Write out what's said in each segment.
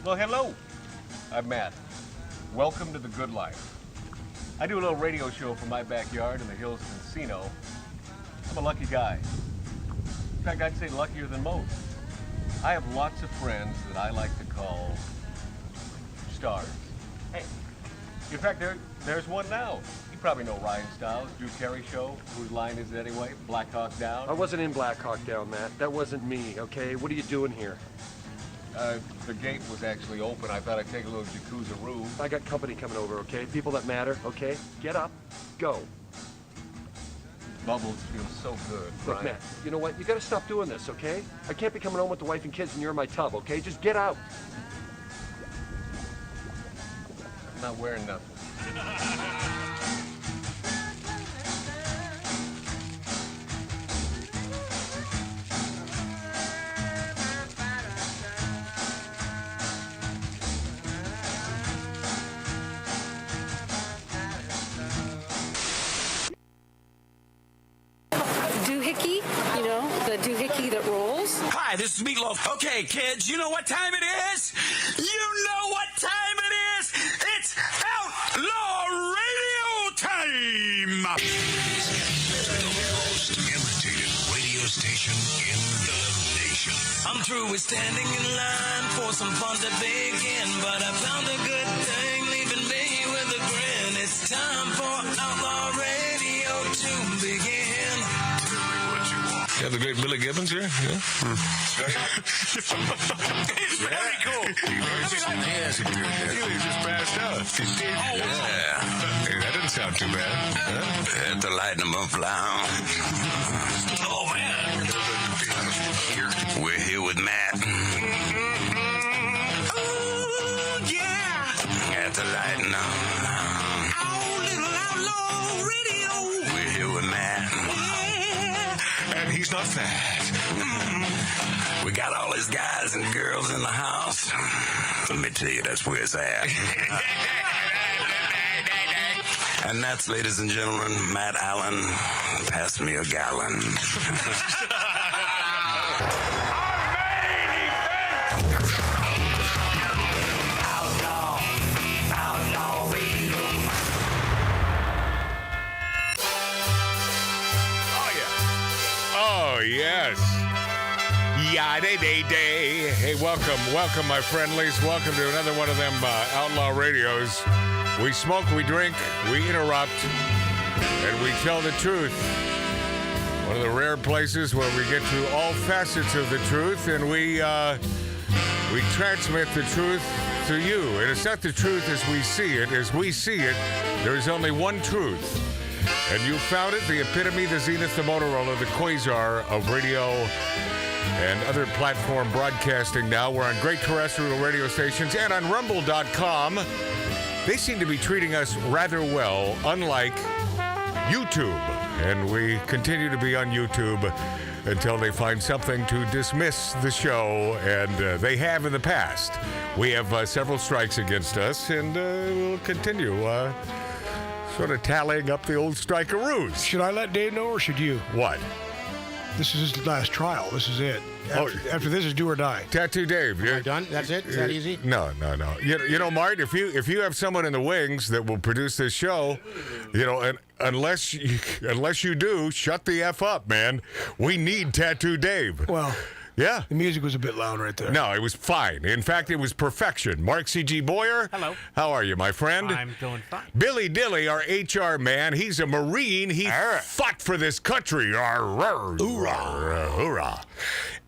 Well, hello. I'm Matt. Welcome to the good life. I do a little radio show from my backyard in the hills of Encino. I'm a lucky guy. In fact, I'd say luckier than most. I have lots of friends that I like to call stars. Hey, in fact, there's one now. You probably know Ryan Stiles, Drew Carey Show. Whose line is it anyway? Black Hawk Down? I wasn't in Black Hawk Down, Matt. That wasn't me, okay? What are you doing here? The gate was actually open. I thought I'd take a little jacuzzi-roo. I got company coming over, okay? People that matter, okay? Get up, go. Bubbles feel so good, Look, Brian. Matt, you know what? You gotta stop doing this, okay? I can't be coming home with the wife and kids and you're in my tub, okay? Just get out. I'm not wearing nothing. Doohickey, you know, the doohickey that rolls. Hi, this is Meatloaf. Okay, kids, you know what time it is? You know what time it is? It's Outlaw Radio time! The most imitated radio station in the nation. I'm through with standing in line for some fun to begin, but I found a good thing leaving me with a grin. It's time for Outlaw Radio to begin. You have the great Billy Gibbons here? Yeah. It's very cool. He just passed out. Oh, Yeah. Hey, that didn't sound too bad. Huh? At the Lightning Buffalo. Oh, man. We're here with Matt. Oh, yeah. At the Lightning. Oh, little Outlaw Radio. We're here with Matt. And he's not fat. We got all these guys and girls in the house. Let me tell you, that's where it's at. And that's, ladies and gentlemen, Matt Allen. Pass me a gallon. Outlaw Radio. Oh, yes. Yada-day-day. Hey, welcome, my friendlies. Welcome to another one of them Outlaw Radios. We smoke, we drink, we interrupt, and we tell the truth. One of the rare places where we get to all facets of the truth, and we transmit the truth to you. And it's not the truth as we see it. As we see it, there is only one truth. And you found it, the epitome, the zenith, the Motorola, the quasar of radio and other platform broadcasting now. We're on great terrestrial radio stations and on rumble.com. They seem to be treating us rather well, unlike YouTube. And we continue to be on YouTube until they find something to dismiss the show, and they have in the past. We have several strikes against us, and we'll continue sort of tallying up the old strikeroos. Should I let Dave know, or should you? What? This is his last trial. This is it. After this is do or die. Tattoo Dave. Am I done? That's it? Is that easy? No. You know, Mart, if you have someone in the wings that will produce this show, you know, and unless you do, shut the F up, man. We need Tattoo Dave. Well, yeah. the music was a bit loud right there. No, it was fine. In fact, it was perfection. Mark C.G. Boyer. Hello. How are you, my friend? I'm doing fine. Billy Dilly, our HR man. He's a Marine. He fought for this country. Hoorah. Hoorah.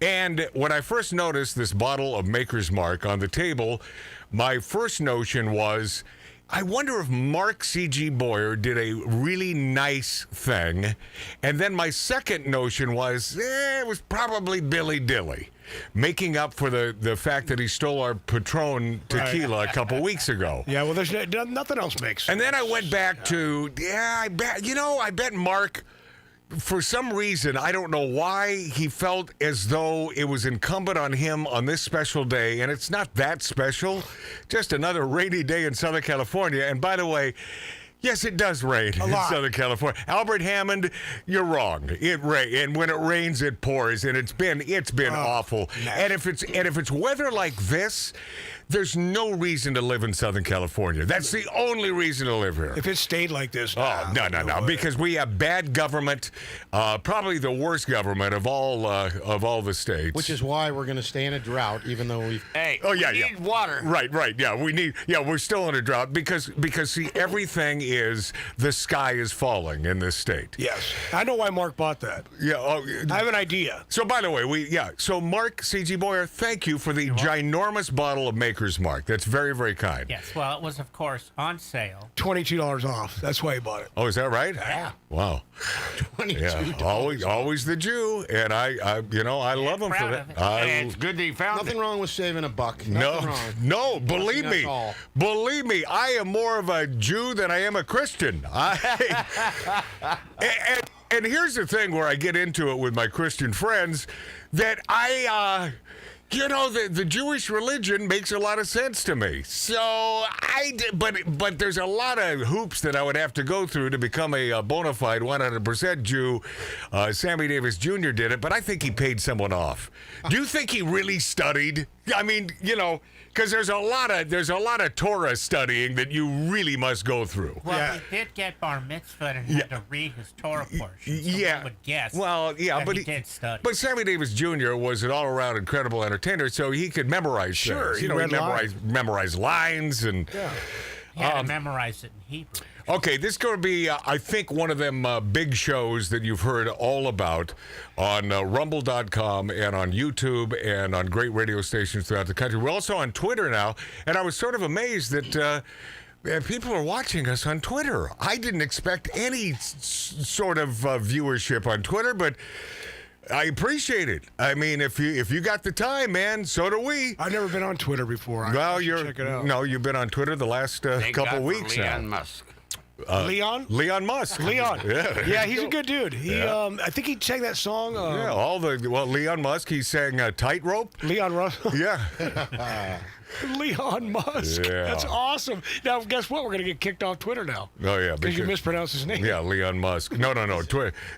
And when I first noticed this bottle of Maker's Mark on the table, my first notion was, I wonder if Mark C.G. Boyer did a really nice thing. And then my second notion was, it was probably Billy Dilly, making up for the fact that he stole our Patron tequila a couple weeks ago. Yeah, well, there's nothing else makes sense. And then I went back to, I bet Mark, for some reason, I don't know why, he felt as though it was incumbent on him on this special day, and it's not that special, just another rainy day in Southern California. And by the way, yes, it does rain in Southern California. Albert Hammond, you're wrong. It rains, and when it rains, it pours, and it's been awful. Nice. And if it's weather like this, there's no reason to live in Southern California. That's the only reason to live here. If it stayed like this, Oh, no, because we have bad government, probably the worst government of all the states. Which is why we're going to stay in a drought, even though we've... Hey, Oh, yeah, we yeah. need water. Right, yeah, we're still in a drought because see, everything is, the sky is falling in this state. Yes. I know why Mark bought that. Yeah. I have an idea. So, by the way, so Mark C.G. Boyer, thank you for the ginormous bottle of Maker's Mark. That's very, very kind. Yes, well, it was, of course, on sale. $22 off. That's why he bought it. Oh, is that right? Yeah. Wow. $22. Always the Jew, and I love him for proud that. of it. Hey, it's good that you found Nothing it. wrong with saving a buck. Nothing wrong. No, believe Nothing me. at all. Believe me, I am more of a Jew than I am a Christian. And here's the thing where I get into it with my Christian friends, that the Jewish religion makes a lot of sense to me. So but there's a lot of hoops that I would have to go through to become a bona fide 100% Jew. Sammy Davis Jr. did it, but I think he paid someone off. Do you think he really studied? I mean, because there's a lot of Torah studying that you really must go through. Well, he did get bar mitzvah and had to read his Torah portion. So Yeah. one would guess Well, that he did study. But Sammy Davis Jr. was an all-around incredible entertainer, so he could memorize Sure, things. he read memorize lines and. He had to memorize it in Hebrew. Okay, this is going to be, I think, one of them big shows that you've heard all about on Rumble.com and on YouTube and on great radio stations throughout the country. We're also on Twitter now, and I was sort of amazed that people are watching us on Twitter. I didn't expect any sort of viewership on Twitter, but I appreciate it. I mean, if you got the time, man, so do we. I've never been on Twitter before. Well, Check it out. no, you've been on Twitter the last Thank couple God for weeks now. Elon Musk. Leon? Leon Musk. Leon. Yeah. He's a good dude. He, I think he sang that song. Leon Musk, he sang Tightrope. Leon Russell. Yeah. Leon Musk. Yeah. That's awesome. Now, guess what? We're going to get kicked off Twitter now. Oh, yeah. Because you mispronounced his name. Yeah, Leon Musk. No.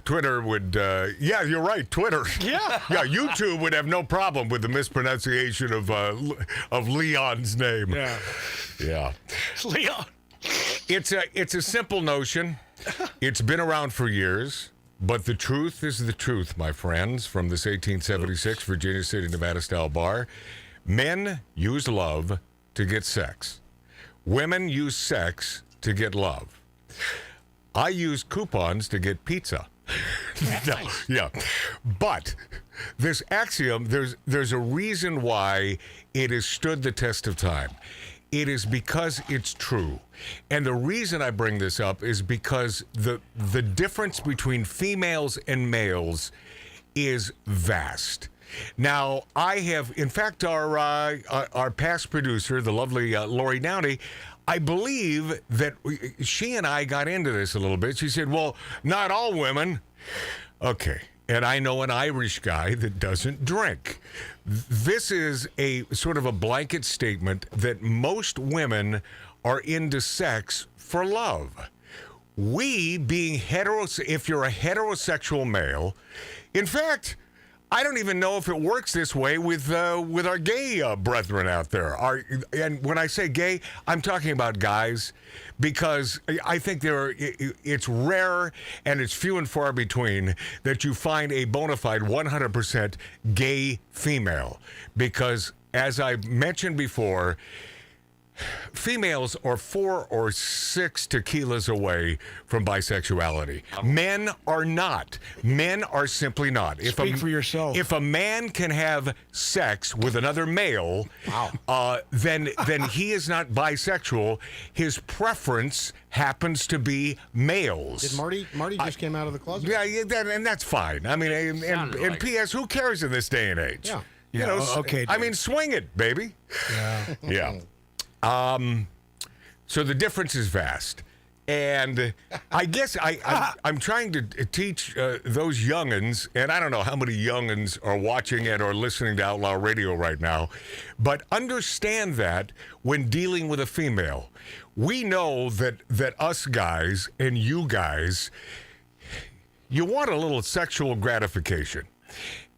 Twitter would, yeah, you're right, Twitter. Yeah. Yeah, YouTube would have no problem with the mispronunciation of Leon's name. Yeah. Yeah. It's Leon. It's a simple notion. It's been around for years, but the truth is the truth, my friends, from this 1876 Virginia City, Nevada style bar. Men use love to get sex. Women use sex to get love. I use coupons to get pizza. No, yeah. But this axiom, there's a reason why it has stood the test of time. It is because it's true. And the reason I bring this up is because the difference between females and males is vast. Now, I have, in fact, our past producer, the lovely Lori Downey, I believe that she and I got into this a little bit. She said, well, not all women. Okay. And I know an Irish guy that doesn't drink. This is a sort of a blanket statement that most women are into sex for love. We being if you're a heterosexual male, in fact, I don't even know if it works this way with our gay brethren out there. And when I say gay, I'm talking about guys, because I think it's rare and it's few and far between that you find a bona fide 100% gay female. Because as I mentioned before, females are 4 or 6 tequilas away from bisexuality. Men are not. Men are simply not. Speak for yourself. If a man can have sex with another male, then he is not bisexual. His preference happens to be males. Did Marty just came out of the closet? Yeah, and that's fine. I mean, and P.S., who cares in this day and age? Yeah. You know, okay, I dude. mean, swing it, baby. Yeah. Yeah. So the difference is vast. And I guess I'm trying to teach those youngins, and I don't know how many youngins are watching and or listening to Outlaw Radio right now, but understand that when dealing with a female, we know that us guys and you guys, you want a little sexual gratification.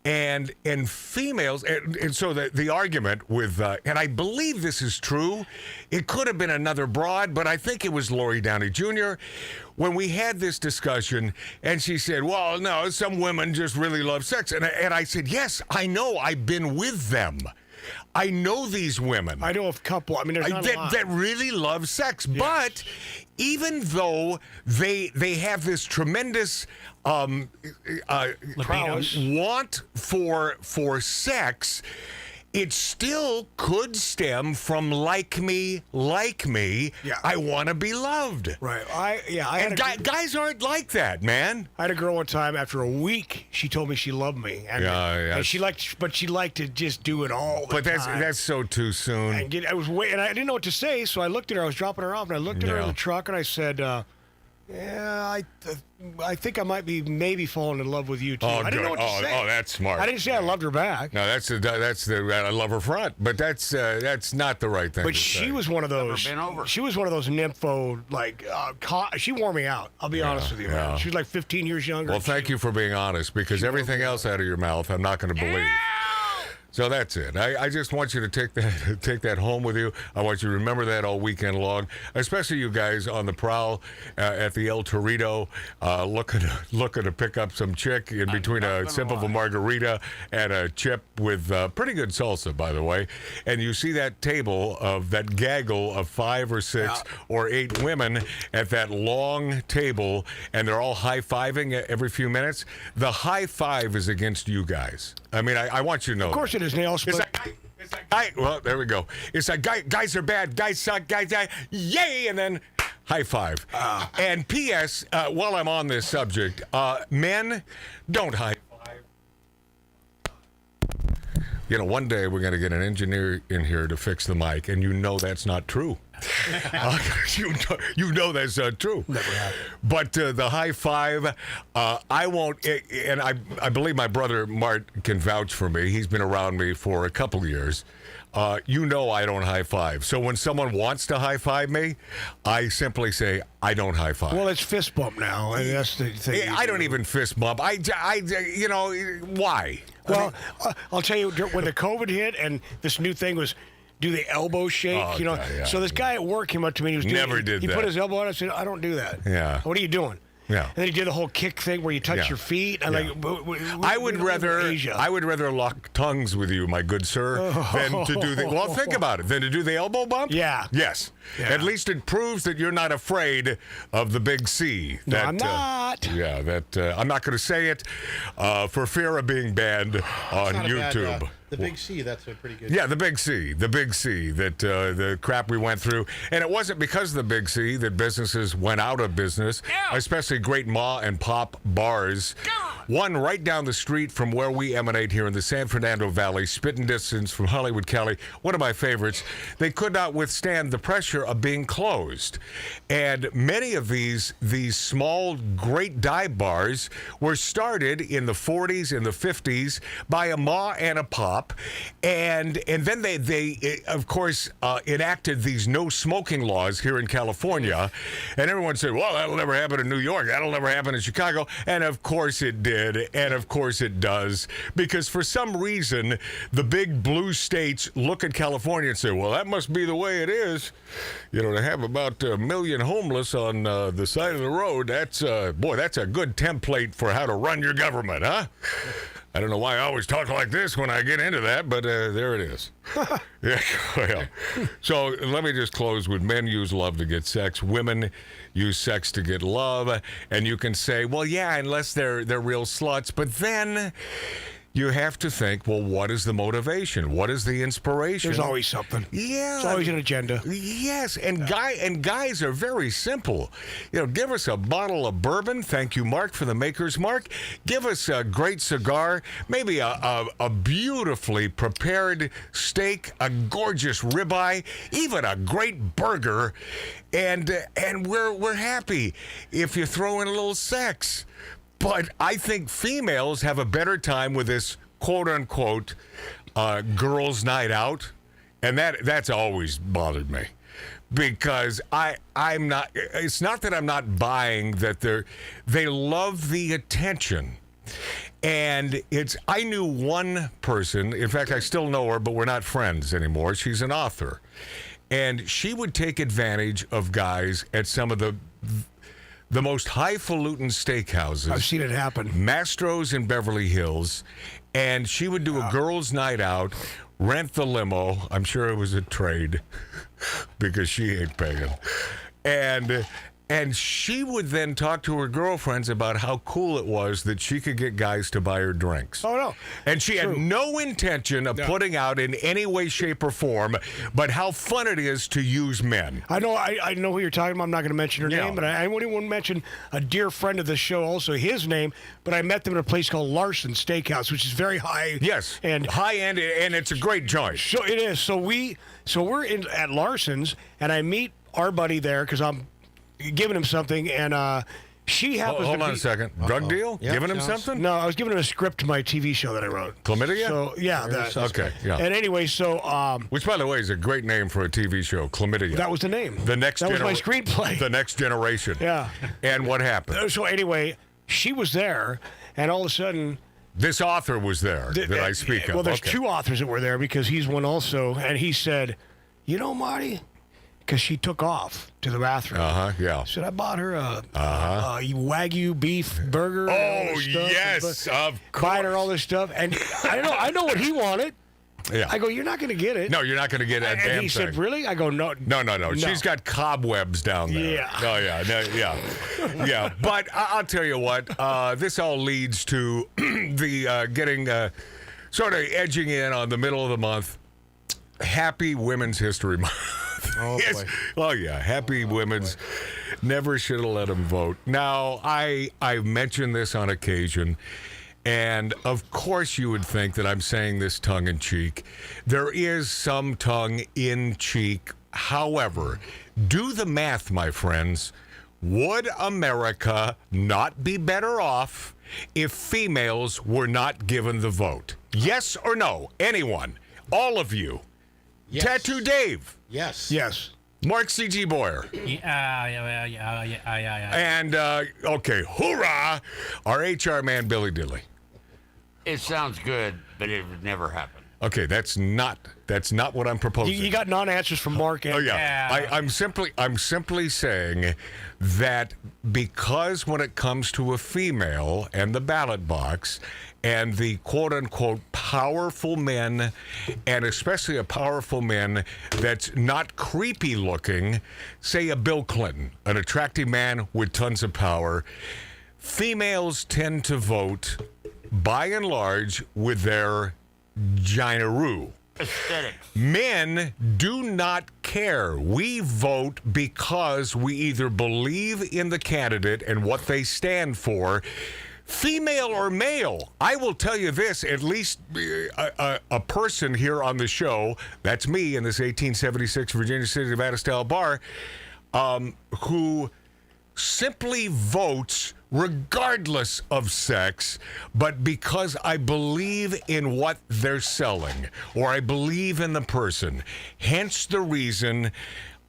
And females, and so the argument with, and I believe this is true, it could have been another broad, but I think it was Lori Downey Jr. when we had this discussion, and she said, well, no, some women just really love sex. And I said, yes, I know, I've been with them. I know these women. I know a couple. I mean, there's not a lot. That really love sex. Yes. But even though they have this tremendous want for sex, it still could stem from like me. Yeah. I want to be loved. Right. Guys aren't like that, man. I had a girl one time. After a week, she told me she loved me, and she liked to just do it all the time. But that's so too soon. And I didn't know what to say, so I looked at her. I was dropping her off, and I looked at her in the truck, and I said, "Yeah, I think I might be maybe falling in love with you too." I didn't know what to say. Oh, that's smart. I didn't say I loved her back. No, that's I love her front, but that's not the right thing. But to she say. was one of those. Never been over. She was one of those nympho she wore me out. I'll be honest with you. Man. She was like 15 years younger. Well, thank you for being honest, because everything else out of your mouth, I'm not going to believe. So that's it. I just want you to take that home with you. I want you to remember that all weekend long, especially you guys on the prowl at the El Torito, looking to pick up some chick in between a sip of a margarita and a chip with pretty good salsa, by the way. And you see that table of that gaggle of 5 or 6 or 8 women at that long table, and they're all high-fiving every few minutes. The high five is against you guys. I mean, I want you to know. Of course it is, Nail. It's that guy. Well, there we go. It's like guys are bad. Guys suck. Guys die. Yay! And then high five. And P.S. While I'm on this subject, men don't high five. You know, one day we're going to get an engineer in here to fix the mic, and you know that's not true. You know that's not true. Never happened. But the high five, I won't. And I believe my brother Mart can vouch for me. He's been around me for a couple years. You know I don't high five. So when someone wants to high five me, I simply say I don't high five. Well, it's fist bump now, and that's the thing. I don't even fist bump. I you know, why? Well, I'll tell you, when the COVID hit and this new thing was do the elbow shake, So this guy at work came up to me and he put his elbow on. I said, I don't do that. Yeah. What are you doing? Yeah. And then he did the whole kick thing where you touch your feet. And I would rather lock tongues with you, my good sir, than to do the. Well, think about it. Than to do the elbow bump. Yeah. Yes. Yeah. At least it proves that you're not afraid of the big C. No, I'm not. I'm not going to say it for fear of being banned on YouTube. The big C, that's a pretty good. Yeah, the big C, that the crap we went through. And it wasn't because of the big C that businesses went out of business, especially great ma and pop bars. One right down the street from where we emanate here in the San Fernando Valley, spitting distance from Hollywood, Cali, one of my favorites. They could not withstand the pressure of being closed. And many of these small, great dive bars were started in the 40s and the 50s by a ma and a pop. And then they of course, enacted these no smoking laws here in California. And everyone said, well, that'll never happen in New York. That'll never happen in Chicago. And of course it did. And of course it does. Because for some reason, the big blue states look at California and say, well, that must be the way it is. You know, to have about 1 million homeless on the side of the road, that's a good template for how to run your government, huh? I don't know why I always talk like this when I get into that, but there it is. Yeah, well. So let me just close with men use love to get sex. Women use sex to get love. And you can say, well, yeah, unless they're real sluts. But then you have to think, well, what is the motivation? What is the inspiration? There's always something. Yeah. There's always an agenda. Yes, and guys are very simple. You know, give us a bottle of bourbon. Thank you, Mark, for the Maker's Mark. Give us a great cigar, maybe a beautifully prepared steak, a gorgeous ribeye, even a great burger, and we're happy if you throw in a little sex. But I think females have a better time with this quote-unquote girls' night out. And that's always bothered me. Because I'm not, it's not that I'm not buying that they love the attention. And I knew one person, in fact, I still know her, but we're not friends anymore. She's an author. And she would take advantage of guys at some of the most highfalutin steakhouses. I've seen it happen. Mastro's in Beverly Hills. And she would do a girls' night out, rent the limo. I'm sure it was a trade because she ain't paying. And she would then talk to her girlfriends about how cool it was that she could get guys to buy her drinks. Oh, no. And she had no intention of putting out in any way, shape, or form, but how fun it is to use men. I know who you're talking about. I'm not going to mention her name, but I wouldn't want to mention a dear friend of the show, also his name, but I met them at a place called Larson Steakhouse, which is very high. Yes, and high-end, and it's a great joint. So it is. So we're at Larson's, and I meet our buddy there because I'm giving him something, and she happens Hold on a second. Drug deal? Yep, giving him sounds- something? No, I was giving him a script to my TV show that I wrote. Chlamydia? So, yeah. Okay, yeah. And anyway, so... Which, by the way, is a great name for a TV show, Chlamydia. that was the name. The next That was my screenplay. The Next Generation. Yeah. And what happened? So anyway, she was there, and all of a sudden... This author was there that I speak of. Well, there's Okay. two authors that were there because he's one also, and he said, you know, Marty, because she took off to the bathroom. Yeah. Said I bought her a Wagyu beef burger. and all Oh, this stuff, yes, of buying her all this stuff, and I know what he wanted. Yeah. I go, you're not going to get it. No, you're not going to get that damn And he thing. said, really? I go, no. No. She's got cobwebs down there. Yeah. Oh, yeah. No, yeah. Yeah. But I'll tell you what, this all leads to the getting sort of edging in on the middle of the month. Happy Women's History Month. Oh, Yes. boy. Oh, yeah. Happy Women's. Never should have let them vote. Now, I've mentioned this on occasion. And of course, you would think that I'm saying this tongue in cheek. There is some tongue in cheek. However, do the math, my friends. Would America not be better off if females were not given the vote? Yes or no? Anyone? All of you? Yes. Tattoo Dave? Yes. Yes. Mark C.G. Boyer? Yeah. And, okay, hoorah, our HR man, Billy Diddley. It sounds good, but it would never happen. Okay, that's not what I'm proposing. You got non-answers from Mark. And Oh yeah, I'm simply saying that because when it comes to a female and the ballot box and the quote unquote powerful men, and especially a powerful man that's not creepy looking, say a Bill Clinton, an attractive man with tons of power, females tend to vote by and large with their gynaroo. Aesthetics. Men do not care. We vote because we either believe in the candidate and what they stand for, female or male. I will tell you this, at least a person here on the show, that's me in this 1876 Virginia City, Nevada style bar, who simply votes regardless of sex, but because I believe in what they're selling, or I believe in the person. Hence the reason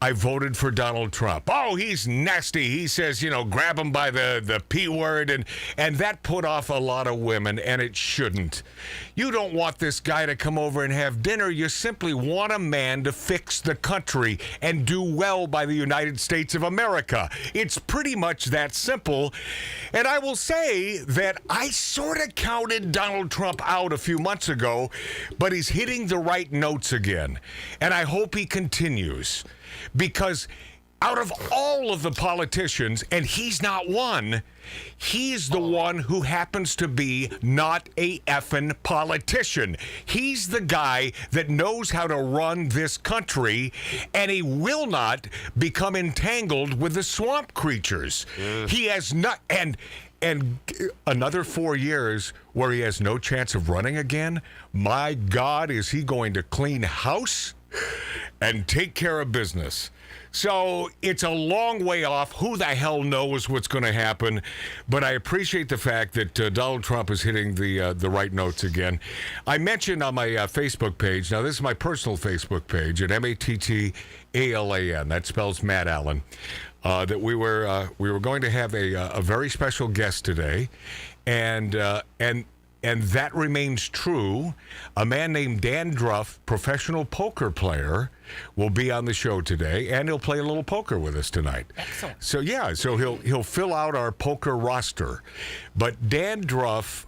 I voted for Donald Trump. Oh, he's nasty. He says, grab him by the P word, and that put off a lot of women, and it shouldn't. You don't want this guy to come over and have dinner. You simply want a man to fix the country and do well by the United States of America. It's pretty much that simple. And I will say that I sort of counted Donald Trump out a few months ago, but he's hitting the right notes again. And I hope he continues. Because out of all of the politicians, and he's not one, he's the one who happens to be not a effing politician. He's the guy that knows how to run this country, and he will not become entangled with the swamp creatures. He has not, and another 4 years where he has no chance of running again. My God, is he going to clean house and take care of business? So it's a long way off. Who the hell knows what's going to happen? But I appreciate the fact that Donald Trump is hitting the right notes again. I mentioned on my Facebook page, now this is my personal Facebook page at MATTALAN, that spells Matt Allen, that we were going to have a very special guest today, and that remains true. A man named Dan Druff, professional poker player, will be on the show today, and he'll play a little poker with us tonight. Excellent. So he'll fill out our poker roster. But Dan Druff,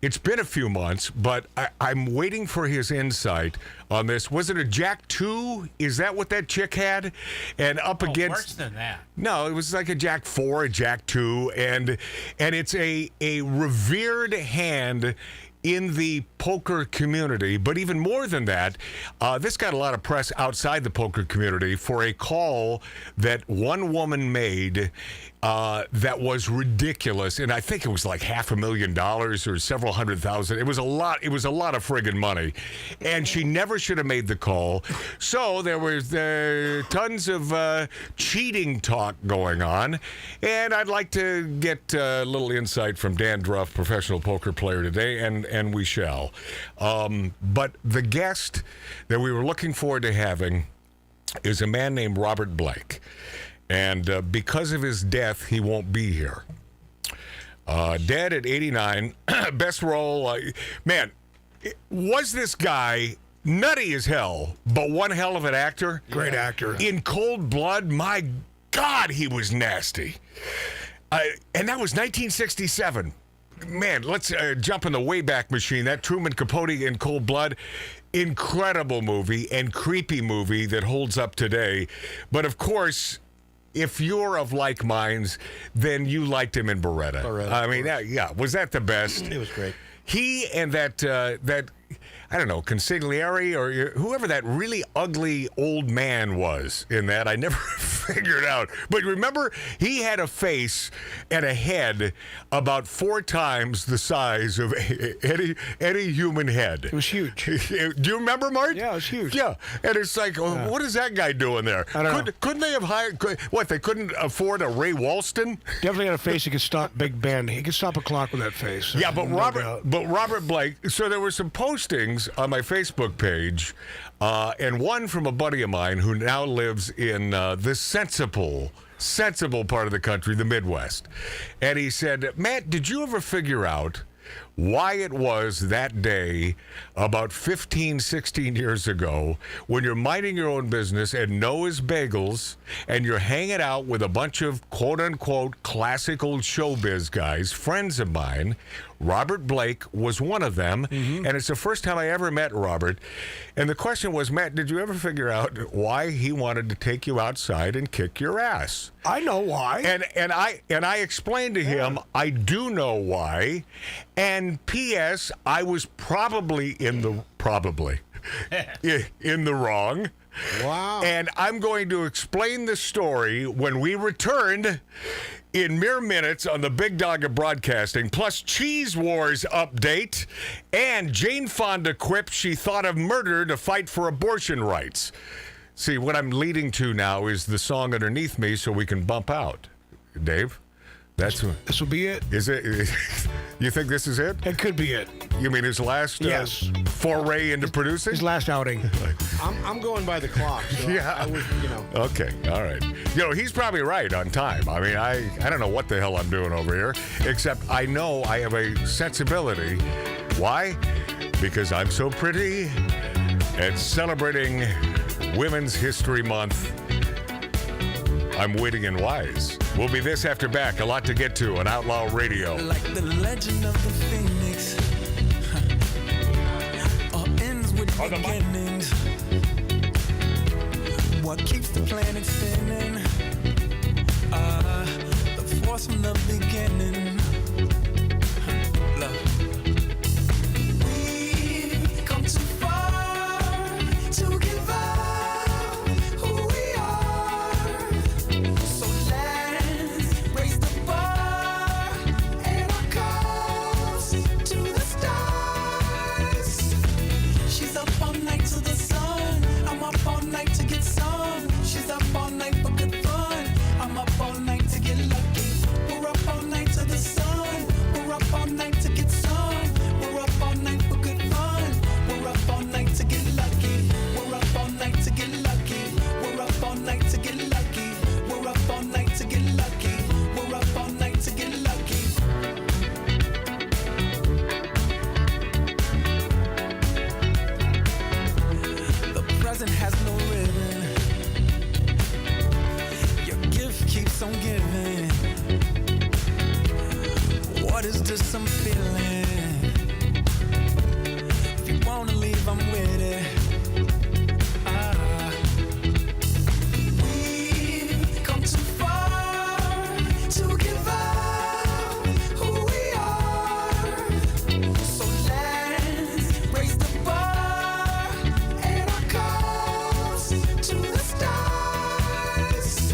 it's been a few months, but I'm waiting for his insight on this. Was it a Jack 2? Is that what that chick had? And up against... worse than that. No, it was like a Jack 4, a Jack 2, and it's a revered hand in the poker community. But even more than that, this got a lot of press outside the poker community for a call that one woman made that was ridiculous, and I think it was like $500,000 or several $100,000. It was a lot. It was a lot of friggin' money, and she never should have made the call. So there was tons of cheating talk going on, and I'd like to get a little insight from Dan Druff, professional poker player today, and we shall. But the guest that we were looking forward to having is a man named Robert Blake. And because of his death, he won't be here. Dead at 89. Best role. Man, was this guy nutty as hell, but one hell of an actor? Great actor. In Cold Blood, my God, he was nasty. And that was 1967. Man, let's jump in the Wayback Machine. That Truman Capote in Cold Blood. Incredible movie and creepy movie that holds up today. But of course, if you're of like minds, then you liked him in Beretta. I mean, was that the best? It was great. He and that I don't know, consigliere or whoever that really ugly old man was in that, I never figured out. But remember, he had a face and a head about 4 times the size of any human head. It was huge. Do you remember, Mart? Yeah, it was huge. Yeah, and it's like, what is that guy doing there? I don't know. Couldn't they have hired, they couldn't afford a Ray Walston? Definitely had a face he could stop Big Ben. He could stop a clock with that face. Yeah, but Robert Blake, so there were some postings on my Facebook page, and one from a buddy of mine who now lives in the sensible part of the country, the Midwest. And he said, Matt, did you ever figure out why it was that day about 15, 16 years ago when you're minding your own business at Noah's Bagels and you're hanging out with a bunch of quote-unquote classical showbiz guys, friends of mine? Robert Blake was one of them, and it's the first time I ever met Robert. And the question was, Matt, did you ever figure out why he wanted to take you outside and kick your ass? I know why. And I explained to him, I do know why. And P.S., I was probably in the wrong. Wow. And I'm going to explain the story when we returned in mere minutes on the Big Dog of Broadcasting, plus Cheese Wars update, and Jane Fonda quipped she thought of murder to fight for abortion rights. See, what I'm leading to now is the song underneath me so we can bump out. Dave? This will be it. Is it? You think this is it? It could be it. You mean his last foray into producing? His last outing. I'm going by the clock. So Yeah. I would, Okay, all right. He's probably right on time. I mean, I don't know what the hell I'm doing over here, except I know I have a sensibility. Why? Because I'm so pretty and celebrating Women's History Month. I'm witty and wise. We'll be this after back. A lot to get to on Outlaw Radio. Like the legend of the Phoenix, all ends with beginnings. What keeps the planet spinning? The force from the beginning. Love. We've come too far to give up who we are. So let's raise the bar and our cups to the stars. She's up all night to the sun. I'm up all night to get some. She's up all night for good fun. I'm up all night to get lucky. We're up all night to the sun. We're up all night to get some. We're up all night for good fun. We're up all night to get lucky. We're up all night to get lucky. We're up all night to get lucky. We're up all night to get lucky. We're up all night to get lucky. present has no ribbon. Your gift keeps on giving. What is this I'm feeling? If you wanna leave, I'm with it. We've come too far to give up who we are. So let's raise the bar and our cups to the stars.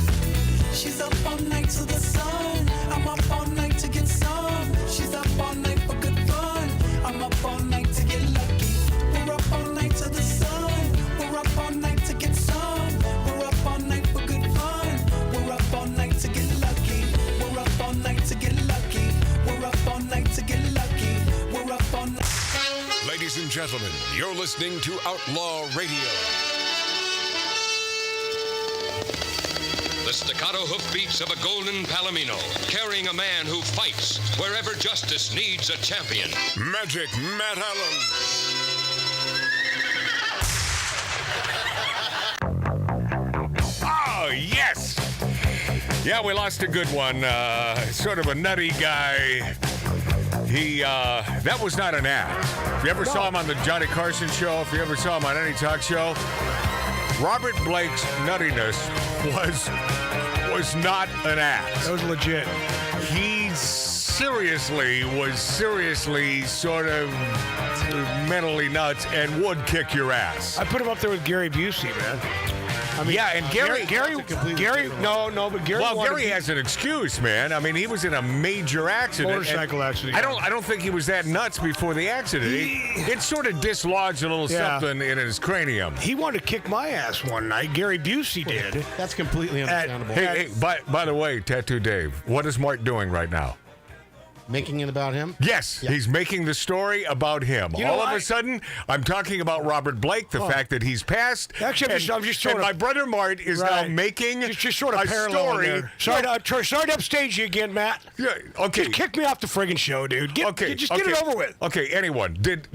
She's up all night to the sun. I'm up all night to get some. She's up all night for good fun. I'm up all night to get lucky. We're up all night to the sun. We're up all night to get some. We're up all night for good fun. We're up all night to get lucky. We're up all night to get lucky. We're up all night to get lucky. We're up all night. Ladies and gentlemen, you're listening to Outlaw Radio. The staccato hoofbeats of a golden palomino, carrying a man who fights wherever justice needs a champion. Magic Matt Allen. Oh, yes! Yeah, we lost a good one. Sort of a nutty guy. That was not an act. If you ever saw him on the Johnny Carson show, if you ever saw him on any talk show, Robert Blake's nuttiness was not an act. That was legit. He was seriously sort of mentally nuts and would kick your ass. I put him up there with Gary Busey, man. I mean, yeah, and Gary, no, but Gary. Well, Gary has an excuse, man. I mean, he was in a major accident. Motorcycle accident. I don't think he was that nuts before the accident. It sort of dislodged a little something in his cranium. He wanted to kick my ass one night. Gary Busey did. That's completely understandable. Hey, by the way, Tattoo Dave, what is Mark doing right now? Making it about him? Yes, he's making the story about him. All of a sudden, I'm talking about Robert Blake, the fact that he's passed. Actually, I'm just sort of. My brother Mart is now making just sort of a story. Sorry to upstage you again, Matt. Yeah, okay. Just kick me off the friggin' show, dude. Get it over with. Okay, anyone. Did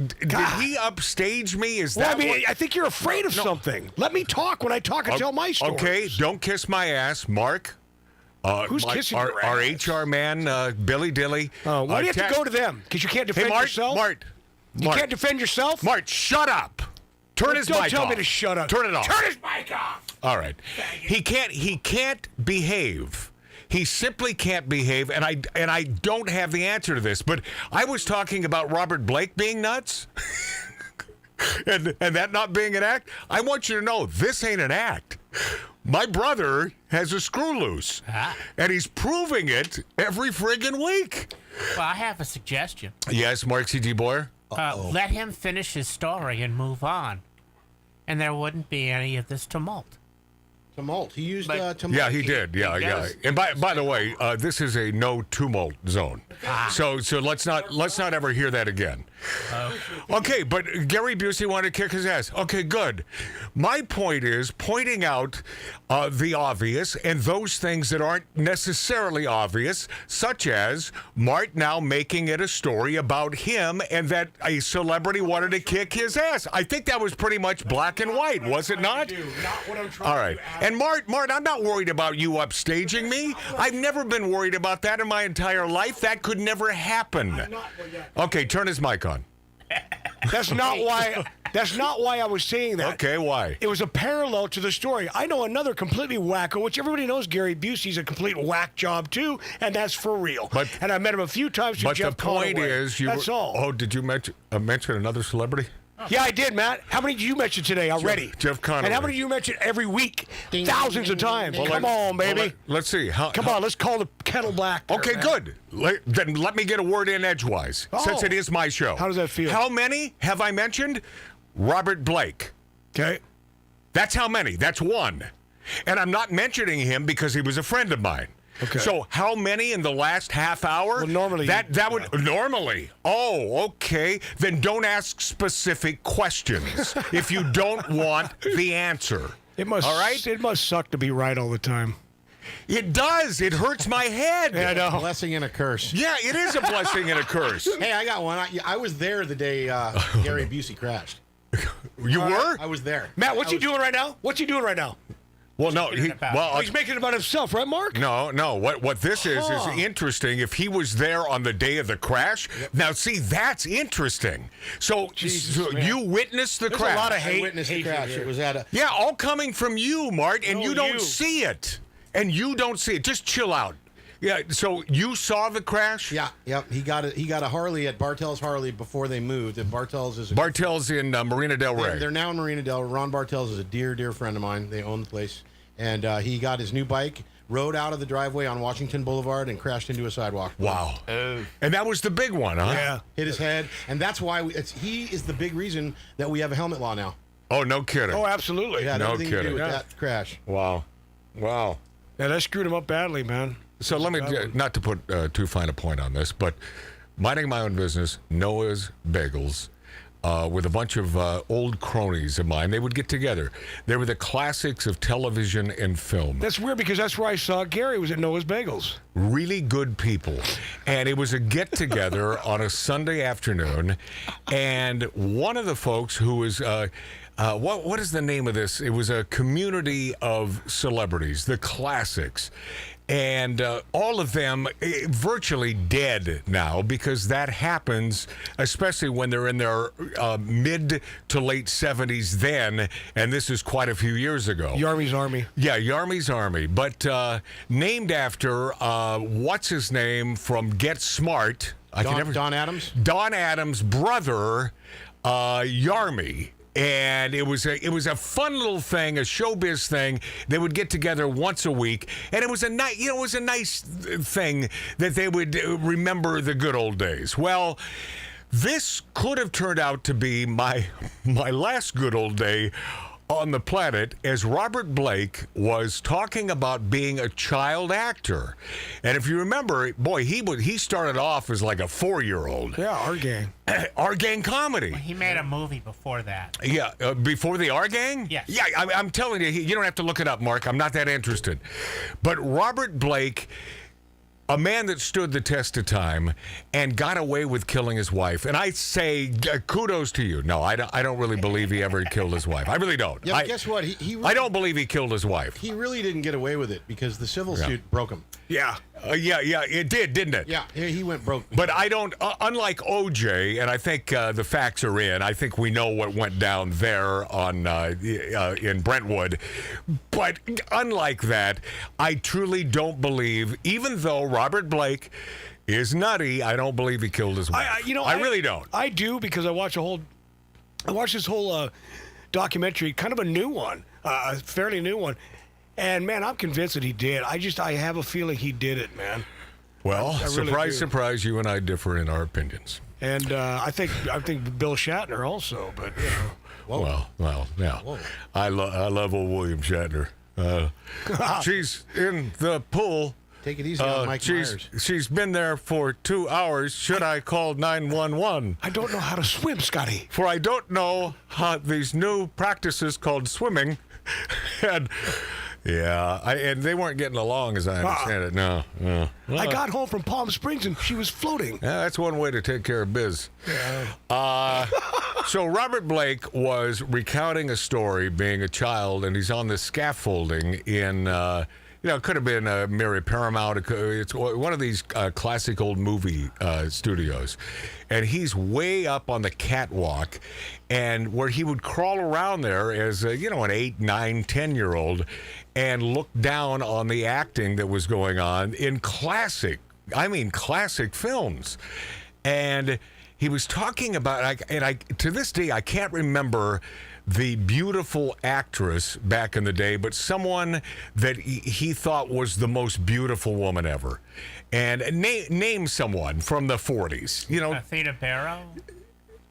he upstage me? Is that I think you're afraid of something. Let me talk when I talk and tell my story. Okay, don't kiss my ass, Mark. Who's kissing your our ass? HR man, Billy Dilly. Why do you have to go to them? Because you can't defend yourself? Mart, you can't defend yourself? Mart, shut up. Turn his mic off. Don't tell me to shut up. Turn it off. Turn his mic off. All right. He can't behave. He simply can't behave, and I don't have the answer to this, but I was talking about Robert Blake being nuts. and that not being an act. I want you to know this ain't an act. My brother has a screw loose, and he's proving it every friggin' week. Well, I have a suggestion. Yes, Mark C.G. Boyer? Let him finish his story and move on, and there wouldn't be any of this tumult. Tumult. He used tumult. Yeah, he did. Yeah. And by the way, this is a no tumult zone. So let's not ever hear that again. Okay, but Gary Busey wanted to kick his ass. Okay, good. My point is pointing out the obvious and those things that aren't necessarily obvious, such as Mart now making it a story about him and that a celebrity wanted to kick his ass. I think that was pretty much black and white, was it not? Not what I'm trying All right. And Mart, I'm not worried about you upstaging me. I've never been worried about that in my entire life. That could never happen. Okay, turn his mic on. That's not why I was saying that. Okay, why? It was a parallel to the story. I know another completely wacko, which everybody knows Gary Busey's a complete whack job too, and that's for real. And I met him a few times with Jeff Conaway. But the point is, that's all. Oh, did you mention another celebrity? Yeah, I did, Matt. How many did you mention today already? Jeff Conaway. And how many do you mention every week? Thousands of times. Well, come on, baby. Well, let's see. Come on, let's call the kettle black. Okay, good. Then let me get a word in edgewise, since it is my show. How does that feel? How many have I mentioned? Robert Blake. Okay. That's how many. That's one. And I'm not mentioning him because he was a friend of mine. Okay. So how many in the last half hour? Well, normally that would normally. Oh, okay. Then don't ask specific questions if you don't want the answer. It must. All right. It must suck to be right all the time. It does. It hurts my head. Yeah, I know. A blessing and a curse. Yeah, it is a blessing and a curse. Hey, I got one. I was there the day Gary Busey crashed. You were? I was there. Matt, what's he doing right now? What's he doing right now? Well, no. He's making it about himself, right, Mark? No. What this is interesting. If he was there on the day of the crash, now see, that's interesting. So you witnessed the crash. A lot of hate. I witnessed the crash. It was at a. Yeah, all coming from you, Mart, and you don't see it. Just chill out. Yeah. So you saw the crash? Yeah. Yep. He got a Harley at Bartell's Harley before they moved. And Bartell's is in Marina Del Rey. They're now in Marina Del Rey. Ron Bartell's is a dear friend of mine. They own the place, and he got his new bike, rode out of the driveway on Washington Boulevard, and crashed into a sidewalk. Wow. And that was the big one, huh? Yeah. Hit his head, and that's why he is the big reason that we have a helmet law now. Oh, no kidding. Oh, absolutely. Yeah, no kidding. To do with that crash. Wow. Yeah, that screwed him up badly, man. So let me, not to put too fine a point on this, but minding my own business, Noah's Bagels, with a bunch of old cronies of mine, they would get together. They were the classics of television and film. That's weird because that's where I saw Gary was at Noah's Bagels. Really good people. And it was a get-together on a Sunday afternoon, and one of the folks who was... what is the name of this? It was a community of celebrities, the classics. And all of them virtually dead now because that happens, especially when they're in their mid to late 70s then, and this is quite a few years ago. Yarmy's Army. Yeah, Yarmy's Army. But named after, what's his name from Get Smart? Don Adams? Don Adams' brother, Yarmy. And it was a fun little thing, a showbiz thing. They would get together once a week, and it was a nice thing that they would remember the good old days. Well, this could have turned out to be my last good old day on the planet, as Robert Blake was talking about being a child actor. And if you remember, boy, he started off as like a 4-year-old. Yeah, Our Gang. Our Gang comedy. Well, he made a movie before that. Yeah, before the Our Gang? Yes. Yeah, I'm telling you, you don't have to look it up, Mark. I'm not that interested. But Robert Blake, a man that stood the test of time and got away with killing his wife. And I say kudos to you. No, I don't really believe he ever killed his wife. I really don't. Yeah, but guess what? He really, I don't believe he killed his wife. He really didn't get away with it because the civil suit broke him. Yeah. Yeah, it did, didn't it? Yeah, he went broke. But I don't, unlike OJ, and I think the facts are in, I think we know what went down there in Brentwood. But unlike that, I truly don't believe, even though Robert Blake is nutty, I don't believe he killed his wife. I really don't. I do because I watched this whole documentary, kind of a new one, a fairly new one. And, man, I'm convinced that he did. I have a feeling he did it, man. Well, I really surprise, you and I differ in our opinions. And I think Bill Shatner also, but, you know. Well, yeah. Whoa. I love old William Shatner. She's in the pool. Take it easy on Mike Myers. She's been there for 2 hours. Should I call 911? I don't know how to swim, Scotty. For I don't know how these new practices called swimming. And... yeah, and they weren't getting along, as I understand it. No. I got home from Palm Springs and she was floating. Yeah, that's one way to take care of biz. Yeah. So Robert Blake was recounting a story, being a child, and he's on the scaffolding in, it could have been Mary Paramount. It's one of these classic old movie studios. And he's way up on the catwalk, and where he would crawl around there as, an 8, 9, 10-year-old and look down on the acting that was going on in classic films. And he was talking about, to this day, I can't remember the beautiful actress back in the day, but someone that he thought was the most beautiful woman ever. And name someone from the 40s. Theda Barrow?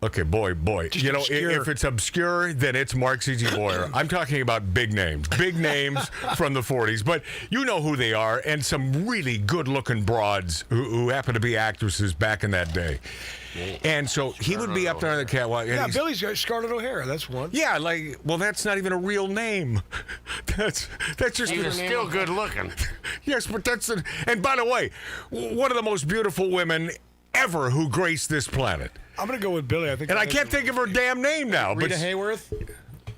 Okay, boy. Obscure. If it's obscure, then it's Mark C.G. Boyer. I'm talking about big names from the 40s. But you know who they are, and some really good-looking broads who happen to be actresses back in that day. And so he would be up there on the catwalk. And Billy's got Scarlett O'Hara. That's one. Yeah, that's not even a real name. That's just. He's still good looking. Yes, but and by the way, one of the most beautiful women ever who graced this planet. I'm going to go with Billy. I can't think of her damn name now. Rita Hayworth?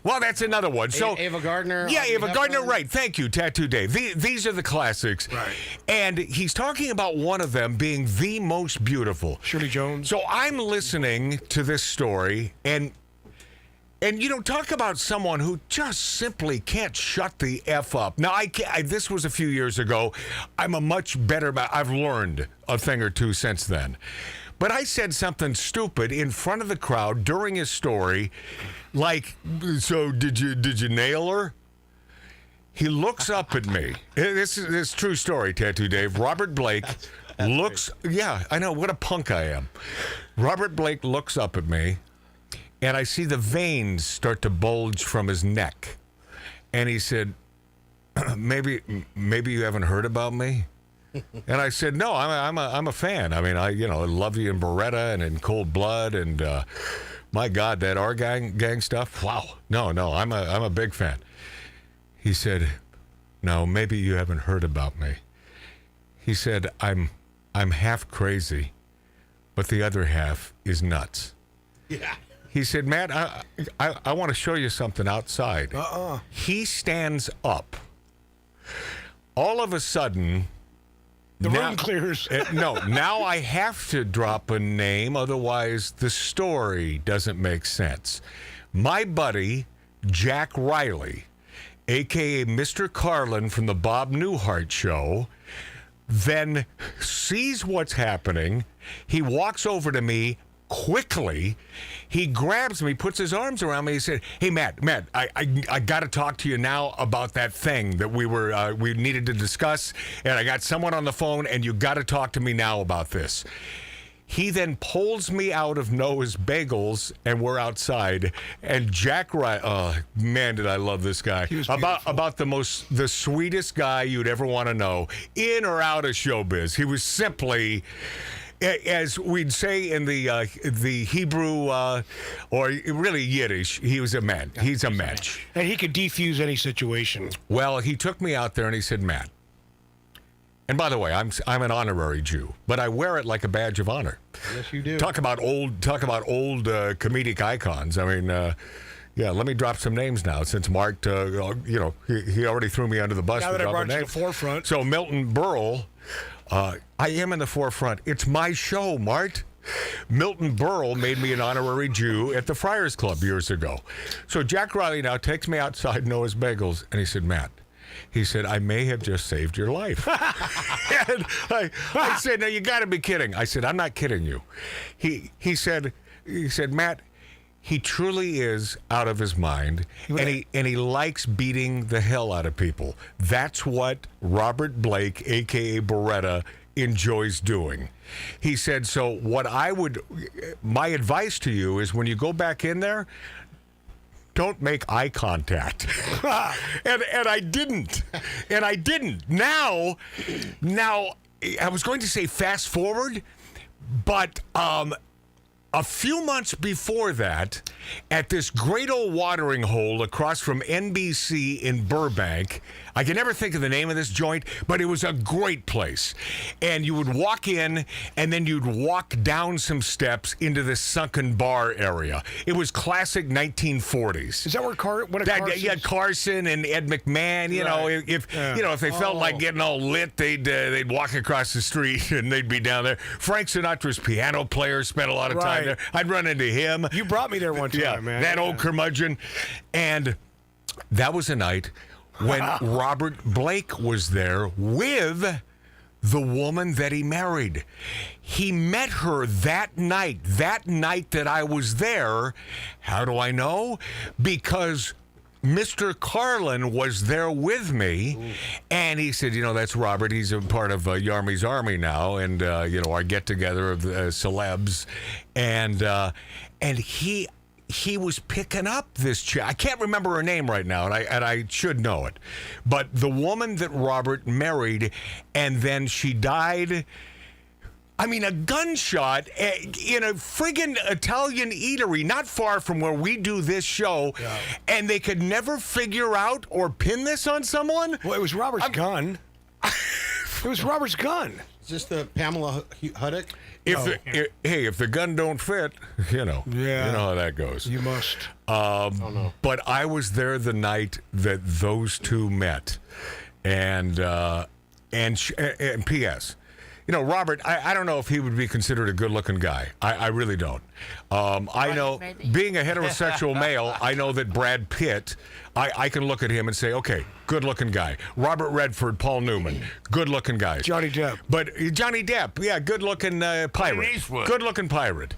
Well, that's another one. So Ava Gardner. Yeah, Ava Gardner, right. Thank you, Tattoo Dave. These are the classics. Right. And he's talking about one of them being the most beautiful. Shirley Jones. So I'm listening to this story, and talk about someone who just simply can't shut the F up. Now, this was a few years ago. I'm a much better, I've learned a thing or two since then. But I said something stupid in front of the crowd during his story, like, so did you nail her? He looks up at me. This is true story, Tattoo Dave. Robert Blake looks, yeah, I know, what a punk I am. Robert Blake looks up at me, and I see the veins start to bulge from his neck. And he said, maybe you haven't heard about me? And I said, no, I'm a fan. I mean, I love you in Beretta and in Cold Blood, and my God, that our gang stuff. Wow, no, I'm a big fan. He said, no, maybe you haven't heard about me. He said, I'm half crazy, but the other half is nuts. Yeah. He said, Matt, I want to show you something outside. He stands up. All of a sudden, the room clears. No, now I have to drop a name, otherwise the story doesn't make sense. My buddy, Jack Riley, a.k.a. Mr. Carlin from the Bob Newhart Show, then sees what's happening. He walks over to me quickly. He grabs me, puts his arms around me. He said, hey, Matt, I got to talk to you now about that thing that we needed to discuss, and I got someone on the phone, and you got to talk to me now about this. He then pulls me out of Noah's Bagels, and we're outside. And Jack Wright, oh man, did I love this guy! About the sweetest guy you'd ever want to know, in or out of showbiz. He was simply, as we'd say in the Hebrew or really Yiddish, he was a man. He's a mensch, and he could defuse any situation. Well, he took me out there and he said, Matt. And by the way, I'm an honorary Jew, but I wear it like a badge of honor. Yes, you do. Talk about old comedic icons. I mean, yeah. Let me drop some names now, since Mark, he already threw me under the bus. Now that I brought you to the forefront. So Milton Berle, I am in the forefront. It's my show, Mart. Milton Berle made me an honorary Jew at the Friars Club years ago. So Jack Riley now takes me outside Noah's Bagels, and he said, Matt. He said, I may have just saved your life. And I said, no, you got to be kidding. I said, I'm not kidding you. He said, Matt, he truly is out of his mind, and he likes beating the hell out of people. That's what Robert Blake, a.k.a. Beretta, enjoys doing. He said, so my advice to you is when you go back in there, don't make eye contact. and I didn't. And I didn't. Now, I was going to say fast forward, but a few months before that, at this great old watering hole across from NBC in Burbank, I can never think of the name of this joint, but it was a great place. And you would walk in, and then you'd walk down some steps into this sunken bar area. It was classic 1940s. Is that where Carson and Ed McMahon. You know, if they felt like getting all lit, they'd walk across the street and they'd be down there. Frank Sinatra's piano player spent a lot of time there. I'd run into him. You brought me there one time, man. That old curmudgeon. And that was a night when Robert Blake was there with the woman that he married. He met her that night that I was there. How do I know? Because Mr. Carlin was there with me, and he said, that's Robert. He's a part of Yarmy's Army now, and, our get-together of celebs. And he was picking up this chick. I can't remember her name right now, and I should know it. But the woman that Robert married, and then she died. I mean, a gunshot in a friggin' Italian eatery not far from where we do this show, and they could never figure out or pin this on someone? Well, it was Robert's gun. It was Robert's gun. Is this the Pamela Huddock? If the gun don't fit, you know how that goes. You must. no. But I was there the night that those two met, and P.S. Robert, I don't know if he would be considered a good-looking guy. I really don't. I know, being a heterosexual male, I know that Brad Pitt, I can look at him and say, okay, good-looking guy. Robert Redford, Paul Newman, good-looking guys. Johnny Depp. But Johnny Depp, yeah, good-looking pirate. Good-looking pirate.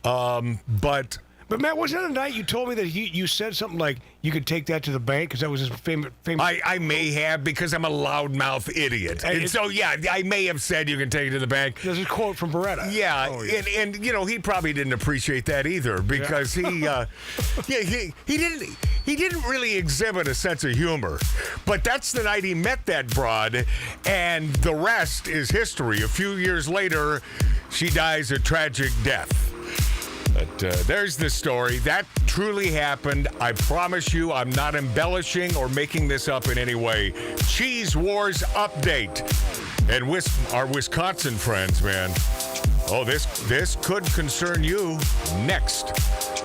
But Matt, wasn't that a night you told me that you said something like you could take that to the bank because that was his famous. I may have, because I'm a loudmouth idiot, and so I may have said you can take it to the bank. There's a quote from Beretta. Yeah, and he probably didn't appreciate that either, because he didn't really exhibit a sense of humor. But that's the night he met that broad, and the rest is history. A few years later, she dies a tragic death. But there's the story. That truly happened. I promise you, I'm not embellishing or making this up in any way. Cheese Wars update. And our Wisconsin friends, man. Oh, this could concern you next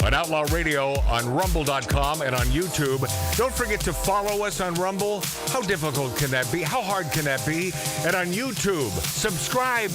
on Outlaw Radio on Rumble.com and on YouTube. Don't forget to follow us on Rumble. How difficult can that be? How hard can that be? And on YouTube, subscribe.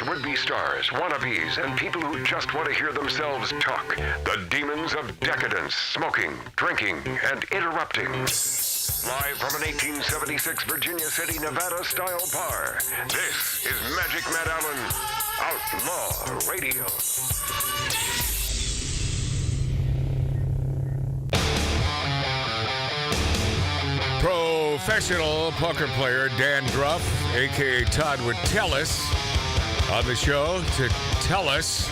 Would-be stars, wannabes, and people who just want to hear themselves talk. The demons of decadence, smoking, drinking, and interrupting. Live from an 1876 Virginia City, Nevada-style bar, this is Magic Matt Allen, Outlaw Radio. Professional poker player Dan Druff, a.k.a. Todd Witteles, on the show to tell us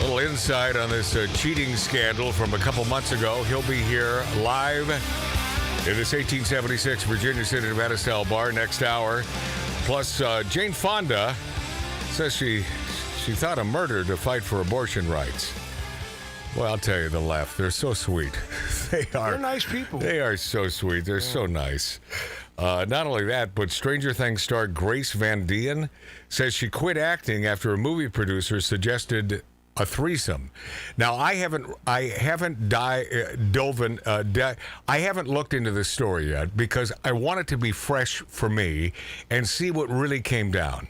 a little insight on this cheating scandal from a couple months ago. He'll be here live in this 1876 Virginia City, Nevada-style bar next hour. Plus, Jane Fonda says she thought of murder to fight for abortion rights. Well, I'll tell you, the left, they're so sweet. They're nice people. They are so sweet. They're so nice. Not only that, but Stranger Things star Grace Van Dien says she quit acting after a movie producer suggested a threesome. Now, I haven't looked into this story yet because I want it to be fresh for me and see what really came down.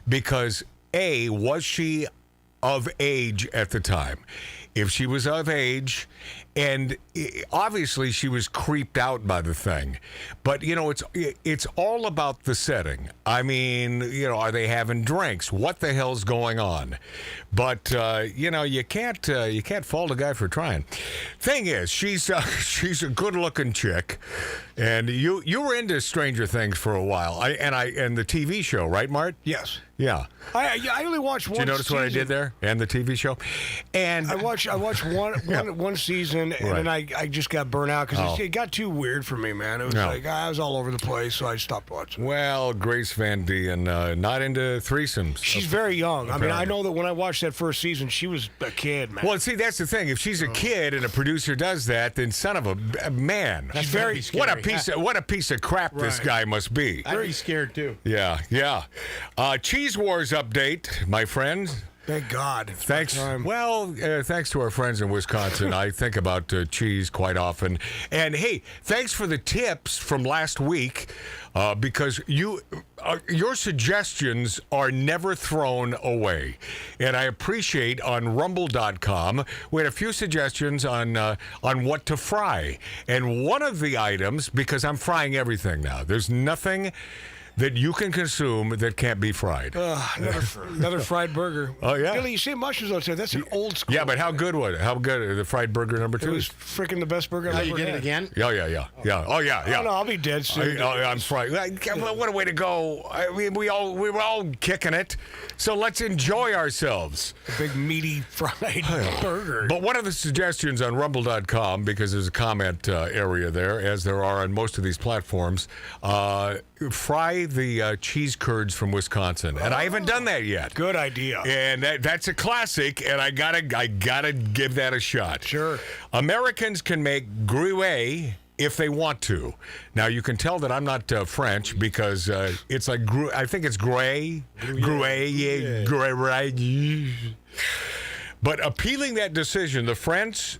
Because A, was she of age at the time? If she was of age, and obviously she was creeped out by the thing, but it's all about the setting. I mean, are they having drinks? What the hell's going on? But you can't fault a guy for trying. Thing is, she's a good-looking chick, and you were into Stranger Things for a while, and the TV show, right, Mart? Yes. Yeah. I only watched one. Did you notice season. what I did there? And the TV show? And I watched one season, and then I just got burnt out because it got too weird for me, man. It was like I was all over the place, so I stopped watching. Well, Grace Van Dien, not into threesomes. She's very young. I mean, I know that when I watched that first season, she was a kid, man. Well, see, that's the thing. If she's a kid and a producer does that, then son of a man. That's very what a piece of crap this guy must be. I'd be scared too. Yeah. Cheese Wars update, my friends. Thank God. Thanks. Well, thanks to our friends in Wisconsin. I think about cheese quite often. And hey, thanks for the tips from last week, because your suggestions are never thrown away. And I appreciate on Rumble.com, we had a few suggestions on what to fry. And one of the items, because I'm frying everything now, there's nothing that you can consume that can't be fried. Another fried burger. Oh, yeah? Billy, you see mushrooms out there. That's an old school. Yeah, but how good was it? How good? The fried burger number 2? It was freaking the best burger I've ever you get had. it again? Yeah. Oh, yeah. Oh, no, I'll be dead soon. I'm fried. What a way to go. I mean, we were all kicking it. So let's enjoy ourselves. A big meaty fried burger. But one of the suggestions on Rumble.com, because there's a comment area there, as there are on most of these platforms, fry the cheese curds from Wisconsin, and I haven't done that yet. Good idea. And that's a classic, and I gotta give that a shot. Sure. Americans can make Gruyere if they want to. Now you can tell that I'm not French because it's like I think it's Gruyere. But appealing that decision, the French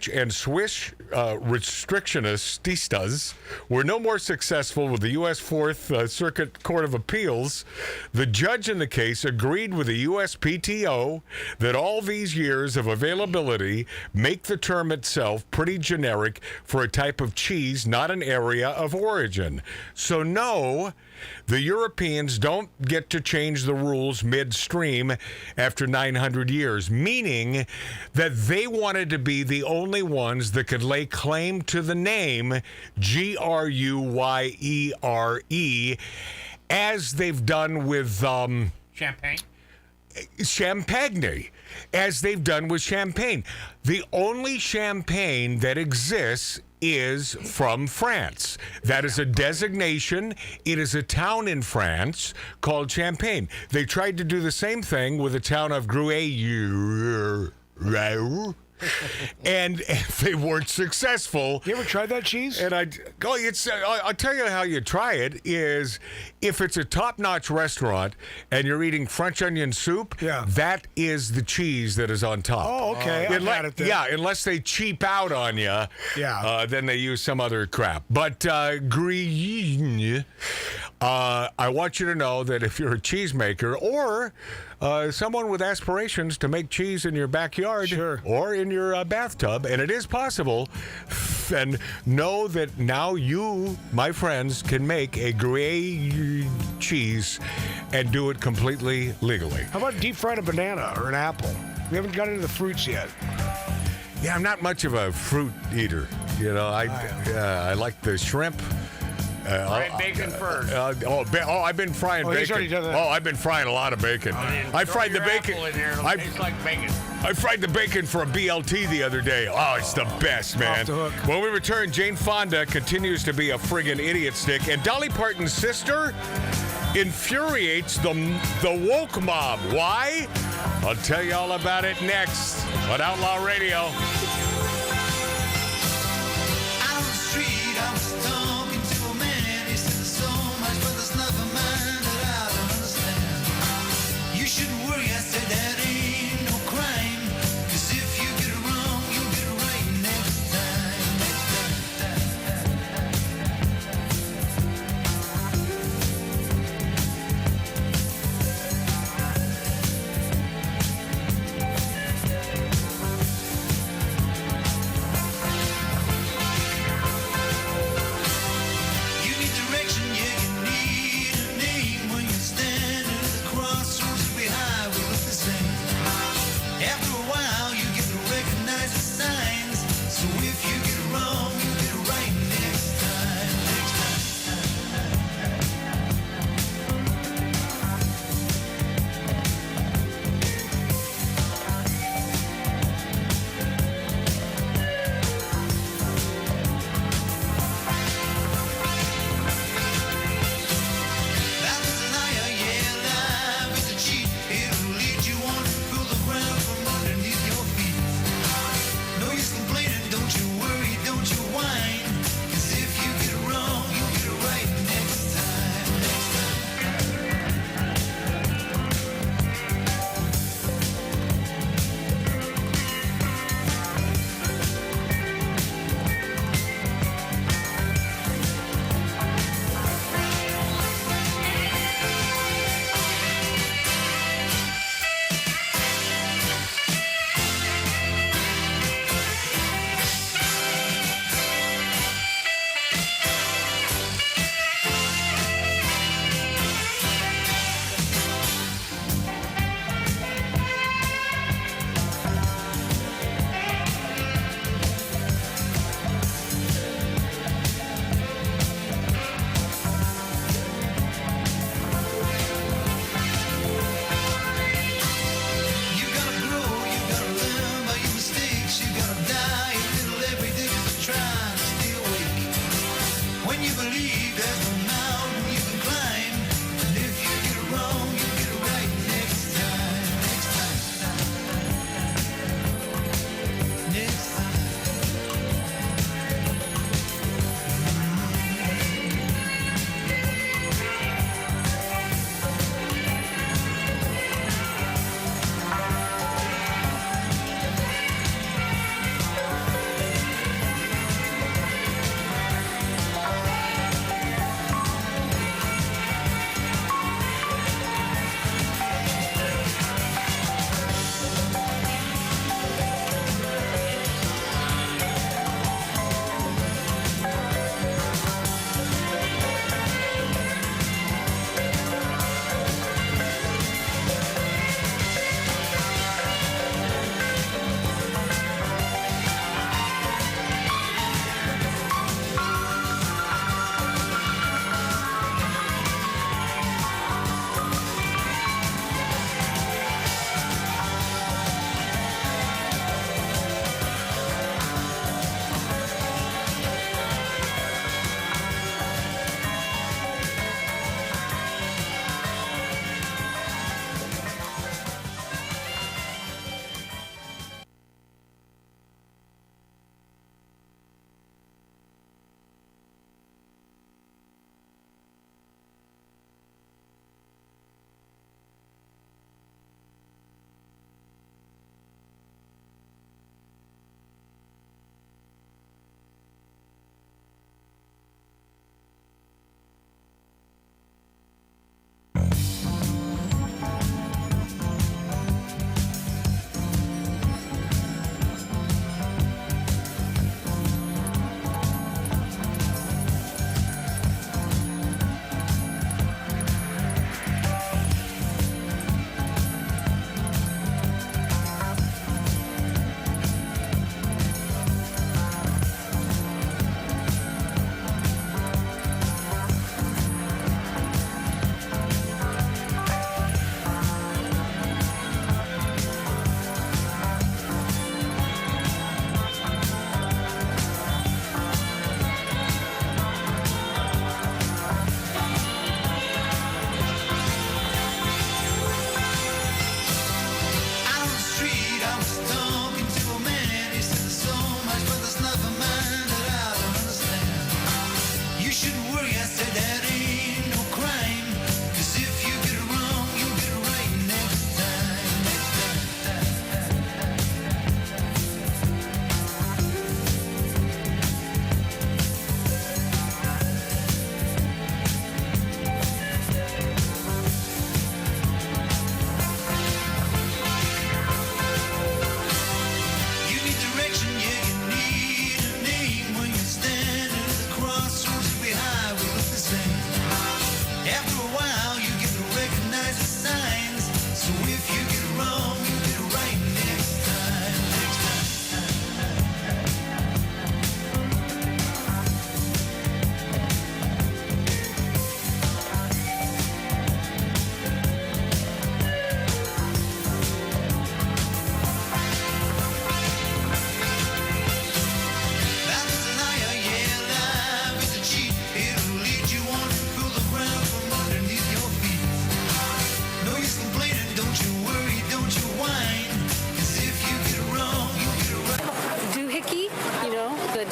and Swiss restrictionistas were no more successful with the U.S. Fourth Circuit Court of Appeals. The judge in the case agreed with the USPTO that all these years of availability make the term itself pretty generic for a type of cheese, not an area of origin. So no, the Europeans don't get to change the rules midstream after 900 years, meaning that they wanted to be the only ones that could lay claim to the name Gruyere, as they've done with Champagne, as they've done with champagne. The only champagne that exists is from France. That is a designation. It is a town in France called Champagne. They tried to do the same thing with the town of Gruyere, and they weren't successful. You ever tried that cheese? And I'll tell you how you try it is if it's a top-notch restaurant and you're eating French onion soup, that is the cheese that is on top. Oh, okay. I got it then. Yeah, unless they cheap out on you, then they use some other crap. But Gruyere, I want you to know that if you're a cheesemaker or someone with aspirations to make cheese in your backyard or in your bathtub, and it is possible, and know that now you, my friends, can make a Gruyere cheese and do it completely legally. How about deep fried a banana or an apple? We haven't got into the fruits yet. Yeah, I'm not much of a fruit eater. I like the shrimp. Fried bacon first. I've been frying bacon. He's already done that. Oh, I've been frying a lot of bacon. I fried the bacon. Tastes like bacon. I fried the bacon for a BLT the other day. Oh, it's the best, man. Off the hook. When we return, Jane Fonda continues to be a friggin' idiot stick, and Dolly Parton's sister infuriates the woke mob. Why? I'll tell you all about it next on Outlaw Radio. On the street, I was talking to a man. He said,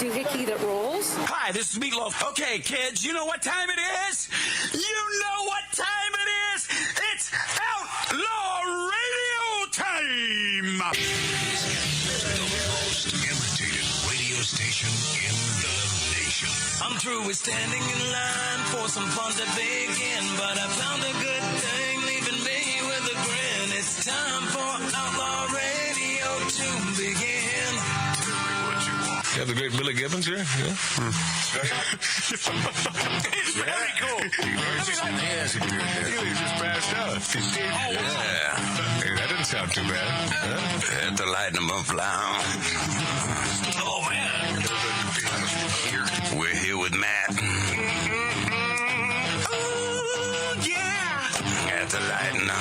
doohickey that rolls. Hi, this is Meatloaf. Okay, kids, you know what time it is? You know what time it is? It's Outlaw Radio time! The most imitated radio station in the nation. I'm through with standing in line for some fun to begin, but I found a good thing leaving me with a grin. It's time for Outlaw Radio to begin. Tell me what you want. You have the great Billy Gibbons here? Yeah. It's very cool. Yes, he did that. He just passed out. Oh, Yeah. Hey, that didn't sound too bad. Had to lighten him up, fly. oh man. We're here with Matt. Oh, yeah. Had to lighten up.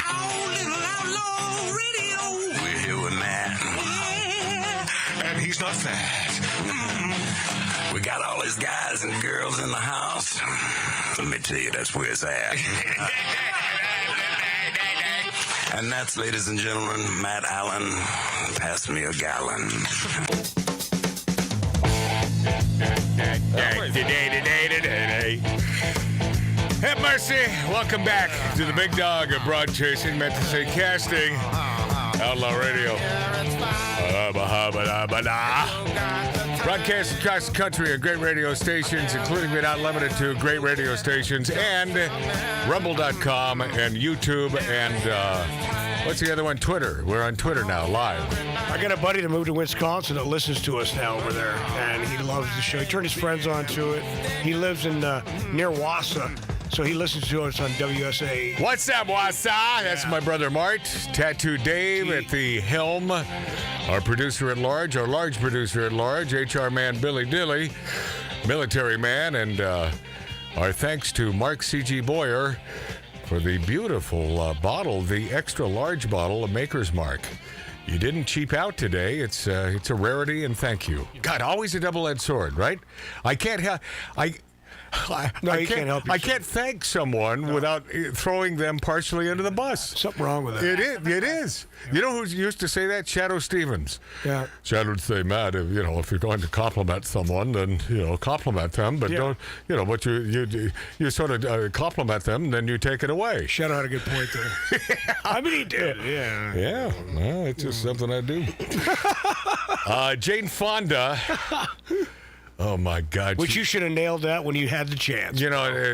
Oh, little Outlaw Radio. We're here with Matt. And he's not fat. We got all these guys and girls in the house. Let me tell you, that's where it's at. And that's, ladies and gentlemen, Matt Allen. Pass me a gallon. Have mercy. Welcome back to the big dog of broad chasing, meant to say casting. Outlaw Radio. Broadcast across the country at great radio stations, including but not limited to great radio stations, and Rumble.com and YouTube and what's the other one? Twitter. We're on Twitter now, live. I got a buddy that moved to Wisconsin that listens to us now over there, and he loves the show. He turned his friends on to it. He lives in near Wausau, so he listens to us on WSA. What's up, Wausau? That's my brother Mart, Tattoo Dave at the helm, our producer at large, our large producer at large, HR man Billy Dilly, military man, and our thanks to Mark C.G. Boyer for the beautiful bottle, the extra large bottle of Maker's Mark. You didn't cheap out today. It's a rarity, and thank you. God, always a double-edged sword, right? I can't have... You can't help yourself. I can't thank someone without throwing them partially under the bus. Something wrong with that. It is. You know who used to say that? Shadow Stevens. Yeah. Shadow would say, Matt, if you're going to compliment someone, then compliment them, but don't, but you sort of compliment them, then you take it away. Shadow had a good point there. I mean, he did. Yeah. Yeah. Well, it's just something I do. Jane Fonda. Oh, my God. Which you should have nailed that when you had the chance.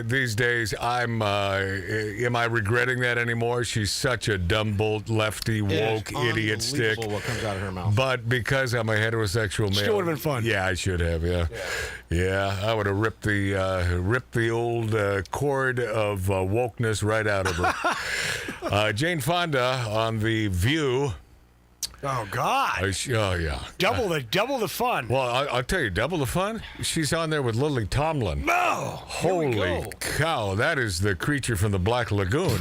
These days, am I regretting that anymore? She's such a dumb, lefty, woke, idiot stick. What comes out of her mouth. But because I'm a heterosexual male. Still would have been fun. Yeah, I should have, Yeah, I would have ripped the old cord of wokeness right out of her. Jane Fonda on The View. Oh, God. Oh, yeah. Double the fun. Well, I'll tell you, double the fun? She's on there with Lily Tomlin. No! Holy cow, that is the creature from the Black Lagoon.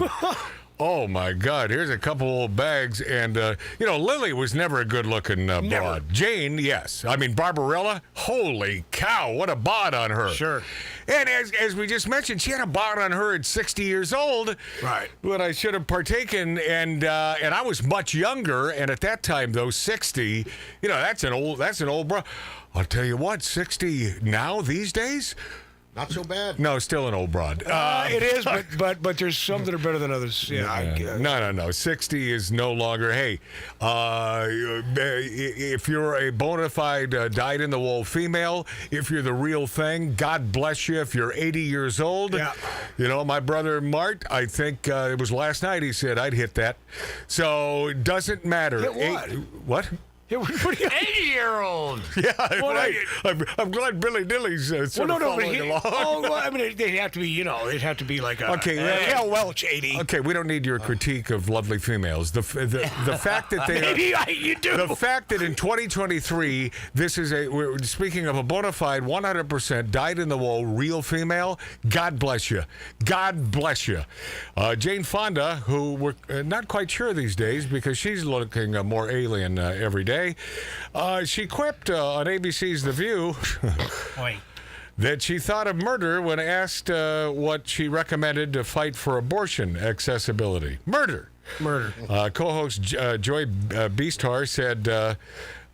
Oh, my God. Here's a couple old bags. And, Lily was never a good-looking broad. Jane, yes. I mean, Barbarella, holy cow, what a bod on her. Sure. And as we just mentioned, she had a bod on her at 60 years old. Right. When I should have partaken. And I was much younger. And at that time, though, 60, that's an old bro. I'll tell you what, 60 now, these days... Not so bad. No, still an old broad. It is, but there's some that are better than others. Yeah. No. 60 is no longer. Hey, if you're a bona fide dyed-in-the-wool female, if you're the real thing, God bless you. If you're 80 years old, my brother Mart, I think it was last night, he said, I'd hit that. So it doesn't matter. Hit what? What? 80-year-old. Yeah, right. I'm glad Billy Dilly's following along. Oh, well, I mean, they'd have to be, it'd have to be like a Cal Welch 80. Okay, we don't need your critique of lovely females. The fact that they maybe you do. The fact that in 2023 this is we're speaking of a bona fide 100% dyed-in-the-wool real female. God bless you. God bless you. Jane Fonda, who we're not quite sure these days because she's looking more alien every day. She quipped on ABC's The View that she thought of murder when asked what she recommended to fight for abortion accessibility. Murder. Co-host Joy Beastar said,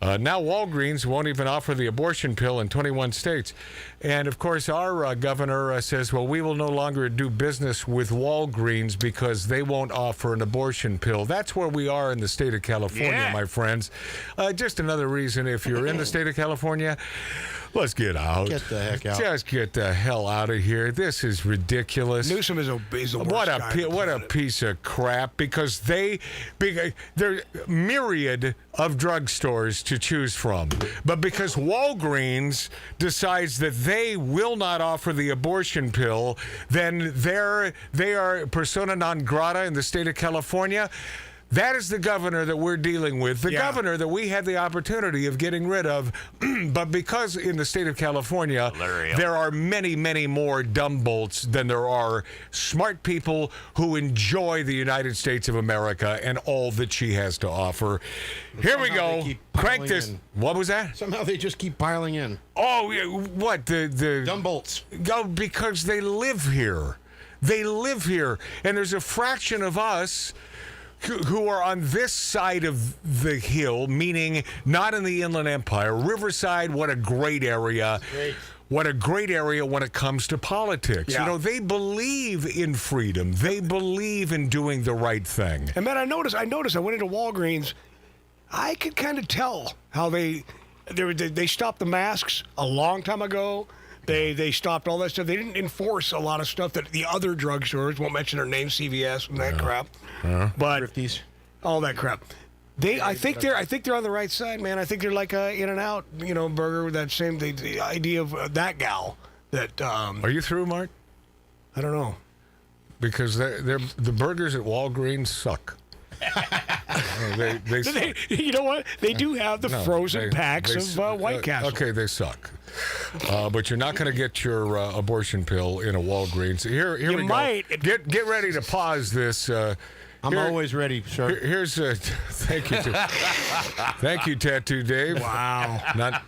Now Walgreens won't even offer the abortion pill in 21 states. And, of course, our governor says, well, we will no longer do business with Walgreens because they won't offer an abortion pill. That's where we are in the state of California, my friends. Just another reason, if you're in the state of California, let's get out. Get the heck out. Just get the hell out of here. This is ridiculous. Newsom is the worst what a piece of crap, because there are myriad of drugstores to choose from. But because Walgreens decides that they will not offer the abortion pill, then they are persona non grata in the state of California. That is the governor that we're dealing with, the governor that we had the opportunity of getting rid of. But because in the state of California, there are many, many more dumb bolts than there are smart people who enjoy the United States of America and all that she has to offer. Here we go. Crank this. What was that? Somehow they just keep piling in. Oh, what? The dumb bolts. Go, because they live here. They live here. And there's a fraction of us who are on this side of the hill, meaning not in the Inland Empire. Riverside, what a great area. Great. What a great area when it comes to politics. Yeah. You know, they believe in freedom. They believe in doing the right thing. And, man, I noticed I went into Walgreens. I could kind of tell how they stopped the masks a long time ago. They stopped all that stuff. They didn't enforce a lot of stuff that the other drugstores, won't mention their name, CVS and that crap. But Thrifties. all that crap. I think they're on the right side, man. I think they're like a In-N-Out, burger with that same the idea of that gal. That Are you through, Mark? I don't know. Because the burgers at Walgreens suck. they suck. You know what? They do have the frozen packs of White Castle. Okay, they suck. But you're not going to get your abortion pill in a Walgreens. Here we might. Go. Get ready to pause this. I'm always ready, sir. Here's thank you, thank you, Tattoo Dave. Wow.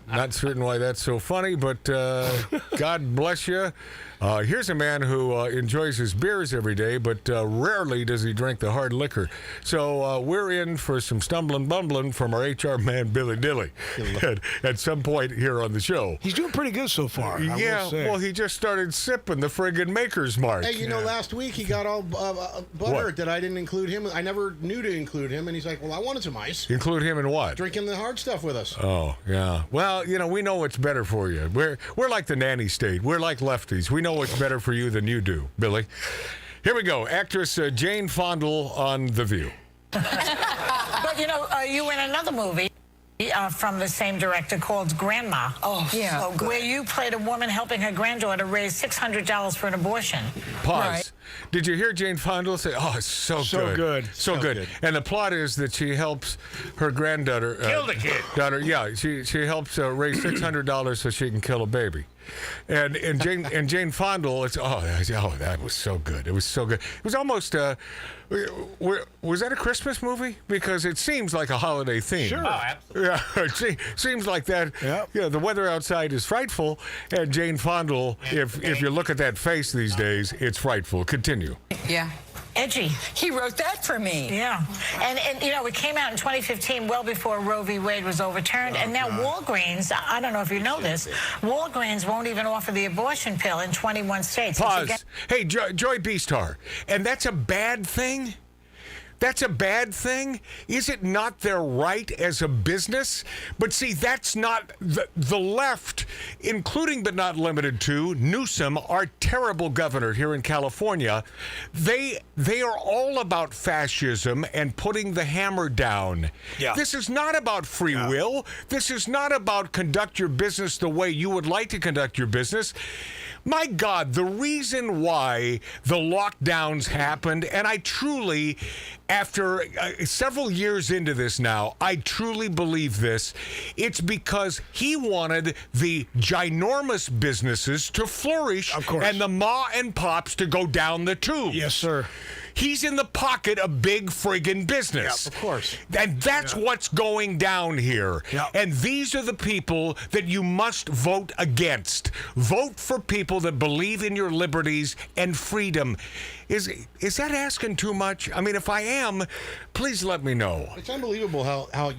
Not certain why that's so funny, but God bless you. Here's a man who enjoys his beers every day, but rarely does he drink the hard liquor. So we're in for some stumbling bumbling from our HR man, Billy Dilly, at some point here on the show. He's doing pretty good so far. I Yeah, will say. well, he just started sipping the friggin' Maker's Mark. Hey, last week he got all butthurt that I didn't include him. I never knew to include him, and he's like, well, I wanted some ice. Include him in what? Drinking the hard stuff with us. Oh, yeah. Well, we know what's better for you. We're like the nanny state. We're like lefties. We know what's better for you than you do, Billy. Here we go. Actress Jane Fonda on The View. But, you in another movie from the same director called Grandma. Oh, yeah. So good. Where you played a woman helping her granddaughter raise $600 for an abortion. Pause. Right. Did you hear Jane Fonda say, oh, it's so good. So good. And the plot is that she helps her granddaughter... Kill the kid. Yeah, she helps raise $600 so she can kill a baby. And Jane Fonda, that was so good. It was so good. It was almost... was that a Christmas movie? Because it seems like a holiday theme. Sure. Oh, absolutely. Yeah, it seems like that. Yep. The weather outside is frightful, and Jane Fonda, if you look at that face these days, it's frightful. Continue. Yeah. Edgy. He wrote that for me. Yeah. And it came out in 2015, well before Roe v. Wade was overturned. And now Walgreens, I don't know if you know this, Walgreens won't even offer the abortion pill in 21 states. Pause. Hey, Joy Beastar, and that's a bad thing? That's a bad thing? Is it not their right as a business? But see, that's not the left, including but not limited to Newsom, our terrible governor here in California. They are all about fascism and putting the hammer down. Yeah. This is not about free will. This is not about conduct your business the way you would like to conduct your business. My God, the reason why the lockdowns happened, and I truly, after several years into this now, I truly believe this. It's because he wanted the ginormous businesses to flourish, of course, and the ma and pops to go down the tubes. Yes, sir. He's in the pocket of big friggin' business. Yeah, of course. And that's what's going down here. Yeah. And these are the people that you must vote against. Vote for people that believe in your liberties and freedom. Is that asking too much? I mean, if I am, please let me know. It's unbelievable how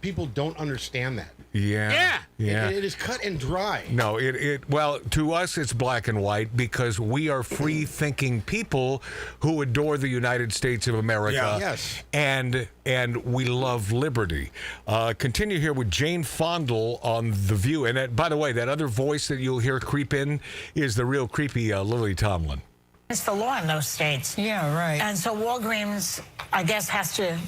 people don't understand that. Yeah. It is cut and dry. No, well, to us it's black and white because we are free-thinking people who adore the United States of America. Yeah. Yes. And we love liberty. Continue here with Jane Fondle on The View. And by the way, that other voice that you'll hear creep in is the real creepy Lily Tomlin. It's the law in those states. Yeah, right. And so Walgreens, I guess, has to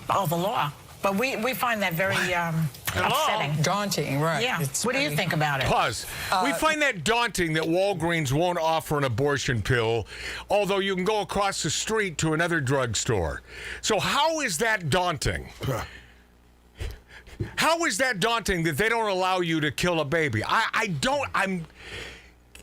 follow the law. But we find that very upsetting. Daunting, right. Yeah. What do you think about it? Pause. We find that daunting that Walgreens won't offer an abortion pill, although you can go across the street to another drugstore. So how is that daunting? How is that daunting that they don't allow you to kill a baby?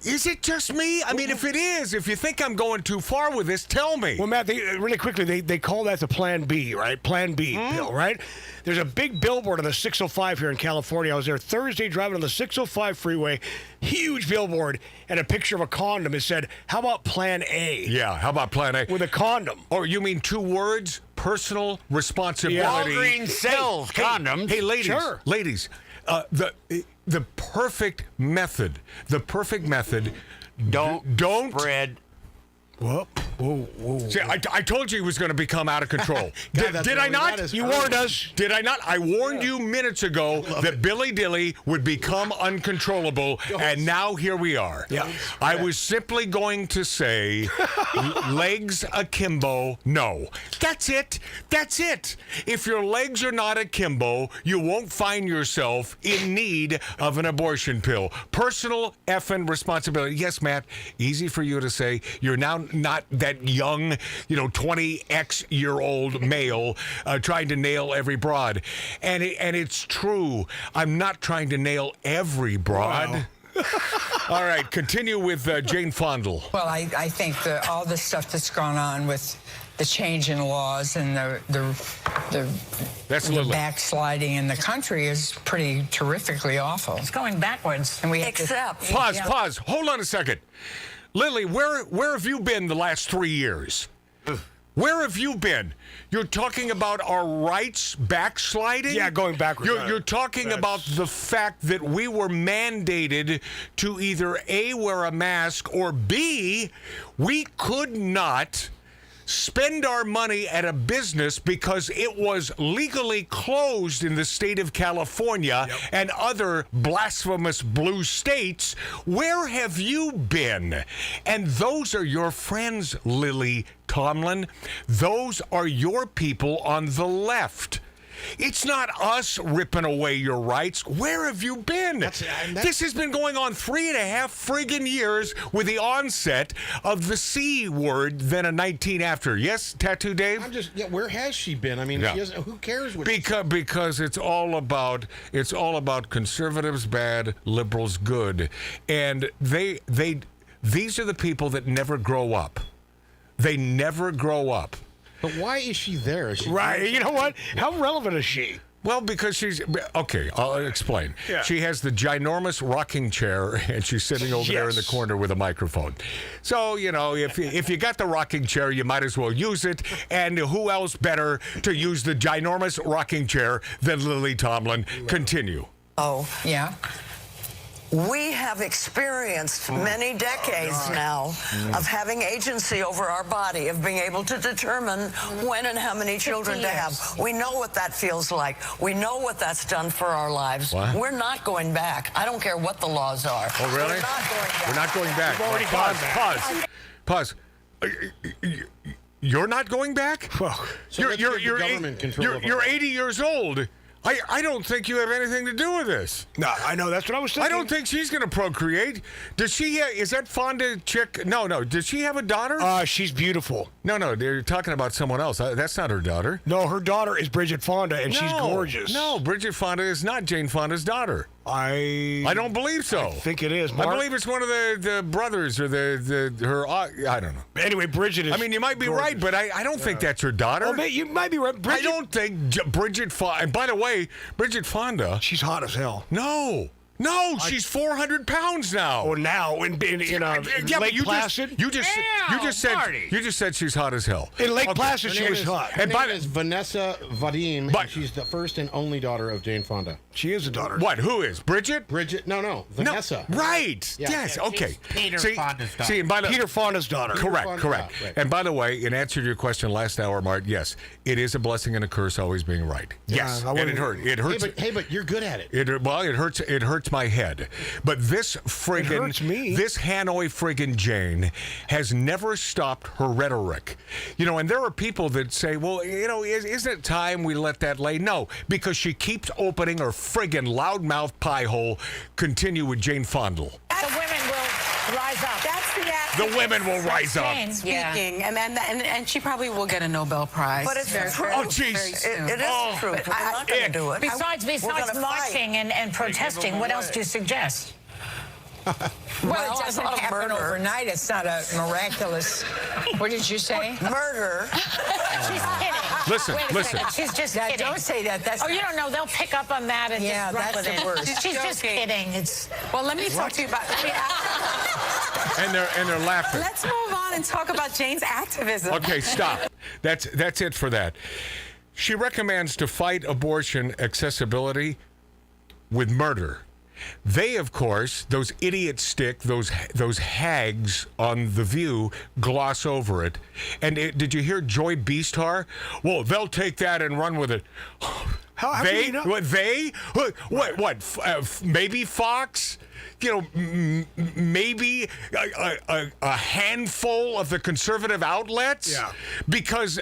Is it just me? I mean, if it is, if you think I'm going too far with this, tell me. Well, Matt, really quickly, they call that the Plan B, right? Plan B bill, right? There's a big billboard on the 605 here in California. I was there Thursday driving on the 605 freeway, huge billboard, and a picture of a condom. It said, how about Plan A? Yeah, how about Plan A? With a condom. Or you mean 2 words? Personal responsibility. Walgreens sells condoms. Hey, ladies. Sure. Ladies, the perfect method. Don't spread. Whoa. See, I told you he was going to become out of control. Did I not? You warned us. Did I not? I warned you minutes ago that Billy Dilly would become uncontrollable, and now here we are. Yeah. I was simply going to say, legs akimbo, no. That's it. That's it. If your legs are not akimbo, you won't find yourself in need of an abortion pill. Personal effing responsibility. Yes, Matt, easy for you to say. You're now not that young, 20-year-old male trying to nail every broad. And it's true. I'm not trying to nail every broad. Wow. All right, continue with Jane Fondle. Well, I think all the stuff that's gone on with the change in laws and the backsliding in the country is pretty terrifically awful. It's going backwards. And we have Except. Pause. Hold on a second. Lily, where have you been the last 3 years? Where have you been? You're talking about our rights backsliding? Yeah, going backwards. You're talking about the fact that we were mandated to either A, wear a mask, or B, we could not spend our money at a business because it was legally closed in the state of California and other blasphemous blue states. Where have you been? And those are your friends, Lily Tomlin. Those are your people on the left. It's not us ripping away your rights. Where have you been? This has been going on 3.5 friggin' years with the onset of the C word, then a 19 after. Yes, Tattoo Dave? Where has she been? I mean, she hasn't, who cares what because it's all about conservatives bad, liberals good. And these are the people that never grow up. They never grow up. But why is she there? Is she right. You know what? How relevant is she? Well, because she's... Okay, I'll explain. Yeah. She has the ginormous rocking chair, and she's sitting over there in the corner with a microphone. So, if you got the rocking chair, you might as well use it. And who else better to use the ginormous rocking chair than Lily Tomlin? Continue. Oh, yeah. We have experienced many decades now of having agency over our body, of being able to determine when and how many children to have. We know what that feels like. We know what that's done for our lives. What? We're not going back. I don't care what the laws are. Oh, really? We're not going back. We're not going back. Pause. You're not going back? Well, so you're 80 years old. I don't think you have anything to do with this. No, I know. That's what I was thinking. I don't think she's going to procreate. Does she? Is that Fonda chick? No. Does she have a daughter? She's beautiful. No. They're talking about someone else. That's not her daughter. No, her daughter is Bridget Fonda, and she's gorgeous. No, Bridget Fonda is not Jane Fonda's daughter. I don't believe so. I think it is. I believe it's one of the brothers or her. I don't know. Anyway, Bridget is. I mean, you might be right, but I don't think that's her daughter. Oh, you might be right. I don't think Bridget Fonda. And by the way, Bridget Fonda. She's hot as hell. No, she's 400 pounds now. Oh, now in Lake Placid. You just said she's hot as hell. In Lake Placid, she was hot. Her name is Vanessa Vadim, and she's the first and only daughter of Jane Fonda. She is a daughter. What? Who is Bridget? No, Vanessa. No, right. Yeah. Yes. Okay. Peter Fonda's daughter. See, Peter Fonda's daughter. Correct. Right. And by the way, in answer to your question last hour, Mart, yes, it is a blessing and a curse always being right. Yes, and it hurts. It hurts. Hey, but you're good at it. It hurts. It hurts my head. But this friggin' this Hanoi friggin' Jane has never stopped her rhetoric. And there are people that say, well, isn't it time we let that lay? No, because she keeps opening her friggin' loudmouth pie hole. Continue with Jane Fonda. The women will rise up. That's the The women will rise up. Speaking, and she probably will get a Nobel Prize. But it's true. Oh, jeez. It is true. We're not going to do it. Besides marching and protesting, what else do you suggest? Well, it doesn't happen overnight. It's not a miraculous. What did you say? Murder. She's kidding. Listen. She's just kidding. Don't say that. That's you don't know. They'll pick up on that and just run that's with the it. worst. She's just kidding. Well, let me talk to you about. And they're laughing. Let's move on and talk about Jane's activism. Okay, stop. That's it for that. She recommends to fight abortion accessibility with murder. They, of course, those idiots those hags on The View gloss over it. And did you hear Joy Beastar? Well, they'll take that and run with it. How they? do you know? What, they? What? Maybe Fox? Maybe a handful of the conservative outlets? Yeah. Because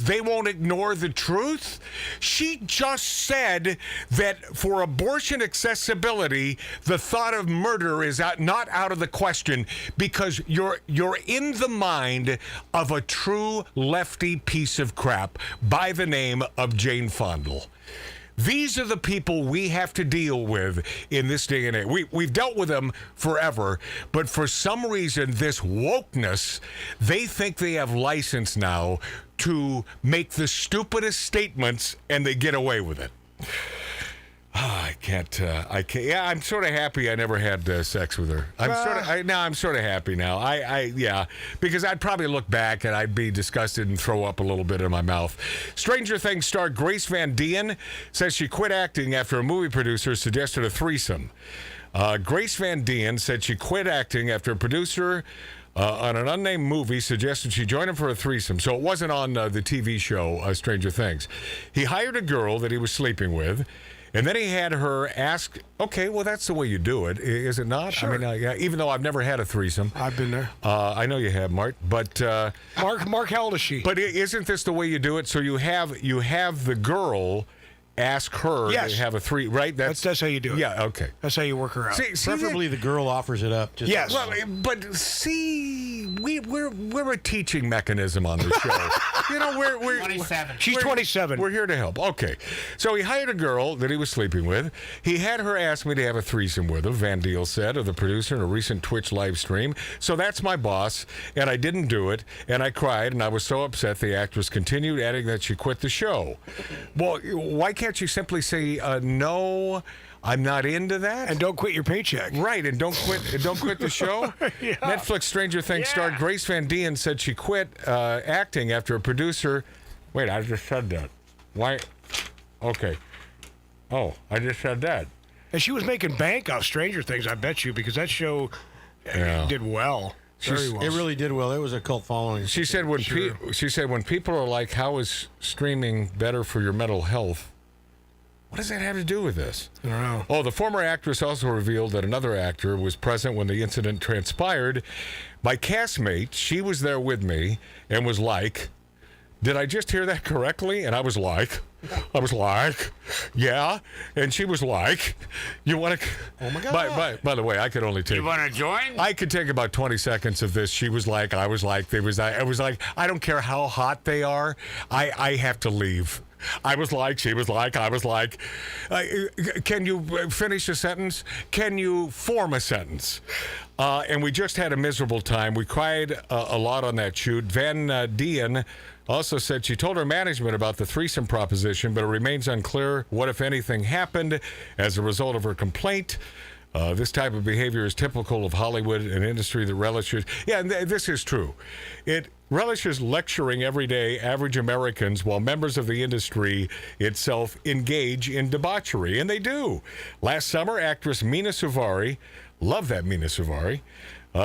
they won't ignore the truth? She just said that for abortion accessibility, the thought of murder is not out of the question because you're in the mind of a true lefty piece of crap by the name of Jane Fonda. These are the people we have to deal with in this day and age. We've dealt with them forever, but for some reason, this wokeness, they think they have license now to make the stupidest statements, and they get away with it. I can't. Yeah, I'm sort of happy I never had sex with her. I'm sort of happy now. Yeah, because I'd probably look back and I'd be disgusted and throw up a little bit in my mouth. Stranger Things star Grace Van Dien says she quit acting after a movie producer suggested a threesome. Grace Van Dien said she quit acting after a producer on an unnamed movie suggested she join him for a threesome. So it wasn't on the TV show Stranger Things. He hired a girl that he was sleeping with. And then he had her ask, okay, well, that's the way you do it, is it not? Sure. I mean, yeah, even though I've never had a threesome. I've been there. I know you have, Mart. But Mark, how old is she? But isn't this the way you do it? So you have the girl ask her to have a right? That's how you do it. Yeah, okay. That's how you work her out. See, Preferably the girl offers it up. Yes. Well, but see, we're a teaching mechanism on this show. We're 27. She's 27. We're here to help. Okay. So he hired a girl that he was sleeping with. He had her ask me to have a threesome with him, Van Deel said of the producer in a recent Twitch live stream. So that's my boss, and I didn't do it, and I cried, and I was so upset the actress continued, adding that she quit the show. Well, why can't you simply say, no, I'm not into that? And don't quit your paycheck. Right, and don't quit the show? Yeah. Netflix Stranger Things star Grace Van Dien said she quit acting after a producer... Wait, I just said that. Why? Okay. Oh, I just said that. And she was making bank off Stranger Things, I bet you, because that show did well. Very well. It really did well. It was a cult following. She said when people are like, how is streaming better for your mental health? What does that have to do with this? I don't know. Oh, the former actress also revealed that another actor was present when the incident transpired. My castmate, she was there with me and was like, did I just hear that correctly? And I was like, yeah. And she was like, you want to... Oh, my God. By the way, I could only take... You want to join? I could take about 20 seconds of this. She was like, I was like, I was like, I don't care how hot they are. I have to leave. I was like, she was like, I was like. Can you finish a sentence? Can you form a sentence? And we just had a miserable time. We cried a lot on that shoot. Van Dien also said she told her management about the threesome proposition, but it remains unclear what, if anything, happened as a result of her complaint. This type of behavior is typical of Hollywood, an industry that relishes. Yeah, and this is true. It relishes lecturing everyday average Americans while members of the industry itself engage in debauchery, and they do. Last summer, actress Mina Suvari, love that Mina Suvari,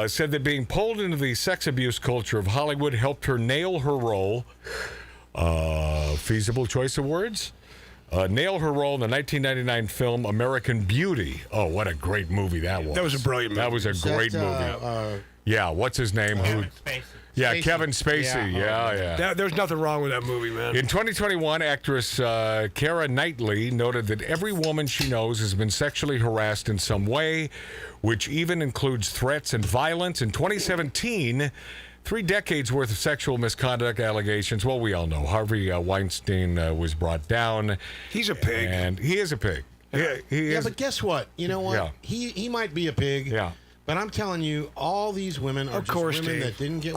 said that being pulled into the sex abuse culture of Hollywood helped her nail her role. Feasible choice of words? Nail her role in the 1999 film American Beauty. Oh, what a great movie that was. That was a brilliant movie. That was a great movie. Yeah, what's his name? Kevin Spacey. Yeah, Kevin Spacey. Yeah. There's nothing wrong with that movie, man. In 2021, actress Keira Knightley noted that every woman she knows has been sexually harassed in some way, which even includes threats and violence. In 2017, 3 decades worth of sexual misconduct allegations. Well, we all know Harvey Weinstein was brought down. He's a pig. And he is a pig. He is. But guess what? You know what? Yeah. He might be a pig. Yeah. But I'm telling you, all these women are just women that didn't get...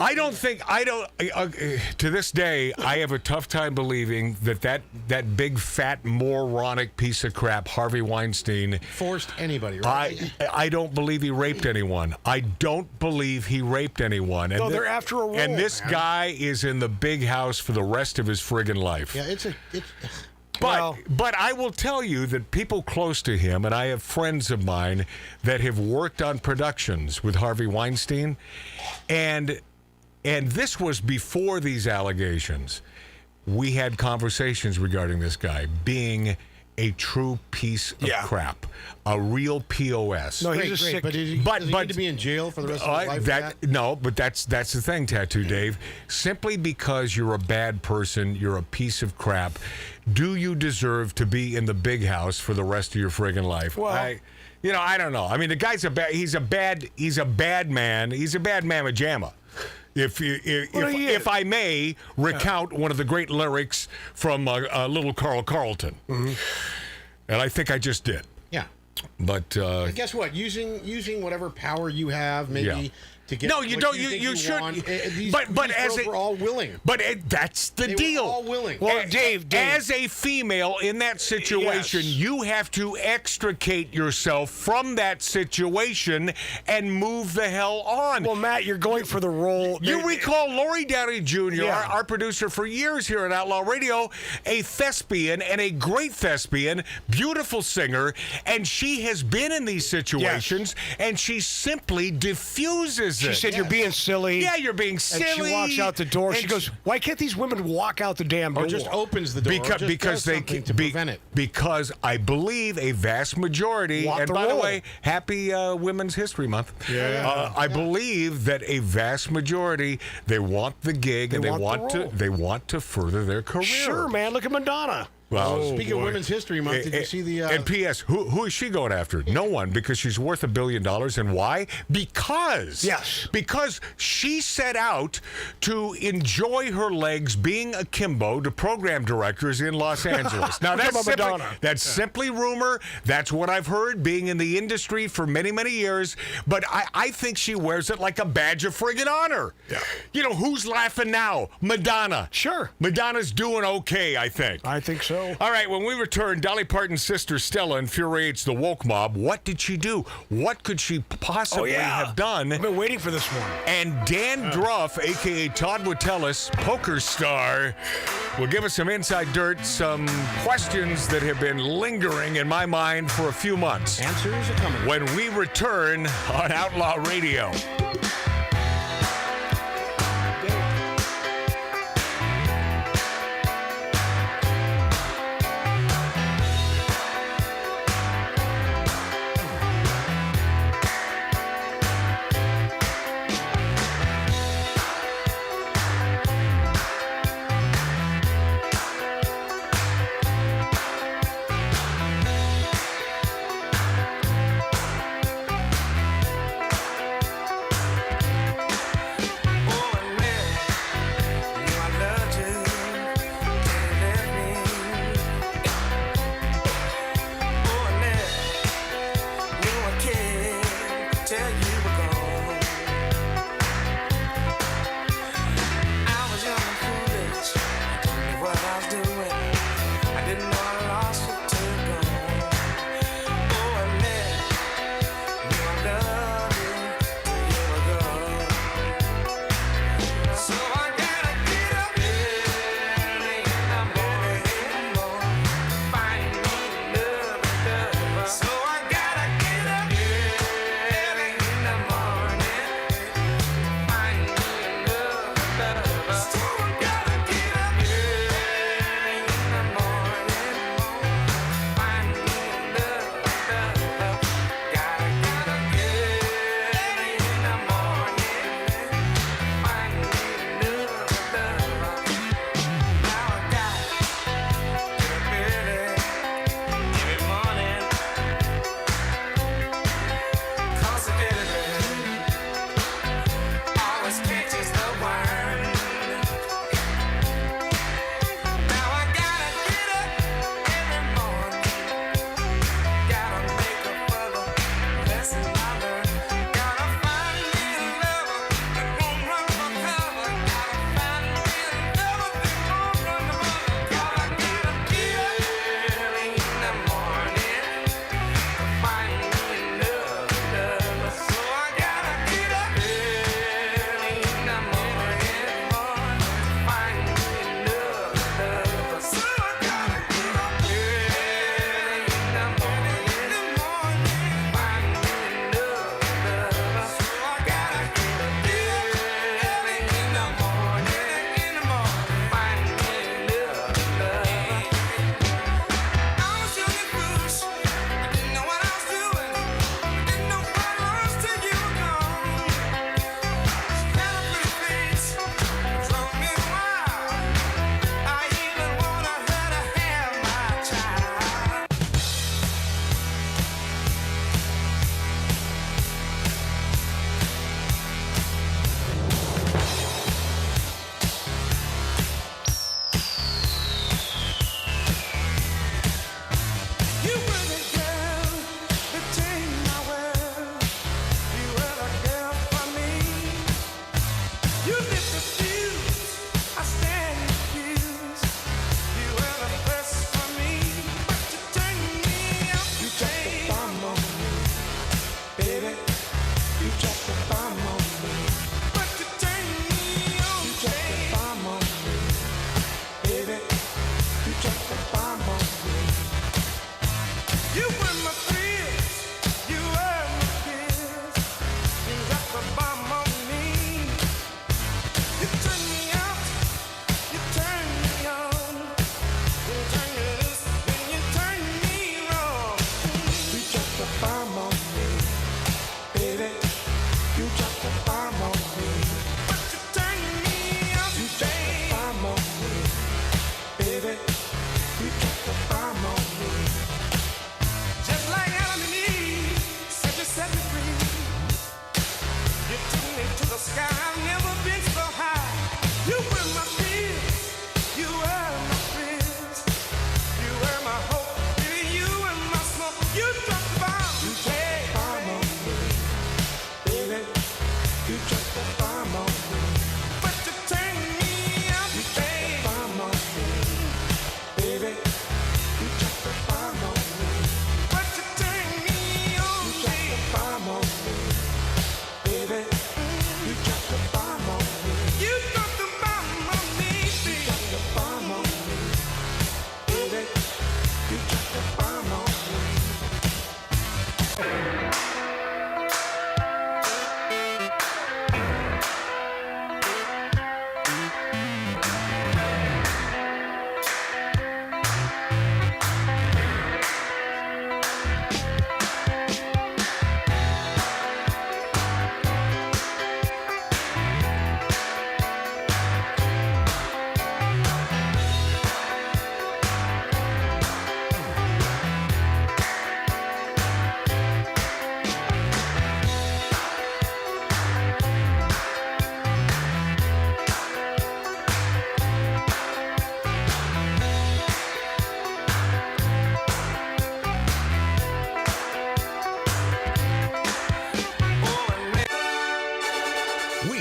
to this day, I have a tough time believing that big, fat, moronic piece of crap, Harvey Weinstein... forced anybody, right? I don't believe he raped anyone. I don't believe he raped anyone. And No, they're after a role, And this man. guy is in the big house for the rest of his friggin' life. Yeah, it's But I will tell you that people close to him, and I have friends of mine that have worked on productions with Harvey Weinstein, and this was before these allegations. We had conversations regarding this guy being a true piece of crap, a real POS. No, he's sick. But does he need to be in jail for the rest of his life? For that? No, but that's the thing, Tattoo Dave. Simply because you're a bad person, you're a piece of crap. Do you deserve to be in the big house for the rest of your friggin' life? Well, I don't know. I mean, the guy's he's a bad man. He's a bad mamma jamma. If I may recount one of the great lyrics from Little Carl Carlton, and I think I just did. Yeah. But guess what? Using whatever power you have, maybe to get. No, you what don't. You, think you should. want. But these as girls were all willing. But that's the They deal. were all willing. Well, Dave, as a female in that situation, Yes. you have to extricate yourself from that situation and move the hell on. Well, Matt, you're going for the role. You recall Lori Downey Jr., Yeah. our producer for years here at Outlaw Radio, a thespian and a great thespian, beautiful singer, and she has been in these situations, and she simply diffuses She it. said, "You're being silly." Yeah, you're being silly. And she walks out the door. She goes, "Why can't these women walk out the damn door?" Or just opens the door. Because they can prevent it. Because I believe a vast majority, Want and the by the role. way, happy Women's History Month. Yeah. I believe that a vast majority, they want the gig and They want the role. they want to further their career. Sure, man. Look at Madonna. Well, Speaking of Women's History Month, did you see the... And P.S., who is she going after? No one, because she's worth $1 billion. And why? Because she set out to enjoy her legs being akimbo to program directors in Los Angeles. Now, that's simply rumor. That's what I've heard, being in the industry for many, many years. But I think she wears it like a badge of friggin' honor. Yeah. You know, who's laughing now? Madonna. Sure. Madonna's doing okay, I think. I think so. All right, when we return, Dolly Parton's sister Stella infuriates the woke mob. What did she do? What could she possibly have done? I've been waiting for this one. And Dan Druff, a.k.a. Todd Witteles, poker star, will give us some inside dirt, some questions that have been lingering in my mind for a few months. Answers are coming. When we return on Outlaw Radio.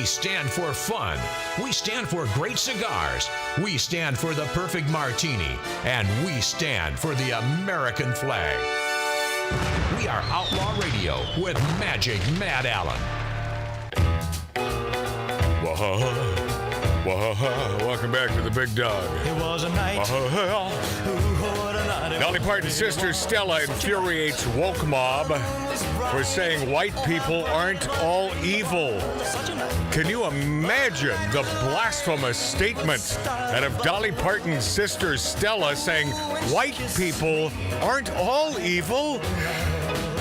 stand for fun. We stand for great cigars. We stand for the perfect martini. And we stand for the American flag. We are Outlaw Radio with Magic Matt Allen. Welcome back to the Big Dog. It was a night. Dolly Parton's sister Stella infuriates woke mob for saying white people aren't all evil. Can you imagine the blasphemous statement out of Dolly Parton's sister Stella saying white people aren't all evil?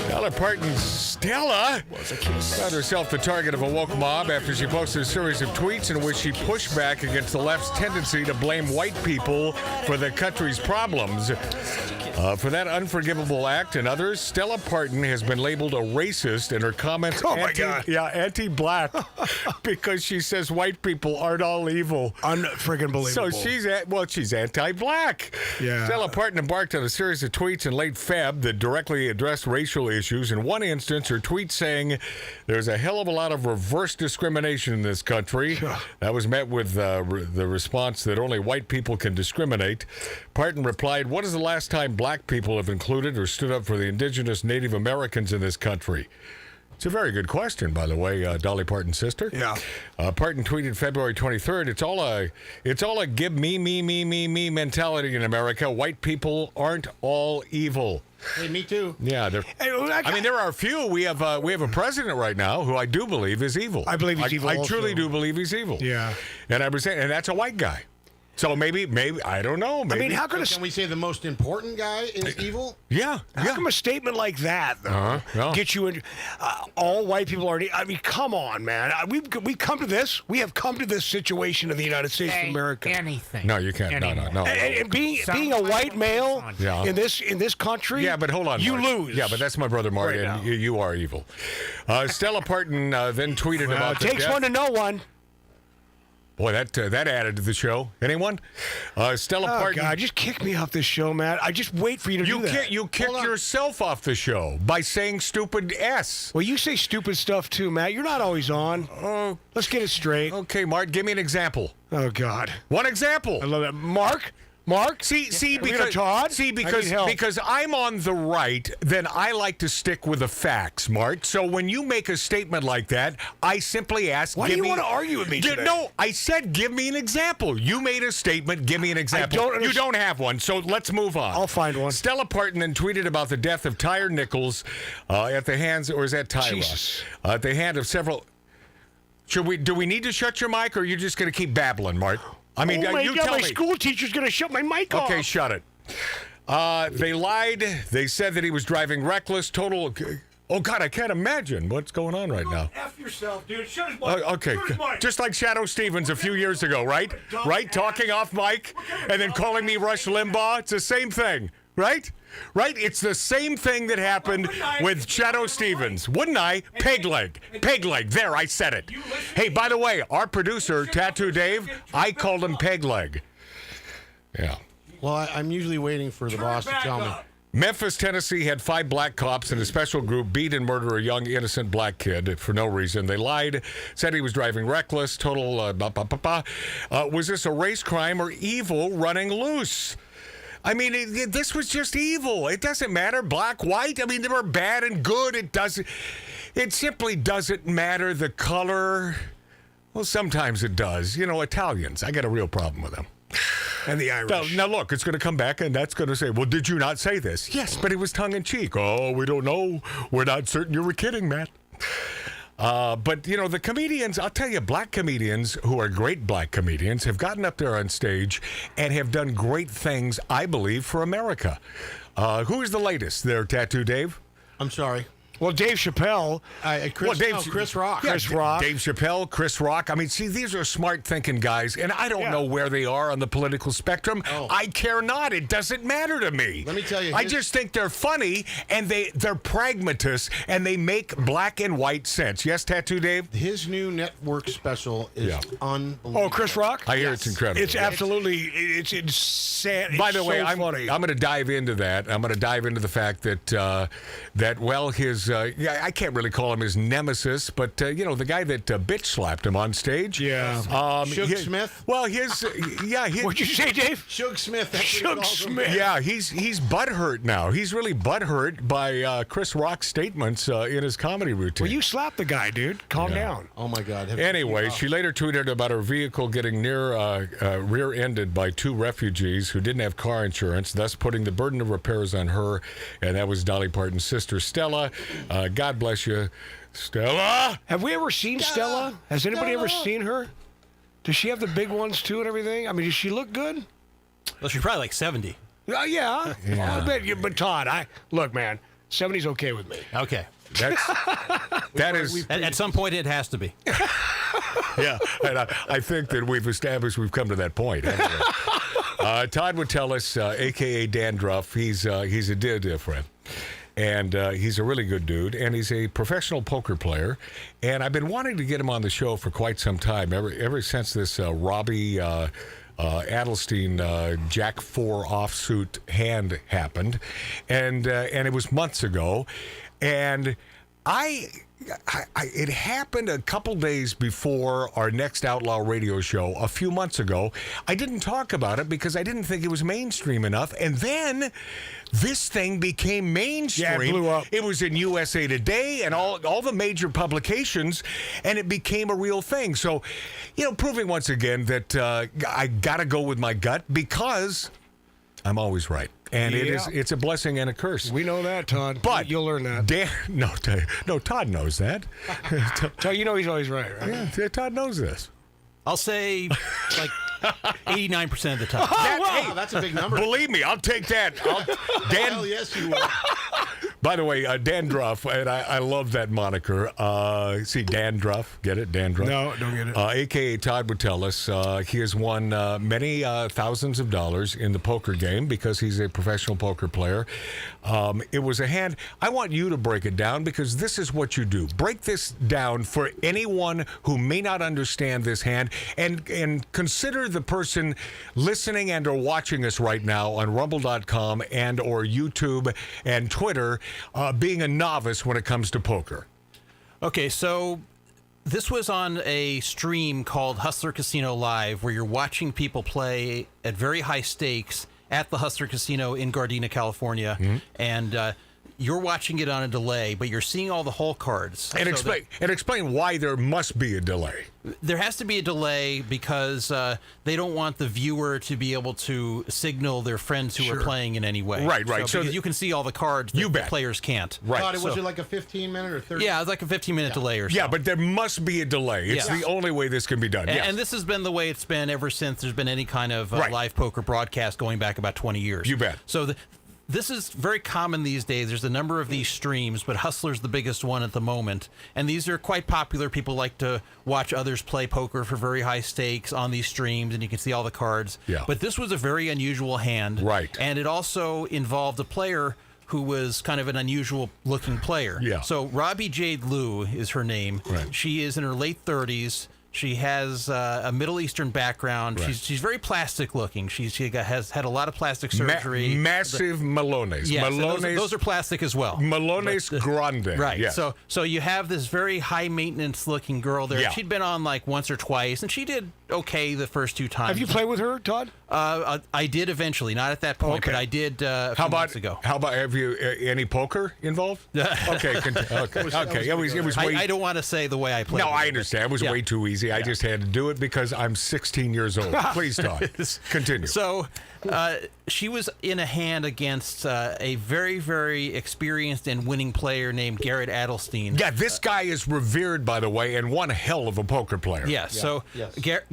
Dolly Parton's Stella found herself the target of a woke mob after she posted a series of tweets in which she pushed back against the left's tendency to blame white people for the country's problems. For that unforgivable act and others, Stella Parton has been labeled a racist in her comments anti-black because she says white people aren't all evil. Unfriggin' believable. So she's anti-black. Yeah. Stella Parton embarked on a series of tweets in late Feb that directly addressed racial issues. In one instance, her tweet saying there's a hell of a lot of reverse discrimination in this country. That was met with the response that only white people can discriminate. Parton replied, "What is the last time black people have included or stood up for the indigenous Native Americans in this country?" It's a very good question, by the way, Dolly Parton's sister. Yeah. Parton tweeted February 23rd, it's all a give me mentality in America. White people aren't all evil. Hey, me too. Yeah, there are a few. We have a president right now who I do believe is evil. I believe he's evil. I also. truly do believe he's evil. Yeah. And that's a white guy. So maybe I don't know. Maybe. I mean, how can we say the most important guy is evil? Yeah. How come a statement like that though get you in? All white people are. I mean, come on, man. We come to this. We have come to this situation in the United States of America. Anything. No, you can't. No. And being a white male in this country. Yeah, but hold on. You Mark. lose. Yeah, but that's my brother Mark, Right and you are evil. Stella Parton then tweeted about the takes death. one to know one. Boy, that added to the show. Anyone? Stella Parton. God, just kick me off this show, man. I just wait for you to do that. You kicked yourself off the show by saying stupid S. Well, you say stupid stuff too, Matt. You're not always on. Oh, let's get it straight. Okay, Mark, give me an example. Oh, God. One example. I love that. Mark? Because I'm on the right, then I like to stick with the facts, Mark. So when you make a statement like that, I simply ask, why do you want to argue with me today? No, I said give me an example. You made a statement, give me an example. You don't have one, so let's move on. I'll find one. Stella Parton then tweeted about the death of Tyre Nichols at the hands, or is that Tyra? Jesus. At the hand of several. Do we need to shut your mic, or are you just going to keep babbling, Mark? I mean, oh my you God, tell my me. school teacher's going to shut my mic off. Okay, shut it. They lied. They said that he was driving reckless, total. Oh, God, I can't imagine what's going on right now. F yourself, dude. Shut his mic. Okay, just like Shadow Stevens a few years ago, right? Right? Talking off mic and then calling me Rush Limbaugh. It's the same thing, right? Right? It's the same thing that happened with Shadow Stevens. Wouldn't I? Peg leg. Peg leg. There, I said it. Hey, by the way, our producer, Tattoo Dave, I called him peg leg. Yeah. Well, I'm usually waiting for the boss to tell me. Memphis, Tennessee had 5 black cops in a special group beat and murder a young innocent black kid for no reason. They lied, said he was driving reckless, total was this a race crime or evil running loose? I mean, this was just evil. It doesn't matter, black, white. I mean, they were bad and good. It simply doesn't matter the color. Well, sometimes it does. You know, Italians, I got a real problem with them. And the Irish. Now, look, it's going to come back, and that's going to say, well, did you not say this? Yes, but it was tongue-in-cheek. Oh, we don't know. We're not certain you were kidding, Matt. But, you know, the comedians, I'll tell you, black comedians who are great black comedians have gotten up there on stage and have done great things, I believe, for America. Who is the latest there, Tattoo Dave? I'm sorry. Well, Dave Chappelle. Chris Rock. Yeah, Chris Rock. Dave Chappelle, Chris Rock. I mean, see, these are smart-thinking guys, and I don't know where they are on the political spectrum. Oh. I care not. It doesn't matter to me. Let me tell you. I just think they're funny, and they're pragmatists, and they make black and white sense. Yes, Tattoo Dave? His new network special is unbelievable. Oh, Chris Rock? I hear it's incredible. It's absolutely, it's insane. By the way, so I'm funny. going to dive into that. I'm going to dive into the fact that, his his, I can't really call him his nemesis, but, the guy that bitch slapped him on stage. Yeah. Shug Smith? Well, What'd you say, Dave? Shug Smith. That's Shug Smith. Yeah, he's butthurt now. He's really butthurt by Chris Rock's statements in his comedy routine. Well, you slapped the guy, dude. Calm down. Oh, my God. Anyway, she later tweeted about her vehicle getting rear-ended by 2 refugees who didn't have car insurance, thus putting the burden of repairs on her, and that was Dolly Parton's sister, Stella. God bless you, Stella. Have we ever seen Stella? Has anybody ever seen her? Does she have the big ones, too, and everything? I mean, does she look good? Well, she's probably like 70. Yeah. I bet you, but Todd, look, man, 70's okay with me. Okay. That is... At some point, it has to be. Yeah, and I think that we've established we've come to that point. Todd Witteles, a.k.a. Dandruff, he's a dear friend. And he's a really good dude, and he's a professional poker player. And I've been wanting to get him on the show for quite some time, ever since this Robbie Adelstein Jack 4 offsuit hand happened. And it was months ago. And it happened a couple days before our next Outlaw Radio show a few months ago. I didn't talk about it because I didn't think it was mainstream enough. And then this thing became mainstream. Yeah, it blew up. It was in USA Today and all the major publications, and it became a real thing. So, proving once again that I got to go with my gut because I'm always right. And it's a blessing and a curse. We know that, Todd. But you'll learn that. No, Todd knows that. Todd, he's always right? Yeah, Todd knows this. I'll say like 89% of the time. Wow, that's a big number. Believe me, I'll take that. Dan, hell yes, you will. By the way, Dandruff, and I love that moniker. See, Dandruff, get it? Dandruff? No, don't get it. A.k.a. Todd Witteles. He has won many thousands of dollars in the poker game because he's a professional poker player. It was a hand. I want you to break it down because this is what you do. Break this down for anyone who may not understand this hand, and consider the person listening and or watching us right now on rumble.com and or YouTube and Twitter being a novice when it comes to poker. Okay, so this was on a stream called Hustler Casino Live where you're watching people play at very high stakes at the Hustler Casino in Gardena, California, and you're watching it on a delay, but you're seeing all the hole cards. And explain why there must be a delay. There has to be a delay because they don't want the viewer to be able to signal their friends who are playing in any way. Right. So you can see all the cards that the players can't. Right. Todd, was it like a 15-minute or 30? Yeah, it was like a 15-minute delay or so. Yeah, but there must be a delay. It's the only way this can be done. And this has been the way it's been ever since there's been any kind of live poker broadcast going back about 20 years. You bet. So this is very common these days. There's a number of these streams, but Hustler's the biggest one at the moment. And these are quite popular. People like to watch others play poker for very high stakes on these streams, and you can see all the cards. Yeah. But this was a very unusual hand. Right. And it also involved a player who was kind of an unusual looking player. Yeah. So Robbie Jade Liu is her name. Right. She is in her late 30s. She has a Middle Eastern background. Right. She's very plastic looking. She has had a lot of plastic surgery. Massive melones. Yes, melones. Those are plastic as well. Melones grande. Right. Yes. So you have this very high maintenance looking girl there. Yeah. She'd been on like once or twice, and she did okay the first 2 times. Have you played with her, Todd? I did eventually, not at that point, but I did a few months ago. How about have you any poker involved? Okay. Okay. It was way. I don't want to say the way I played. No, I understand. It was way too easy. I just had to do it because I'm 16 years old. Please, Todd. Continue. So she was in a hand against a very, very experienced and winning player named Garrett Adelstein. Yeah, this guy is revered, by the way, and one hell of a poker player. Yeah, so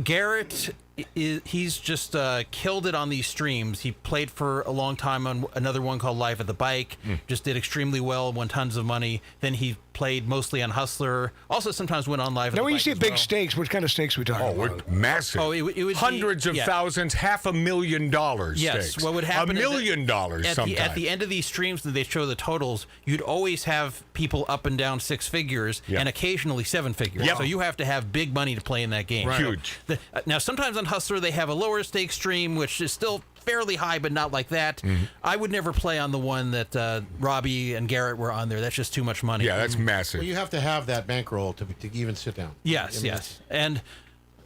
Garrett, he's just killed it on these streams. He played for a long time on another one called Live at the Bike, just did extremely well, won tons of money. Then he played mostly on Hustler, also sometimes went on Live at the Bike. Now, when you say as big well. stakes, what kind of stakes are we talking about? Oh, massive. Oh, it would hundreds of thousands, $500,000 Yes, stakes. what would happen $1 million sometimes. at the end of these streams that they show the totals, you'd always have people up and down 6 figures and occasionally 7 figures. Yep. So you have to have big money to play in that game. Right. Huge. Now, sometimes on Hustler, they have a lower stake stream, which is still fairly high, but not like that. Mm-hmm. I would never play on the one that Robbie and Garrett were on there. That's just too much money. Yeah, that's massive. Well, you have to have that bankroll to even sit down. Yes, yes. And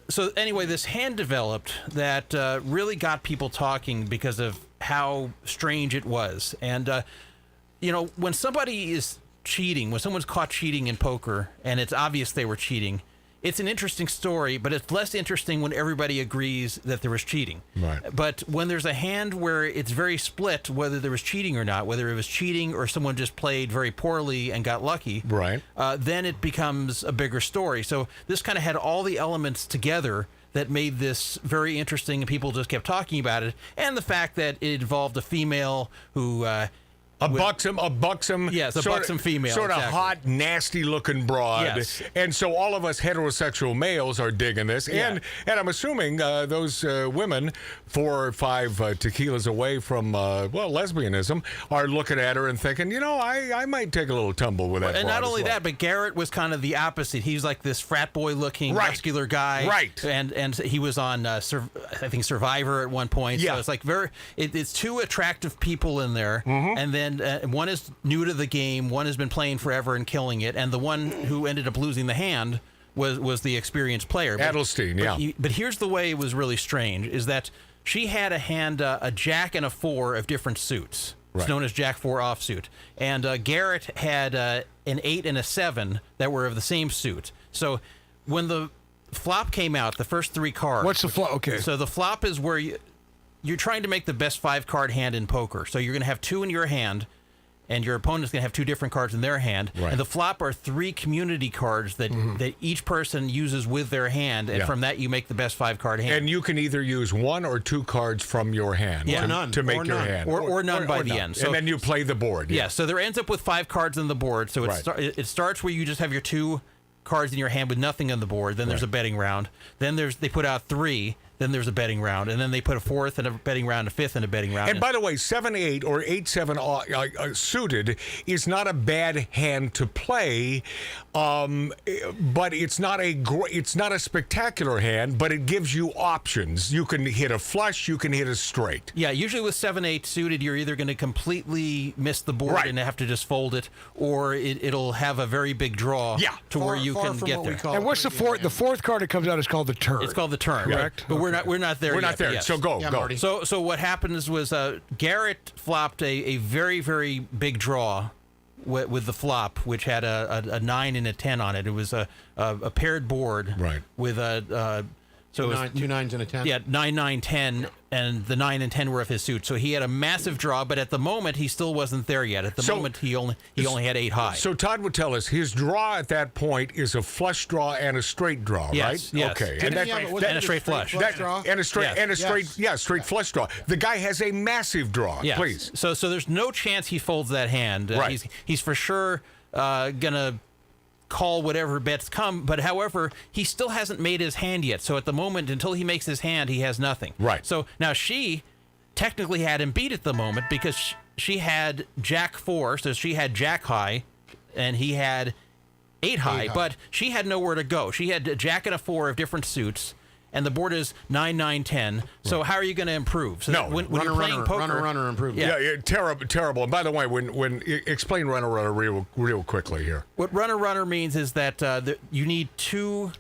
so anyway, this hand developed that really got people talking because of how strange it was. And, when somebody is cheating, when someone's caught cheating in poker and it's obvious they were cheating, it's an interesting story, but it's less interesting when everybody agrees that there was cheating. Right. But when there's a hand where it's very split whether there was cheating or not, whether it was cheating or someone just played very poorly and got lucky, right, then it becomes a bigger story. So this kind of had all the elements together that made this very interesting, and people just kept talking about it. And the fact that it involved a female who... A buxom, yes, a buxom female, sort of exactly. hot, nasty-looking broad, yes. And so all of us heterosexual males are digging this, Yeah. and I'm assuming those women 4 or 5 tequilas away from lesbianism are looking at her and thinking, I might take a little tumble with that. And broad not as only well. that, but Garrett was kind of the opposite. He's like this frat boy-looking, Right. muscular guy, Right. And he was on I think Survivor at one point. Yeah. So it's like it's two attractive people in there, Mm-hmm. and then one is new to the game, one has been playing forever and killing it, and the one who ended up losing the hand was the experienced player. Adelstein, yeah. But here's the way it was really strange: is that she had a hand, a jack and a 4 of different suits. It's Right. known as Jack 4 offsuit. And Garrett had an 8 and a 7 that were of the same suit. So when the flop came out, the first 3 cards. What's the flop? Okay. So the flop is where you're trying to make the best 5-card hand in poker. So you're going to have 2 in your hand, and your opponent's going to have 2 different cards in their hand. Right. And the flop are 3 community cards that each person uses with their hand, and Yeah. from that you make the best 5-card hand. And you can either use 1 or 2 cards from your hand Yeah. to, Or none. to make Or your none. hand. Or none by the none. end. So- and then you play the board. Yeah, so there ends up with 5 cards on the board. So Right. it starts where you just have your 2 cards in your hand with nothing on the board. Then there's a betting round. Then they put out 3. Then there's a betting round, and then they put a 4th and a betting round, a 5th and a betting round. And by the way, 7-8 or 8-7 suited is not a bad hand to play, but it's not a spectacular hand. But it gives you options. You can hit a flush, you can hit a straight. Yeah, usually with 7-8 suited, you're either going to completely miss the board Right. and have to just fold it, or it'll have a very big draw to where you can get there. And what's the fourth? The 4th card that comes out is called the turn. It's called the turn, Correct. But we're not there. We're yet, not there. but yes. So go. Marty. So what happens was Garrett flopped a very, very big draw with the flop, which had a 9 and a 10 on it. It was a paired board, Right. with a so it was 2 9s and a 10. Yeah, 9, 9, 10, and the 9 and 10 were of his suit. So he had a massive draw, but at the moment he still wasn't there yet. At the moment he only had 8 high. So Todd would tell us his draw at that point is a flush draw and a straight draw, Yes, right? yes. Okay, And a straight flush. Straight flush draw. The guy has a massive draw. Yes. Please. So there's no chance he folds that hand. Right. He's for sure gonna call whatever bets come, but however, he still hasn't made his hand yet. So at the moment, until he makes his hand, he has nothing. Right. So now she technically had him beat at the moment because she had Jack 4, so she had Jack high, and he had 8 high, but she had nowhere to go. She had a Jack and a 4 of different suits, and the board is 9, 9, 10. So how are you going to improve? So No. when you're playing poker, runner improve. Yeah, terrible. And by the way, when explain runner real quickly here. What runner means is that you need 2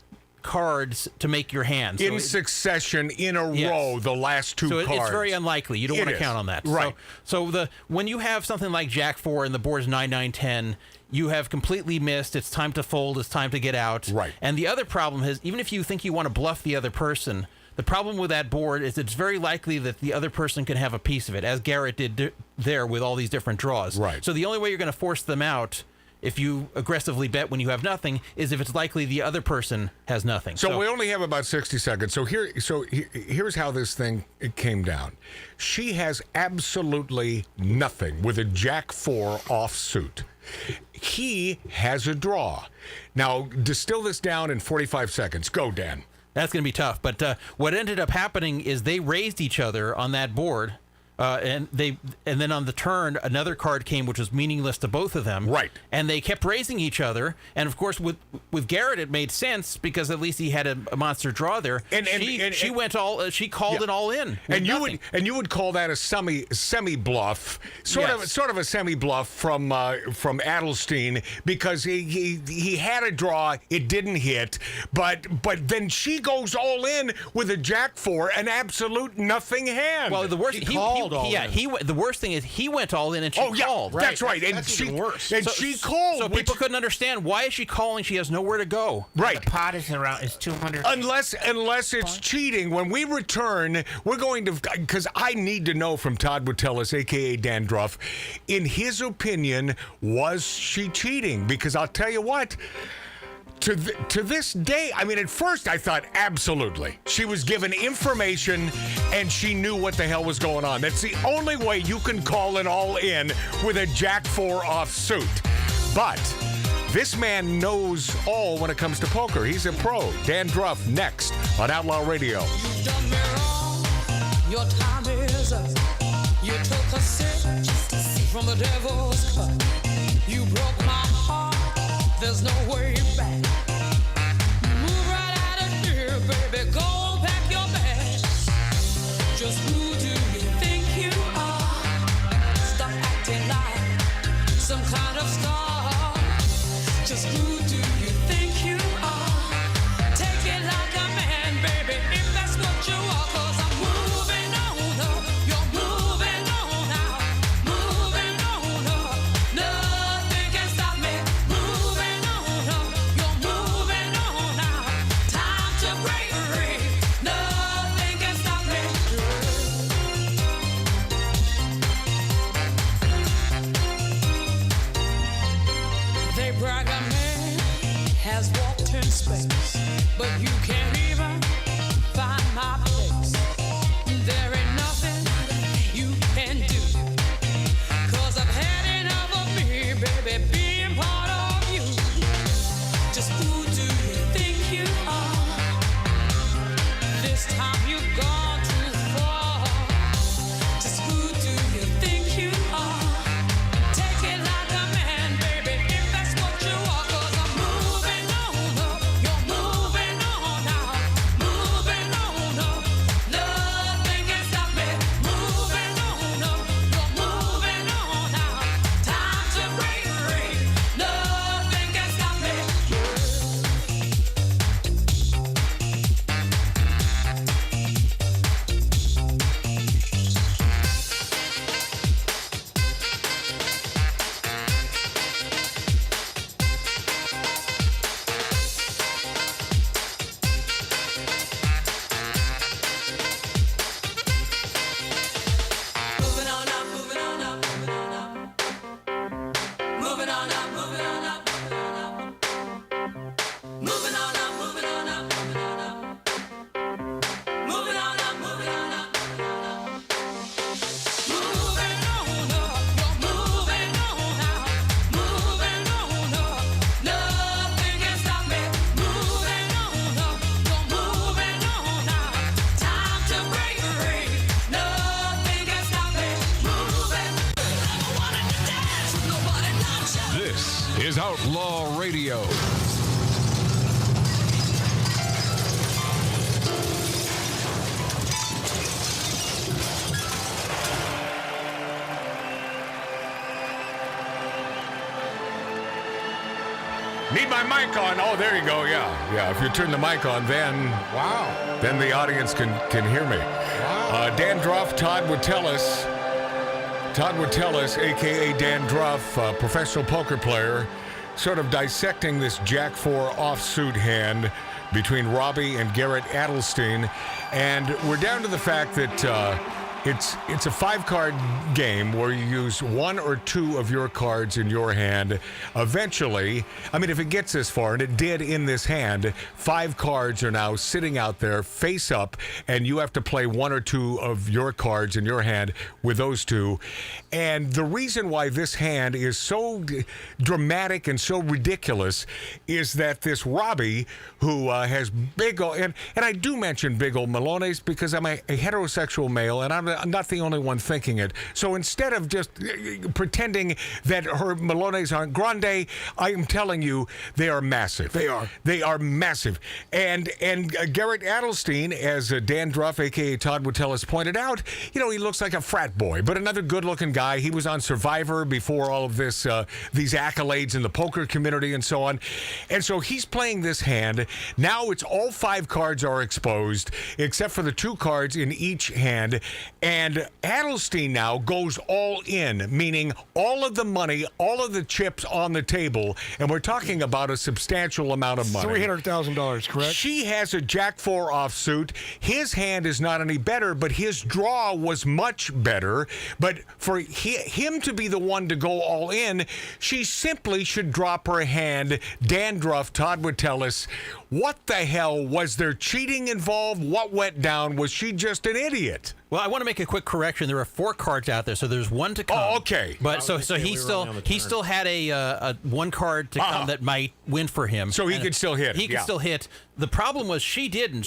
cards to make your hand. In succession, in a row, the last 2 cards. It's very unlikely. You don't want to count on that. Right. So when you have something like Jack 4 and the board's 9, 9, 10, you have completely missed. It's time to fold. It's time to get out. Right. And the other problem is, even if you think you want to bluff the other person, the problem with that board is it's very likely that the other person can have a piece of it, as Garrett did there with all these different draws. Right. So the only way you're going to force them out, if you aggressively bet when you have nothing, is if it's likely the other person has nothing. So we only have about 60 seconds. So here's how this thing came down. She has absolutely nothing with a Jack 4 offsuit. He has a draw. Now, distill this down in 45 seconds. Go, Dan. That's going to be tough. But what ended up happening is they raised each other on that board And then on the turn, another card came which was meaningless to both of them. Right. And they kept raising each other. And of course, with Garrett, it made sense because at least he had a monster draw there. And she went all. She called it all in. And you would call that a semi bluff, sort of a semi bluff from Adelstein, because he had a draw, it didn't hit, but then she goes all in with a Jack 4, an absolute nothing hand. Well, the worst the worst thing is he went all in and she called. Right. That's right. And that's even worse. And she called. So people couldn't understand, why is she calling? She has nowhere to go. Right. The pot is around is 200. Unless it's cheating. When we return, we're going to, because I need to know from Todd Witteles, a.k.a. Dandruff, in his opinion, was she cheating? Because I'll tell you what, to this day, I mean, at first I thought absolutely. She was given information and she knew what the hell was going on. That's the only way you can call it all in with a Jack 4 offsuit. But this man knows all when it comes to poker. He's a pro. Dandruff next on Outlaw Radio. You've done me wrong. Your time is up. You took a sip from the devil's cup. You broke my heart. There's no way back. Move right out of here, baby. Go pack your bags. Just who do you think you are? Stop acting like some kind of star. Just who do you think you are? Take it like a man, baby, if that's what you are. 'Cause I'm moving on up. You're moving on out. Moving on up. Nothing can stop me. Moving on up. You're moving on out. Time to break free. Nothing can stop me. They brag a man has walked in space, but you can't even find my place. There ain't nothing you can do, 'cause I've had enough of me, baby, being part of you. Just who do you think you are? This time you've gone too far. Just who do you think you are? Take it like a man, baby, if that's what you are. 'Cause I'm moving on up. You're moving on out. Moving on up. Nothing can stop me. Moving on up. You're moving on out. Time to break free. Nothing can stop me. Moving on up, moving on up, moving on up. Moving on up, moving on up, moving on up. Moving on up, moving on up, moving on up. Moving on up, moving on up, moving on up. Moving on up, you're moving on out. Moving on up, nothing can stop me. Moving on up, you're moving on out. Time to break free. Nothing can stop me. Moving. I wanted to dance with nobody not you. This is Outlaw Radio. Need my mic on. Oh, there you go. Yeah. If you turn the mic on, then then the audience can hear me. Dandruff, Todd Witteles, a.k.a. Dandruff, professional poker player, sort of dissecting this Jack 4 offsuit hand between Robbie and Garrett Adelstein. And we're down to the fact that it's a 5-card game where you use one or two of your cards in your hand. Eventually, I mean, if it gets this far, and it did in this hand, 5 cards are now sitting out there face up, and you have to play one or two of your cards in your hand with those two. And the reason why this hand is so dramatic and so ridiculous is that this Robbie, who has big old, and I do mention big old Malones because I'm a heterosexual male, and not the only one thinking it. So instead of just pretending that her Melones aren't grande, I am telling you, they are massive. They are. They are massive. And Garrett Adelstein, as Dan Druff, a.k.a. Todd Witteles, pointed out, he looks like a frat boy, but another good-looking guy. He was on Survivor before all of this, these accolades in the poker community and so on. And so he's playing this hand. Now it's all 5 cards are exposed, except for the 2 cards in each hand. And Adelstein now goes all in, meaning all of the money, all of the chips on the table. And we're talking about a substantial amount of money. $300,000, correct? She has a Jack 4 offsuit. His hand is not any better, but his draw was much better. But for him to be the one to go all in, she simply should drop her hand. Dandruff, Todd Witteles, what the hell? Was there cheating involved? What went down? Was she just an idiot? Well, I want to make a quick correction. There are 4 cards out there, so there's 1 to come. Oh, okay. But so he still had a 1 card to come that might win for him. So he could still hit. He could still hit. The problem was she didn't.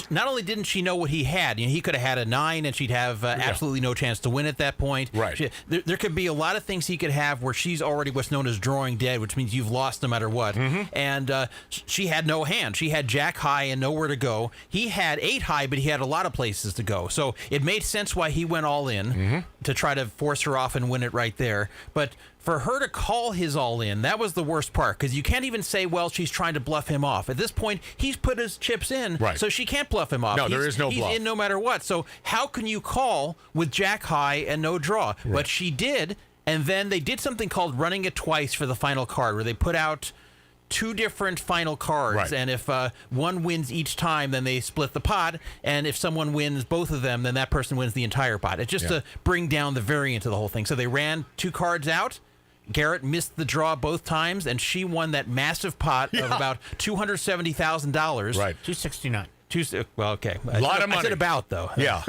Not only didn't she know what he had. He could have had a 9, and she'd have absolutely no chance to win at that point. Right. There could be a lot of things he could have where she's already what's known as drawing dead, which means you've lost no matter what. And she had no hand. She had Jack high and nowhere to go. He had 8 high, but he had a lot of places to go. So it made sense why he went all in to try to force her off and win it right there. But for her to call his all in, that was the worst part, because you can't even say, well, she's trying to bluff him off. At this point, he's put his chips in, so she can't bluff him off. No, there is no bluff. He's in no matter what. So how can you call with Jack high and no draw? Right. But she did, and then they did something called running it twice for the final card, where they put out 2 different final cards, and if one wins each time, then they split the pot, and if someone wins both of them, then that person wins the entire pot. It's just to bring down the variance of the whole thing. So they ran 2 cards out. Garrett missed the draw both times, and she won that massive pot of about $270,000. Right. 269. Well, okay. A lot of money. I said about, though. Yeah.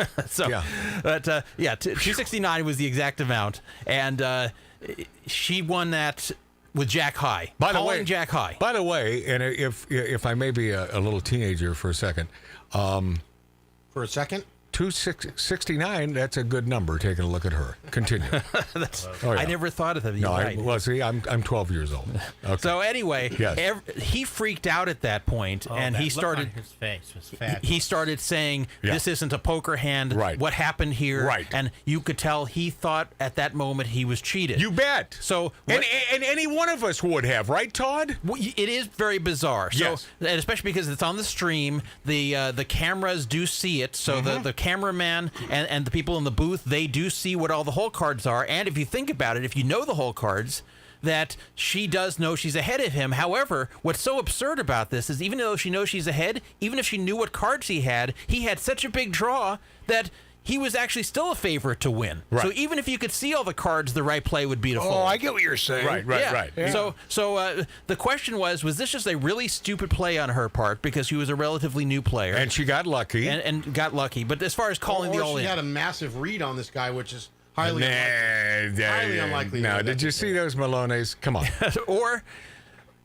But 269 was the exact amount, and she won that with Jack high. Calling Jack high. By the way, and if I may be a little teenager for a second. For a second? 269, that's a good number, taking a look at her. Continue. I never thought of that. No, well, see, I'm 12 years old. Okay. So anyway, he freaked out at that point, and he started. His face was fat. He started saying, "This isn't a poker hand. Right. What happened here?" Right. And you could tell he thought at that moment he was cheated. You bet. So, and any one of us would have, right, Todd? It is very bizarre. So, yes. And especially because it's on the stream, the cameras do see it. So the cameraman and the people in the booth, they do see what all the hole cards are. And if you think about it, if you know the hole cards, that she does know she's ahead of him. However, what's so absurd about this is even though she knows she's ahead, even if she knew what cards he had such a big draw that he was actually still a favorite to win. Right. So even if you could see all the cards, the right play would be to fold. Oh, I get what you're saying. Right. Yeah. So the question was this just a really stupid play on her part because she was a relatively new player? And she got lucky. And got lucky. But as far as calling the all-in. She had a massive read on this guy, which is highly unlikely. Highly unlikely. Now, did you see those Melones? Come on.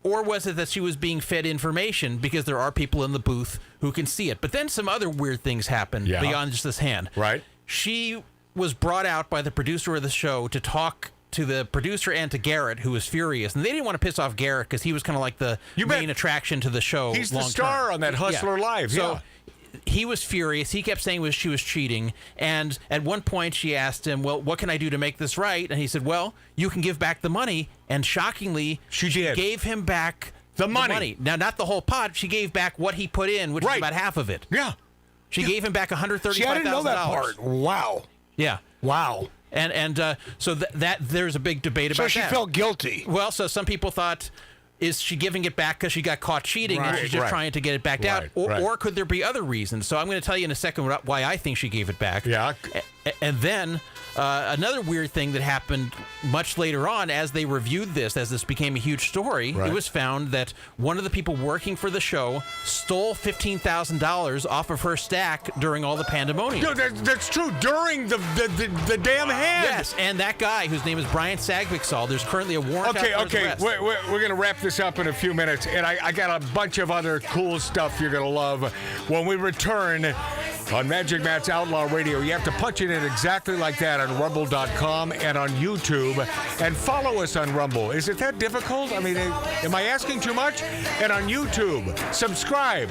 Or was it that she was being fed information because there are people in the booth who can see it? But then some other weird things happened beyond just this hand. Right. She was brought out by the producer of the show to talk to the producer and to Garrett, who was furious. And they didn't want to piss off Garrett because he was kind of like the main attraction to the show. He's the star on that Hustler Live. So he was furious. He kept saying she was cheating. And at one point she asked him, well, what can I do to make this right? And he said, well, you can give back the money. And shockingly, she gave him back the money. Now, not the whole pot. She gave back what he put in, which is about half of it. Yeah. She gave him back $135,000. See, I didn't know that part. Wow. Yeah. Wow. And so that there's a big debate about that. So she felt guilty. Well, so some people thought, is she giving it back because she got caught cheating and she's just trying to get it backed out? Or could there be other reasons? So I'm going to tell you in a second why I think she gave it back. Yeah. And then another weird thing that happened much later on as they reviewed this, as this became a huge story, it was found that one of the people working for the show stole $15,000 off of her stack during all the pandemonium. No, that's true. During the damn hand. Yes, and that guy, whose name is Brian Sagbixall, there's currently a warrant out for his arrest. We're going to wrap this up in a few minutes, and I got a bunch of other cool stuff you're going to love when we return on Magic Matt's Outlaw Radio. You have to punch it in exactly like that on Rumble.com and on YouTube. And follow us on Rumble. Is it that difficult? I mean, am I asking too much? And on YouTube, subscribe.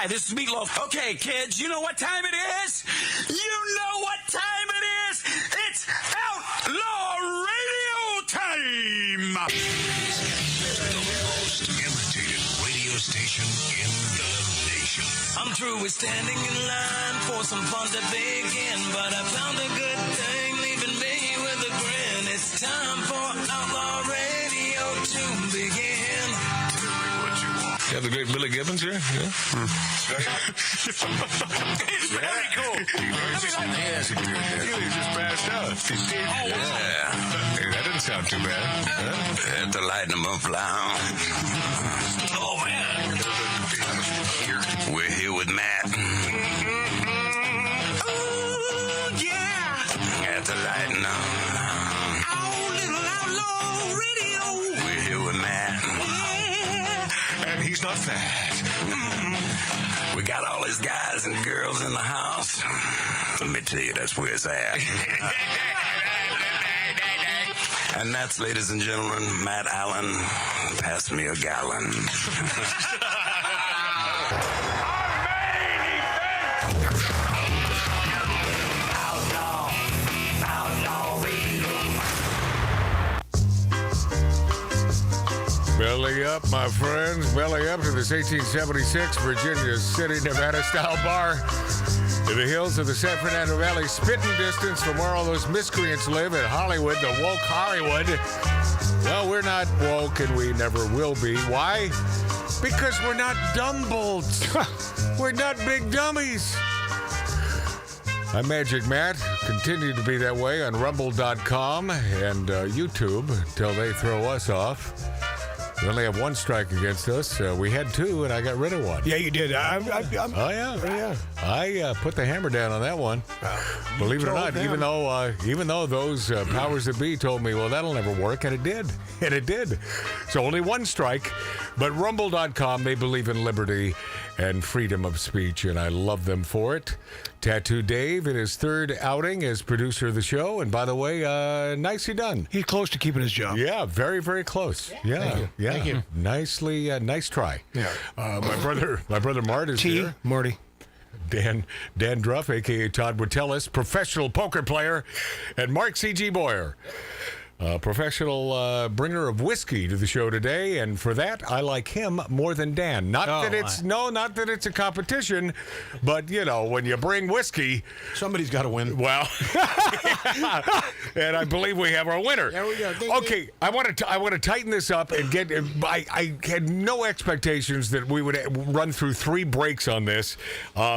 Hi, this is Meatloaf. Okay, kids, you know what time it is? You know what time it is? It's Outlaw Radio time! The most imitated radio station in the nation. I'm through with standing in line for some fun to begin, but I found a good thing leaving me with a grin. It's time for Outlaw Radio to begin. You have the great Billy Gibbons here? Yeah. It's very cool. He just passed out. Yeah. Hey, that didn't sound too bad. Had to lighten them up, loud. Oh, man. We're here with Matt. Oh, yeah. Had to lighten up. Oh, little Outlaw Radio. We're here with Matt. And he's not fat. We got all these guys and girls in the house. Let me tell you, that's where it's at. And that's, ladies and gentlemen, Matt Allen. Pass me a gallon. Belly up, my friends. Belly up to this 1876 Virginia City, Nevada style bar in the hills of the San Fernando Valley, spitting distance from where all those miscreants live in Hollywood, the woke Hollywood. Well, we're not woke and we never will be. Why? Because we're not dumbbolts. We're not big dummies. I'm Magic Matt. Continue to be that way on Rumble.com and YouTube until they throw us off. We only have one strike against us. We had two, and I got rid of one. Yeah, you did. Oh, yeah. I put the hammer down on that one. Believe it or not, even though those powers that be told me, well, that'll never work, and it did. And it did. So only one strike. But Rumble.com, they believe in liberty and freedom of speech, and I love them for it. Tattoo Dave in his third outing as producer of the show. And by the way, nicely done. He's close to keeping his job. Yeah, very, very close. Yeah. Thank you. Yeah. Thank you. Nicely, nice try. Yeah. My brother Mart is here. Marty. Dan Druff, a.k.a. Todd Witteles, professional poker player, and Mark C.G. Boyer, professional bringer of whiskey to the show today, and for that, I like him more than Dan. Not that it's a competition, but, you know, when you bring whiskey... Somebody's got to win. Well, and I believe we have our winner. There we go. Okay, I want to tighten this up and get... I had no expectations that we would run through 3 breaks on this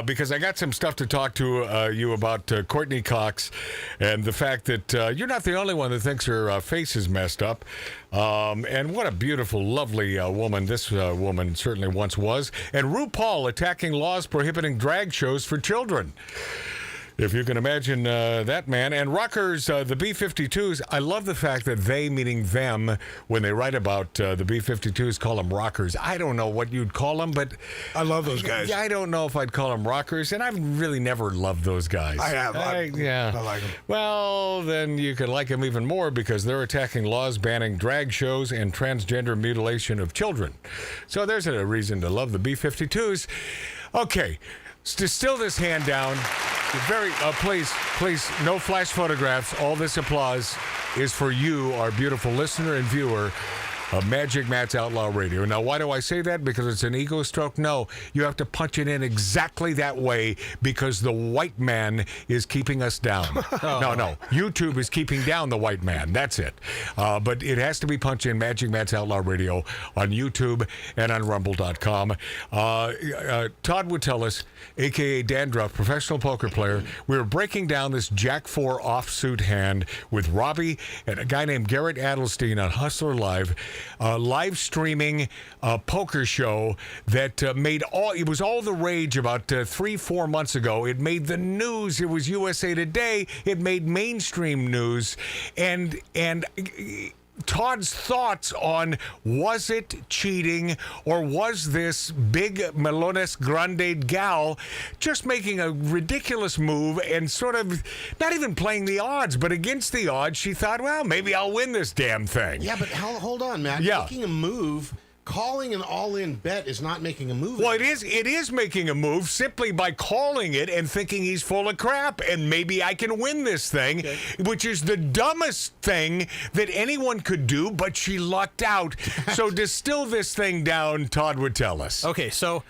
because I got some stuff to talk to you about Courtney Cox and the fact that you're not the only one that thinks her face is messed up. And what a beautiful, lovely woman this woman certainly once was. And RuPaul attacking laws prohibiting drag shows for children. If you can imagine that, man. And rockers, the B-52s, I love the fact that they, meaning them, when they write about the B-52s, call them rockers. I don't know what you'd call them, but... I love those guys. I don't know if I'd call them rockers, and I've really never loved those guys. I have. I like them. Well, then you can like them even more because they're attacking laws banning drag shows and transgender mutilation of children. So there's a reason to love the B-52s. Okay. To still this hand down, please, no flash photographs. All this applause is for you, our beautiful listener and viewer of Magic Matt's Outlaw Radio. Now, why do I say that? Because it's an ego stroke? No, you have to punch it in exactly that way because the white man is keeping us down. No. YouTube is keeping down the white man. That's it. But it has to be punched in Magic Matt's Outlaw Radio on YouTube and on Rumble.com. Todd Witteles, a.k.a. Dan Druff, professional poker player. We were breaking down this Jack 4 offsuit hand with Robbie and a guy named Garrett Adelstein on Hustler Live. Live streaming poker show that it was all the rage about 3-4 months ago. It made the news. It was USA Today. It made mainstream news. And Todd's thoughts on, was it cheating or was this big Melones Grande gal just making a ridiculous move and sort of not even playing the odds, but against the odds, she thought, well, maybe I'll win this damn thing. Yeah, but hold on, Matt. Yeah. Making a move calling an all-in bet is not making a move. Well, it is making a move simply by calling it and thinking he's full of crap and maybe I can win this thing, which is the dumbest thing that anyone could do, but she lucked out. So distill this thing down, Todd would tell us. Okay, so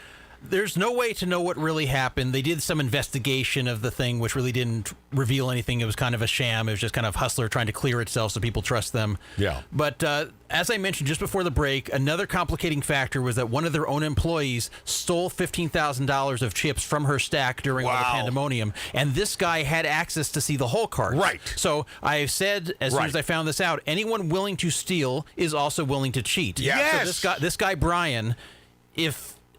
there's no way to know what really happened. They did some investigation of the thing, which really didn't reveal anything. It was kind of a sham. It was just kind of Hustler trying to clear itself so people trust them. Yeah. But as I mentioned just before the break, another complicating factor was that one of their own employees stole $15,000 of chips from her stack during all the pandemonium. And this guy had access to see the whole cart. Right. So I said, as soon as I found this out, anyone willing to steal is also willing to cheat. Yes. So this guy, Brian,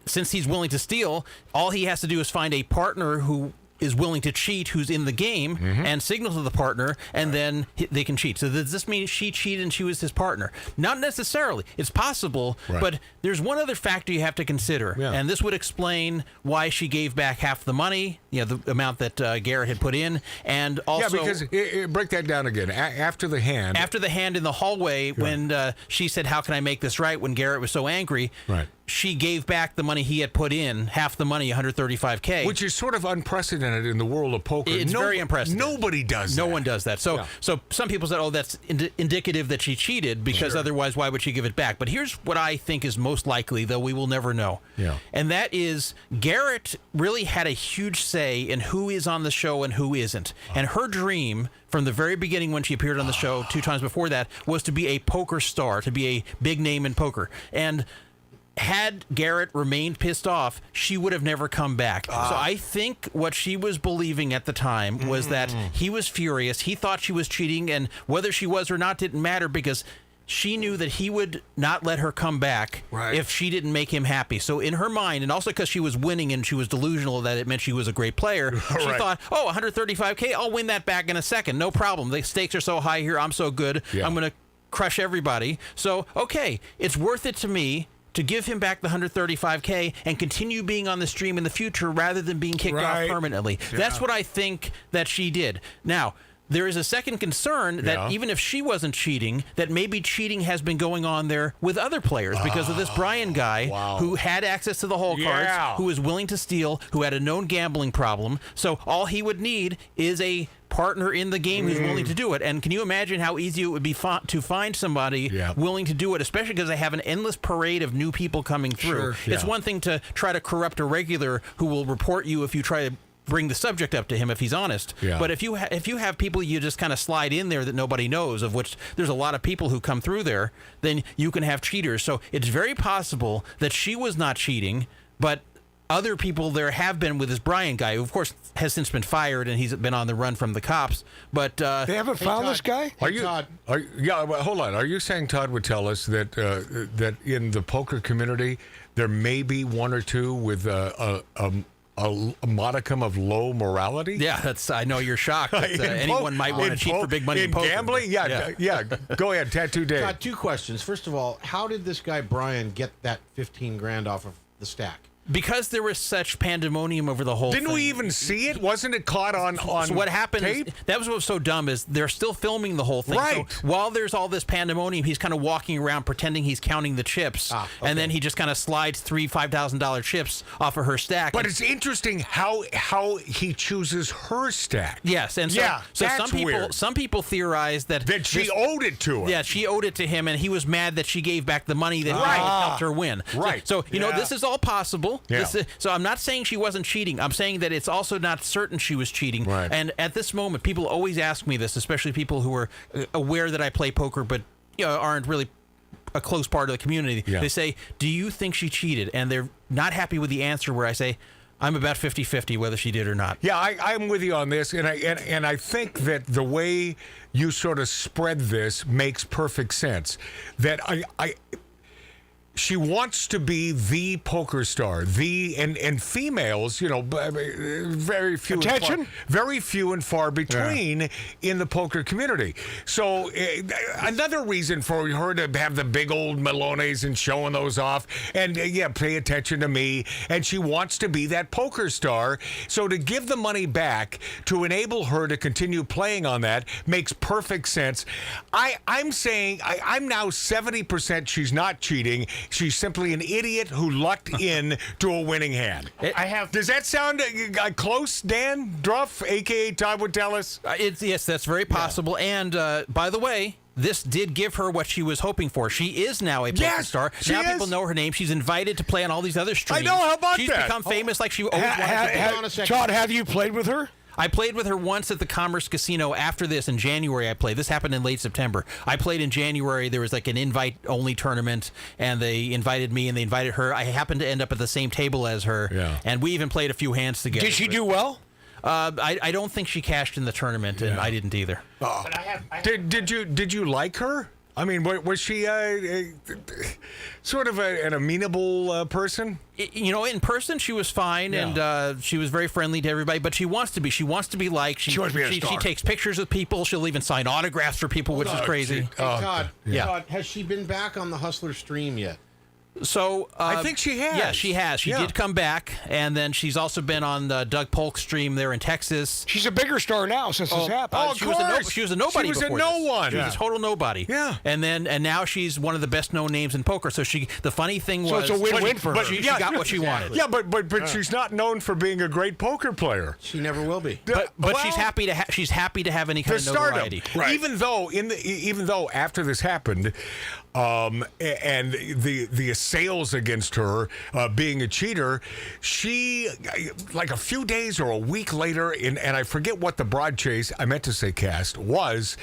since he's willing to steal, all he has to do is find a partner who is willing to cheat, who's in the game, and signal to the partner, and then they can cheat. So does this mean she cheated and she was his partner? Not necessarily. It's possible, but there's one other factor you have to consider, and this would explain why she gave back half the money, the amount that Garrett had put in, and also... Yeah, because break that down again. After the hand... After the hand in the hallway, when she said, how can I make this right, when Garrett was so angry... She gave back the money he had put in, half the money, $135K. Which is sort of unprecedented in the world of poker. It's very unprecedented. Nobody does that. No one does that. So some people said, that's indicative that she cheated, because otherwise why would she give it back? But here's what I think is most likely, though we will never know. And that is Garrett really had a huge say in who is on the show and who isn't. And her dream from the very beginning when she appeared on the show 2 times before that was to be a poker star, to be a big name in poker. And had Garrett remained pissed off, she would have never come back. So I think what she was believing at the time was that he was furious. He thought she was cheating, and whether she was or not didn't matter, because she knew that he would not let her come back if she didn't make him happy. So in her mind, and also because she was winning and she was delusional that it meant she was a great player, she thought, $135K, I'll win that back in a second. No problem. The stakes are so high here. I'm so good. I'm going to crush everybody. So, okay, it's worth it to me to give him back the $135K and continue being on the stream in the future rather than being kicked off permanently. That's what I think that she did. Now, there is a second concern that even if she wasn't cheating, that maybe cheating has been going on there with other players because of this Brian guy who had access to the whole cards, who was willing to steal, who had a known gambling problem. So all he would need is a partner in the game who's willing to do it. And can you imagine how easy it would be to find somebody willing to do it, especially because they have an endless parade of new people coming through. It's one thing to try to corrupt a regular who will report you if you try to bring the subject up to him if he's honest. But if you have people you just kind of slide in there that nobody knows, of which there's a lot of people who come through there, then you can have cheaters. So it's very possible that she was not cheating, but other people there have been with this Brian guy, who of course has since been fired and he's been on the run from the cops. But they haven't found this guy. Todd. Hold on. Are you saying Todd would tell us that that in the poker community there may be one or two with a modicum of low morality? Yeah, I know you're shocked. Anyone might want to cheat for big money in poker. Gambling? Yeah. Go ahead, Tattoo Dave. Got 2 questions. First of all, how did this guy Brian get that $15,000 off of the stack? Because there was such pandemonium over the whole thing. Didn't we even see it? Wasn't it caught on So what happened tape? That was what was so dumb, is they're still filming the whole thing. Right. So while there's all this pandemonium, he's kind of walking around pretending he's counting the chips. And then he just kind of slides $3,000, $5,000 chips off of her stack. But it's interesting how he chooses her stack. Yes, and so some people theorize that she owed it to him. Yeah, she owed it to him, and he was mad that she gave back the money that helped her win. Right. So this is all possible. Yeah. So I'm not saying she wasn't cheating. I'm saying that it's also not certain she was cheating. Right. And at this moment, people always ask me this, especially people who are aware that I play poker but aren't really a close part of the community. They say, do you think she cheated? And they're not happy with the answer, where I say, I'm about 50-50 whether she did or not. Yeah, I'm with you on this, and I think that the way you sort of spread this makes perfect sense. That she wants to be the poker star, and females, very few. Attention? Very few and far between in the poker community. So another reason for her to have the big old melones and showing those off, and pay attention to me. And she wants to be that poker star. So to give the money back to enable her to continue playing on that makes perfect sense. I'm saying I'm now 70% she's not cheating. She's simply an idiot who lucked in to a winning hand. Does that sound close, Dan Druff, a.k.a. Todd Witteles? Yes, that's very possible. And by the way, this did give her what she was hoping for. She is now a poker star. Now people know her name. She's invited to play on all these other streams. I know. How about She's that? become famous like she always wanted to be. Todd, have you played with her? I played with her once at the Commerce Casino. After this, in January, I played. This happened in late September. I played in January. There was like an invite-only tournament, and they invited me, and they invited her. I happened to end up at the same table as her, and we even played a few hands together. Did she do well? I don't think she cashed in the tournament, and I didn't either. Oh. Did you like her? I mean, was she sort of an amenable person? In person, she was fine, and she was very friendly to everybody, but she wants to be. She wants to be liked. She wants to be a star. She takes pictures of people. She'll even sign autographs for people, which is crazy. Hey, Todd, Todd, has she been back on the Hustler stream yet? So I think she has. Yeah, she has. She did come back, and then she's also been on the Doug Polk's stream there in Texas. She's a bigger star now since this happened. She was a nobody. She was a before no this. one. She was a total nobody. Yeah. And now she's one of the best known names in poker. So the funny thing was, it's a win-win for her. She got what she wanted. Yeah, but she's not known for being a great poker player. She never will be. But she's happy to have any kind of notoriety. Right. Even though after this happened, and the assails against her being a cheater, she, like a few days or a week later, and I forget what the broad chase, I meant to say cast, was,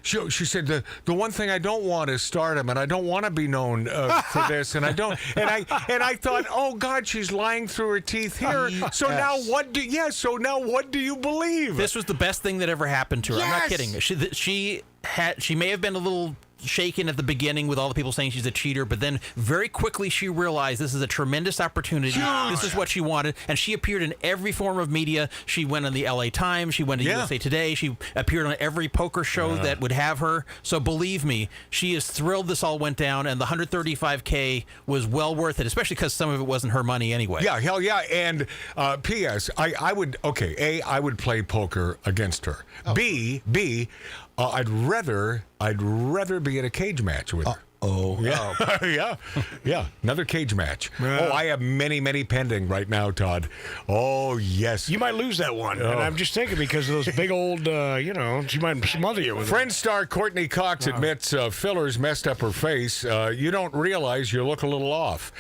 she said, the one thing I don't want is stardom, and I don't want to be known for this, and I don't, and I thought, oh God, she's lying through her teeth here. So now what do you believe? This was the best thing that ever happened to her. Yes. I'm not kidding. She may have been a little shaken at the beginning with all the people saying she's a cheater, but then very quickly she realized this is a tremendous opportunity. This is what she wanted, and she appeared in every form of media. She went on the LA Times, she went to USA Today, she appeared on every poker show that would have her. So believe me, she is thrilled this all went down, and the $135K was well worth it, especially because some of it wasn't her money anyway. Yeah, hell yeah. And P.S. I would play poker against her. B, I'd rather be in a cage match with her. Yeah. Another cage match. I have many pending right now, Todd. Oh, yes. You might lose that one. And I'm just thinking because of those big old, she might smother you with it. Friend star Courtney Cox admits fillers messed up her face. You don't realize you look a little off.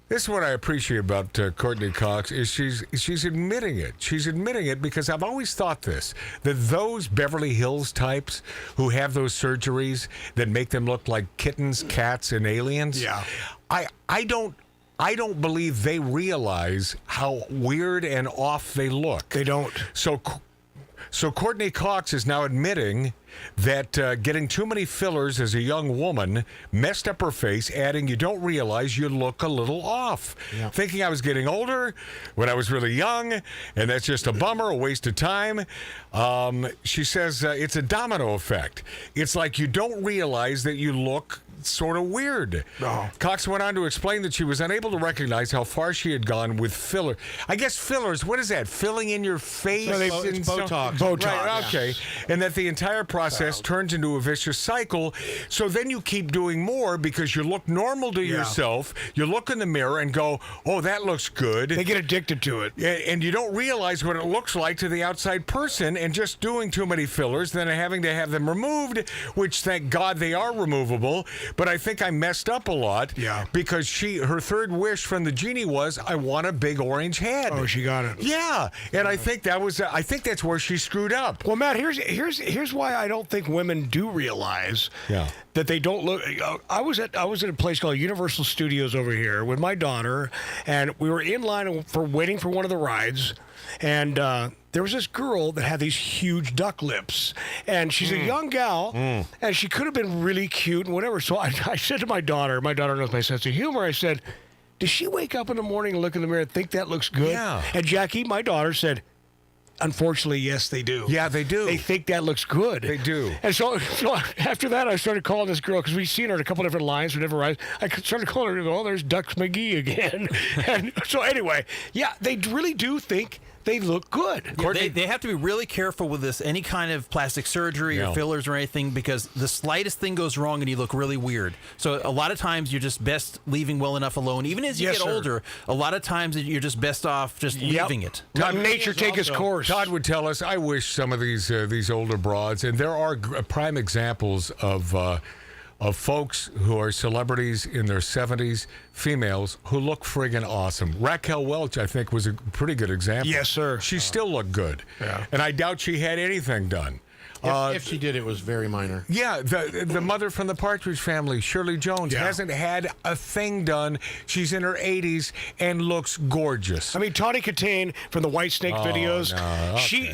This is what I appreciate about Courtney Cox is she's admitting it. She's admitting it because I've always thought that those Beverly Hills types who have those surgeries that make them look like kittens, cats, and aliens. Yeah. I don't believe they realize how weird and off they look. They don't. So Courtney Cox is now admitting that getting too many fillers as a young woman messed up her face, adding, you don't realize you look a little off. Yeah. Thinking I was getting older when I was really young, and that's just a bummer, a waste of time. She says it's a domino effect. It's like you don't realize that you look sort of weird. Oh. Cox went on to explain that she was unable to recognize how far she had gone with filler. I guess fillers, what is that? Filling in your face? It's Botox. Right, okay. And that the entire process turns into a vicious cycle. So then you keep doing more because you look normal to yourself. You look in the mirror and go, oh, that looks good. They get addicted to it. And you don't realize what it looks like to the outside person, and just doing too many fillers, then having to have them removed, which thank God they are removable. But I think I messed up a lot because her third wish from the genie was, I want a big orange head. Oh, she got it. Yeah, and I think that's where she screwed up. Well, Matt, here's why I don't think women do realize that they don't look. I was at a place called Universal Studios over here with my daughter, and we were in line for waiting for one of the rides, and there was this girl that had these huge duck lips, and she's a young gal, and she could have been really cute and whatever. So I said to my daughter knows my sense of humor, I said, does she wake up in the morning and look in the mirror and think that looks good? Yeah. And Jackie, my daughter, said, unfortunately, yes, they do. Yeah, they do. They think that looks good. They do. And so after that, I started calling this girl, because we've seen her in a couple different lines for different rides. I started calling her, oh, there's Ducks McGee again. And so anyway, yeah, they really do think they look good. Yeah, they have to be really careful with this, any kind of plastic surgery or fillers or anything, because the slightest thing goes wrong and you look really weird. So a lot of times you're just best leaving well enough alone. Even as you get older, a lot of times you're just best off just leaving it. Let nature take its course. Todd would tell us, I wish some of these older broads, and there are prime examples of folks who are celebrities in their 70s, females who look friggin' awesome. Raquel Welch, I think, was a pretty good example. Yes, sir. She still looked good. Yeah. And I doubt she had anything done. If she did, it was very minor. Yeah, the mother from the Partridge Family, Shirley Jones, hasn't had a thing done. She's in her 80s and looks gorgeous. I mean, Tawny Katane from the White Snake videos. No, she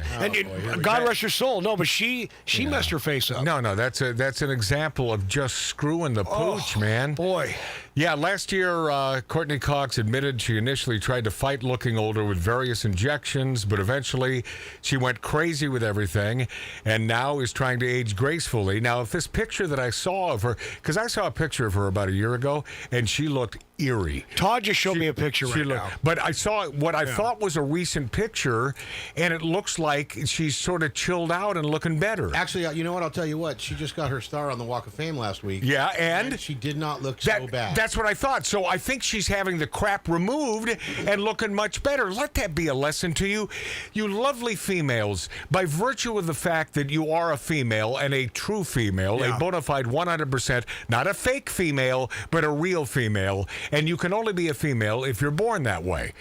God rest her soul. No, but she messed her face up. No, that's an example of just screwing the pooch, man. Boy. Yeah, last year, Courtney Cox admitted she initially tried to fight looking older with various injections, but eventually she went crazy with everything and now is trying to age gracefully. Now, if this picture that I saw of her, because I saw a picture of her about a year ago, and she looked eerie. Todd just showed me a picture now. But I saw what I thought was a recent picture, and it looks like she's sort of chilled out and looking better. Actually, you know what? I'll tell you what. She just got her star on the Walk of Fame last week. Yeah, and she did not look so bad. That's what I thought. So I think she's having the crap removed and looking much better. Let that be a lesson to you. You lovely females, by virtue of the fact that you are a female and a true female, a bona fide 100%, not a fake female, but a real female, and you can only be a female if you're born that way.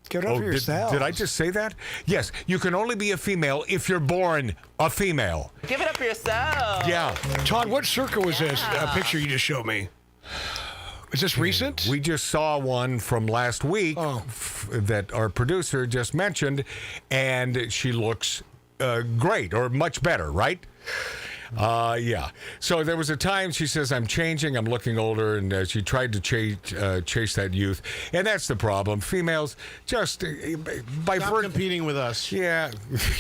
Get over yourself. Did I just say that? Yes, you can only be a female if you're born a female. Give it up for yourself. Yeah. Todd, what circa was this picture you just showed me? Is this recent? We just saw one from last week that our producer just mentioned, and she looks great, or much better, right? Yeah. So there was a time she says, I'm changing, I'm looking older, and she tried to chase that youth. And that's the problem. Females just, by Stop competing with us. Yeah.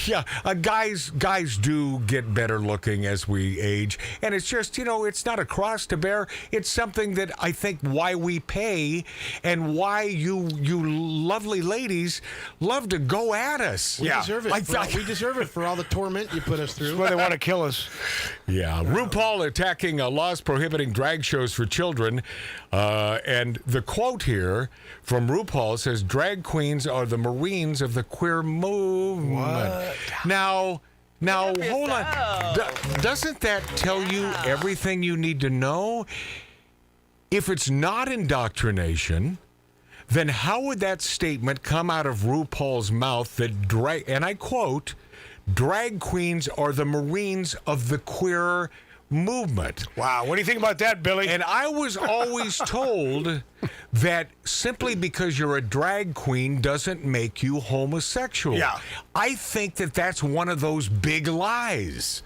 Yeah. Guys do get better looking as we age. And it's just, it's not a cross to bear. It's something that I think why we pay and why you lovely ladies love to go at us. We deserve it. We deserve it for all the torment you put us through. That's why they want to kill us. Yeah, RuPaul attacking laws prohibiting drag shows for children. And the quote here from RuPaul says, drag queens are the Marines of the queer movement. What? Now, hold on. Doesn't that tell you everything you need to know? If it's not indoctrination, then how would that statement come out of RuPaul's mouth that and I quote, drag queens are the Marines of the queer movement. Wow, what do you think about that, Billy? And I was always told that simply because you're a drag queen doesn't make you homosexual. Yeah. I think that that's one of those big lies.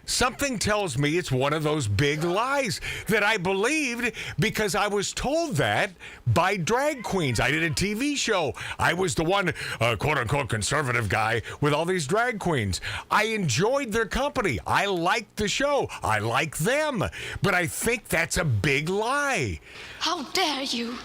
Something tells me it's one of those big lies that I believed because I was told that by drag queens. I did a TV show. I was the one, quote-unquote, conservative guy with all these drag queens. I enjoyed their company. I liked the show. I like them. But I think that's a big lie. How dare you?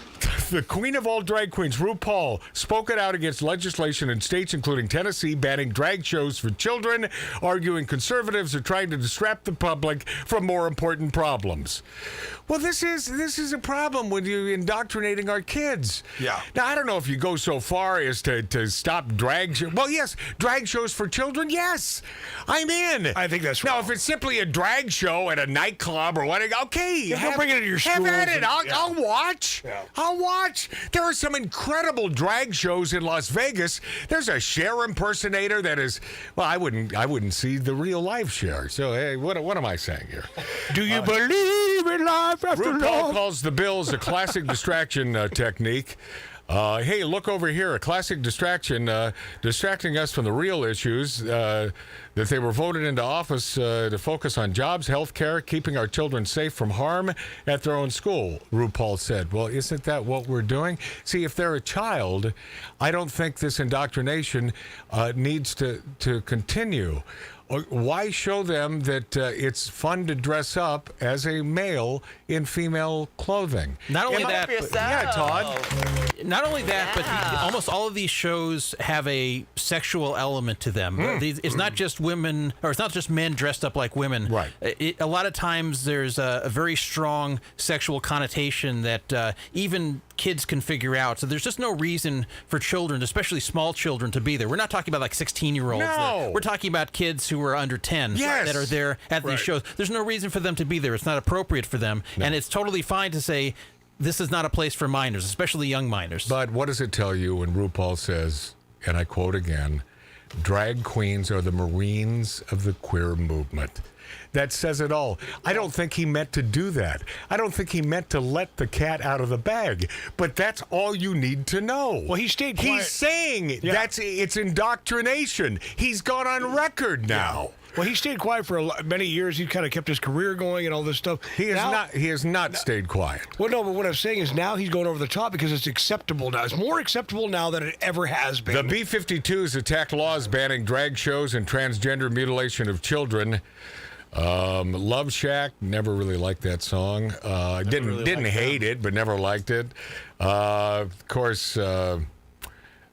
The queen of all drag queens, RuPaul, spoke it out against legislation in states including Tennessee banning drag shows for children, arguing conservatives are trying to distract the public from more important problems. Well, this is a problem when you're indoctrinating our kids. Yeah. Now, I don't know if you go so far as to stop drag shows. Well, yes, drag shows for children, yes. I'm in. I think that's Now, wrong. if it's simply a drag show at a nightclub or whatever, okay. Don't bring it to your Have schools at it. and- I'll watch. Yeah. I'll watch. There are some incredible drag shows in Las Vegas. There's a Cher impersonator that is, well, I wouldn't see the real life Cher. So, hey, what am I saying here? Do you believe in life after RuPaul love? calls the bills a classic distraction technique. Hey, look over here, a classic distraction, distracting us from the real issues. that they were voted into office to focus on jobs, health care, keeping our children safe from harm at their own school, RuPaul said. Well, isn't that what we're doing? See, if they're a child, I don't think this indoctrination needs to continue. Why show them that it's fun to dress up as a male in female clothing? Not only that, but, yeah, Todd. Not only that, but almost all of these shows have a sexual element to them. It's not just women, or it's not just men dressed up like women. Right. A lot of times there's a very strong sexual connotation that even kids can figure out. So there's just no reason for children, especially small children, to be there. We're not talking about like 16-year-olds. No. We're talking about kids who are under 10 that are there at these shows. There's no reason for them to be there. It's not appropriate for them. No. And it's totally fine to say, this is not a place for minors, especially young minors. But what does it tell you when RuPaul says, and I quote again, drag queens are the Marines of the queer movement? That says it all. I don't think he meant to do that. I don't think he meant to let the cat out of the bag. But that's all you need to know. Well, he stayed quiet. He's saying it's indoctrination. He's gone on record now. Well, he stayed quiet for many years. He kind of kept his career going and all this stuff. He has not stayed quiet. Well, no, but what I'm saying is now he's going over the top because it's acceptable now. It's more acceptable now than it ever has been. The B-52s attacked laws banning drag shows and transgender mutilation of children. Love Shack, never really liked that song. Didn't hate it, but never liked it. Of course,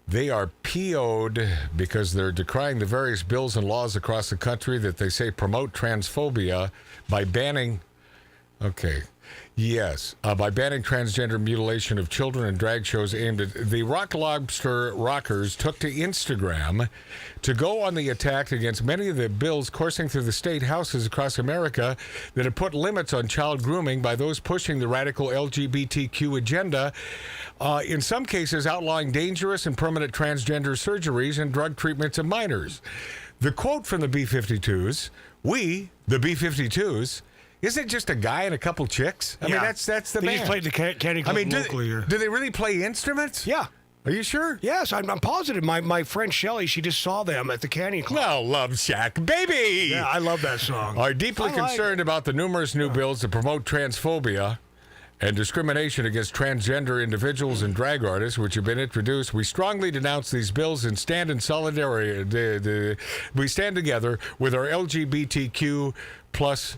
they are PO'd because they're decrying the various bills and laws across the country that they say promote transphobia by banning. By banning transgender mutilation of children and drag shows aimed at the Rock Lobster rockers took to Instagram to go on the attack against many of the bills coursing through the state houses across America that have put limits on child grooming by those pushing the radical LGBTQ agenda, in some cases outlawing dangerous and permanent transgender surgeries and drug treatments of minors. The quote from the B-52s, "We, the B-52s, isn't it just a guy and a couple chicks?" I mean, that's the they band. just played the Candy Club locally here. Do they really play instruments? Yeah. Are you sure? Yes, I'm positive. My friend Shelly, she just saw them at the Candy Club. Well, Love Shack, baby! Yeah, I love that song. Are deeply concerned about the numerous new bills to promote transphobia and discrimination against transgender individuals and drag artists, which have been introduced. We strongly denounce these bills and stand in solidarity. We stand together with our LGBTQ plus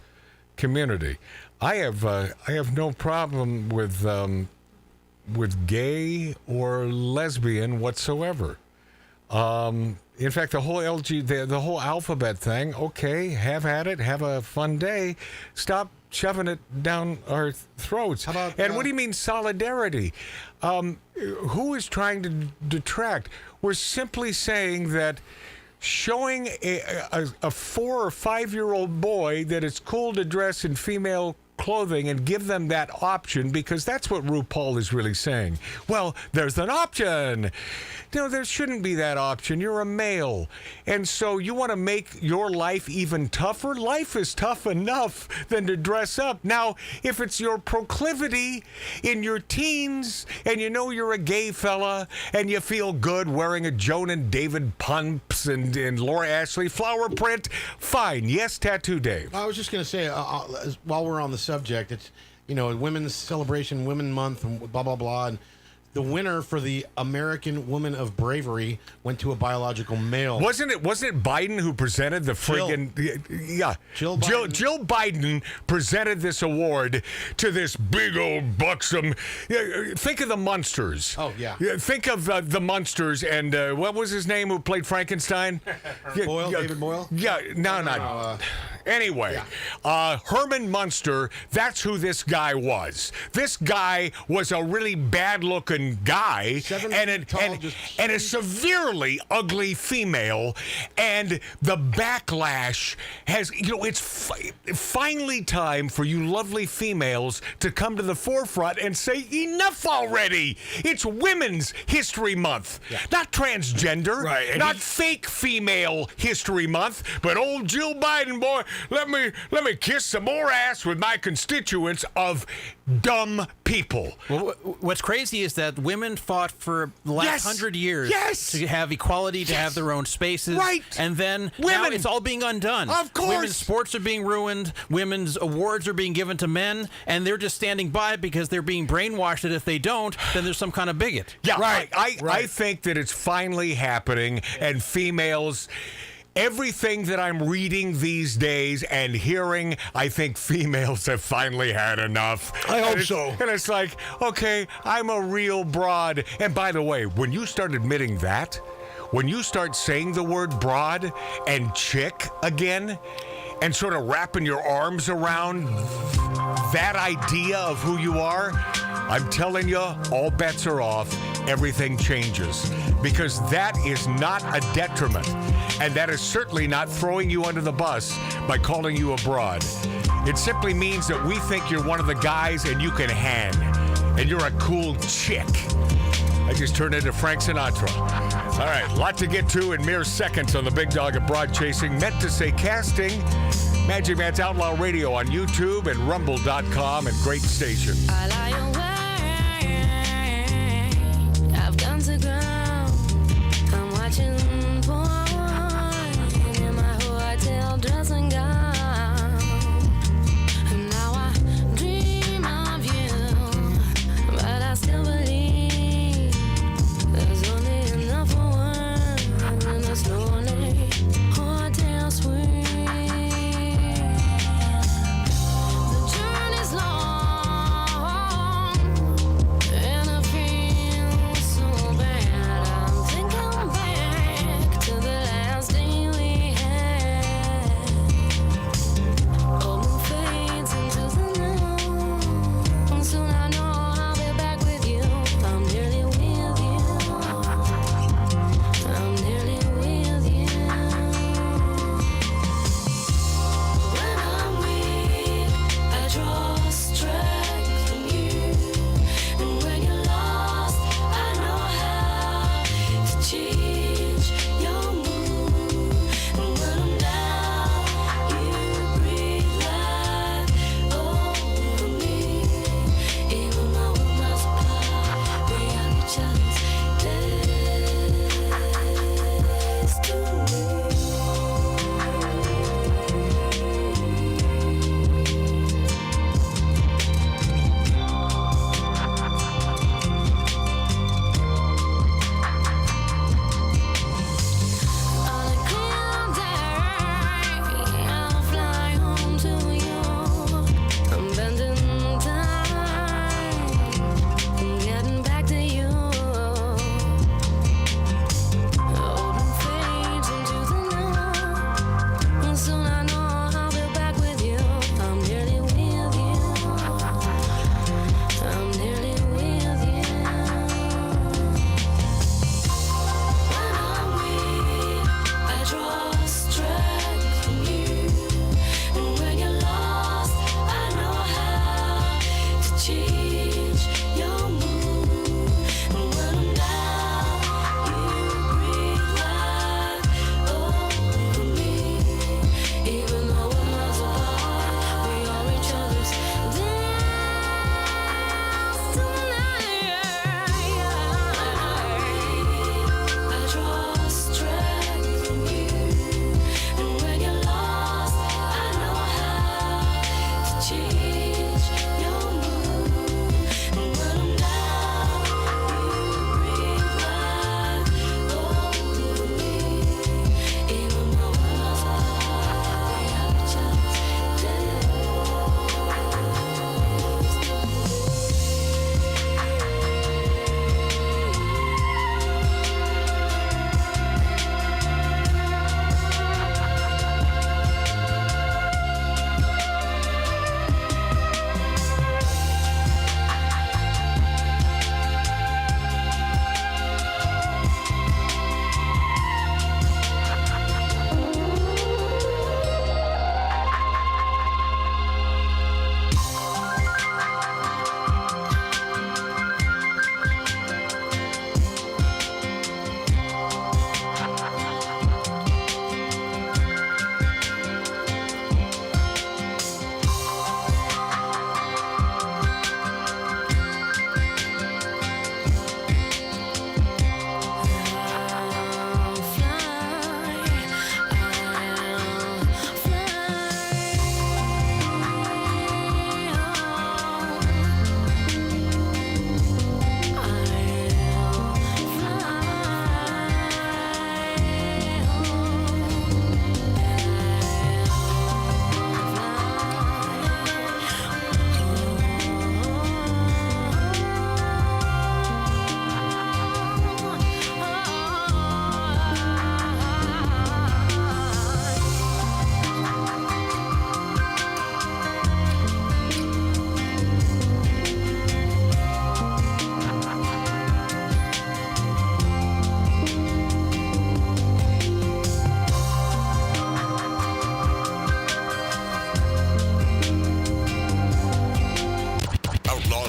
community. I have no problem with gay or lesbian whatsoever. In fact, the whole the whole alphabet thing. Okay, have at it. Have a fun day. Stop shoving it down our throats. How about, what do you mean solidarity? Who is trying to detract? We're simply saying that showing a 4 or 5-year-old boy that it's cool to dress in female clothing and give them that option, because that's what RuPaul is really saying. Well, there's an option. No, there shouldn't be that option. You're a male. And so you want to make your life even tougher? Life is tough enough than to dress up. Now, if it's your proclivity in your teens and you know you're a gay fella and you feel good wearing a Joan and David pumps and Laura Ashley flower print, fine. Yes, Tattoo Dave. I was just going to say, while we're on the subject, it's, Women's Celebration, Women Month, and blah, blah, blah. And the winner for the American Woman of Bravery went to a biological male. Wasn't it Biden who presented the friggin' Jill Biden. Jill Biden presented this award to this big old buxom. Think of the Munsters. Oh yeah. Think of the Munsters and what was his name who played Frankenstein? David Boyle. Yeah, no. Anyway, Herman Munster, that's who this guy was. This guy was a really bad-looking guy and a severely ugly female, and the backlash has, it's finally time for you lovely females to come to the forefront and say, enough already. It's Women's History Month, not transgender, not fake female history month, but old Jill Biden, boy, let me kiss some more ass with my constituents of dumb people. Well, what's crazy is that women fought for the last 100 years to have equality, to have their own spaces. Right. And then now it's all being undone. Of course. Women's sports are being ruined. Women's awards are being given to men. And they're just standing by because they're being brainwashed that if they don't, then there's some kind of bigot. Yeah, right. I think that it's finally happening, and females... Everything that I'm reading these days and hearing, I think females have finally had enough. I hope so. And it's like, okay, I'm a real broad. And by the way, when you start admitting that, when you start saying the word broad and chick again, and sort of wrapping your arms around that idea of who you are, I'm telling you, all bets are off. Everything changes. Because that is not a detriment. And that is certainly not throwing you under the bus by calling you a broad. It simply means that we think you're one of the guys and you can hang. And you're a cool chick. I just turned into Frank Sinatra. All right, lot to get to in mere seconds on the Big Dog of Broad Chasing. Meant to say casting. Magic Man's Outlaw Radio on YouTube and Rumble.com, and great station. I lie awake. I've gone to ground. I'm watching porn in my hotel dressing gown. And now I dream of you, but I still believe there's only enough for one in this lonely hotel suite.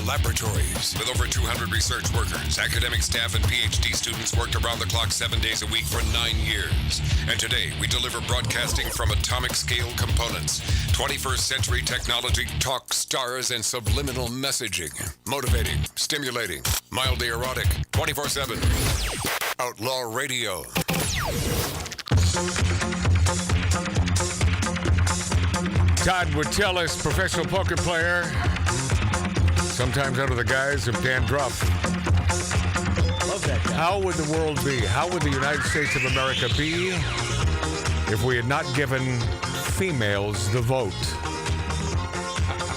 Laboratories. With over 200 research workers, academic staff, and PhD students worked around the clock 7 days a week for 9 years. And today, we deliver broadcasting from atomic scale components. 21st century technology, talk, stars, and subliminal messaging. Motivating, stimulating, mildly erotic, 24/7. Outlaw Radio. Todd Witteles, professional poker player, sometimes under the guise of dandruff. Love that guy. How would the world be? How would the United States of America be if we had not given females the vote?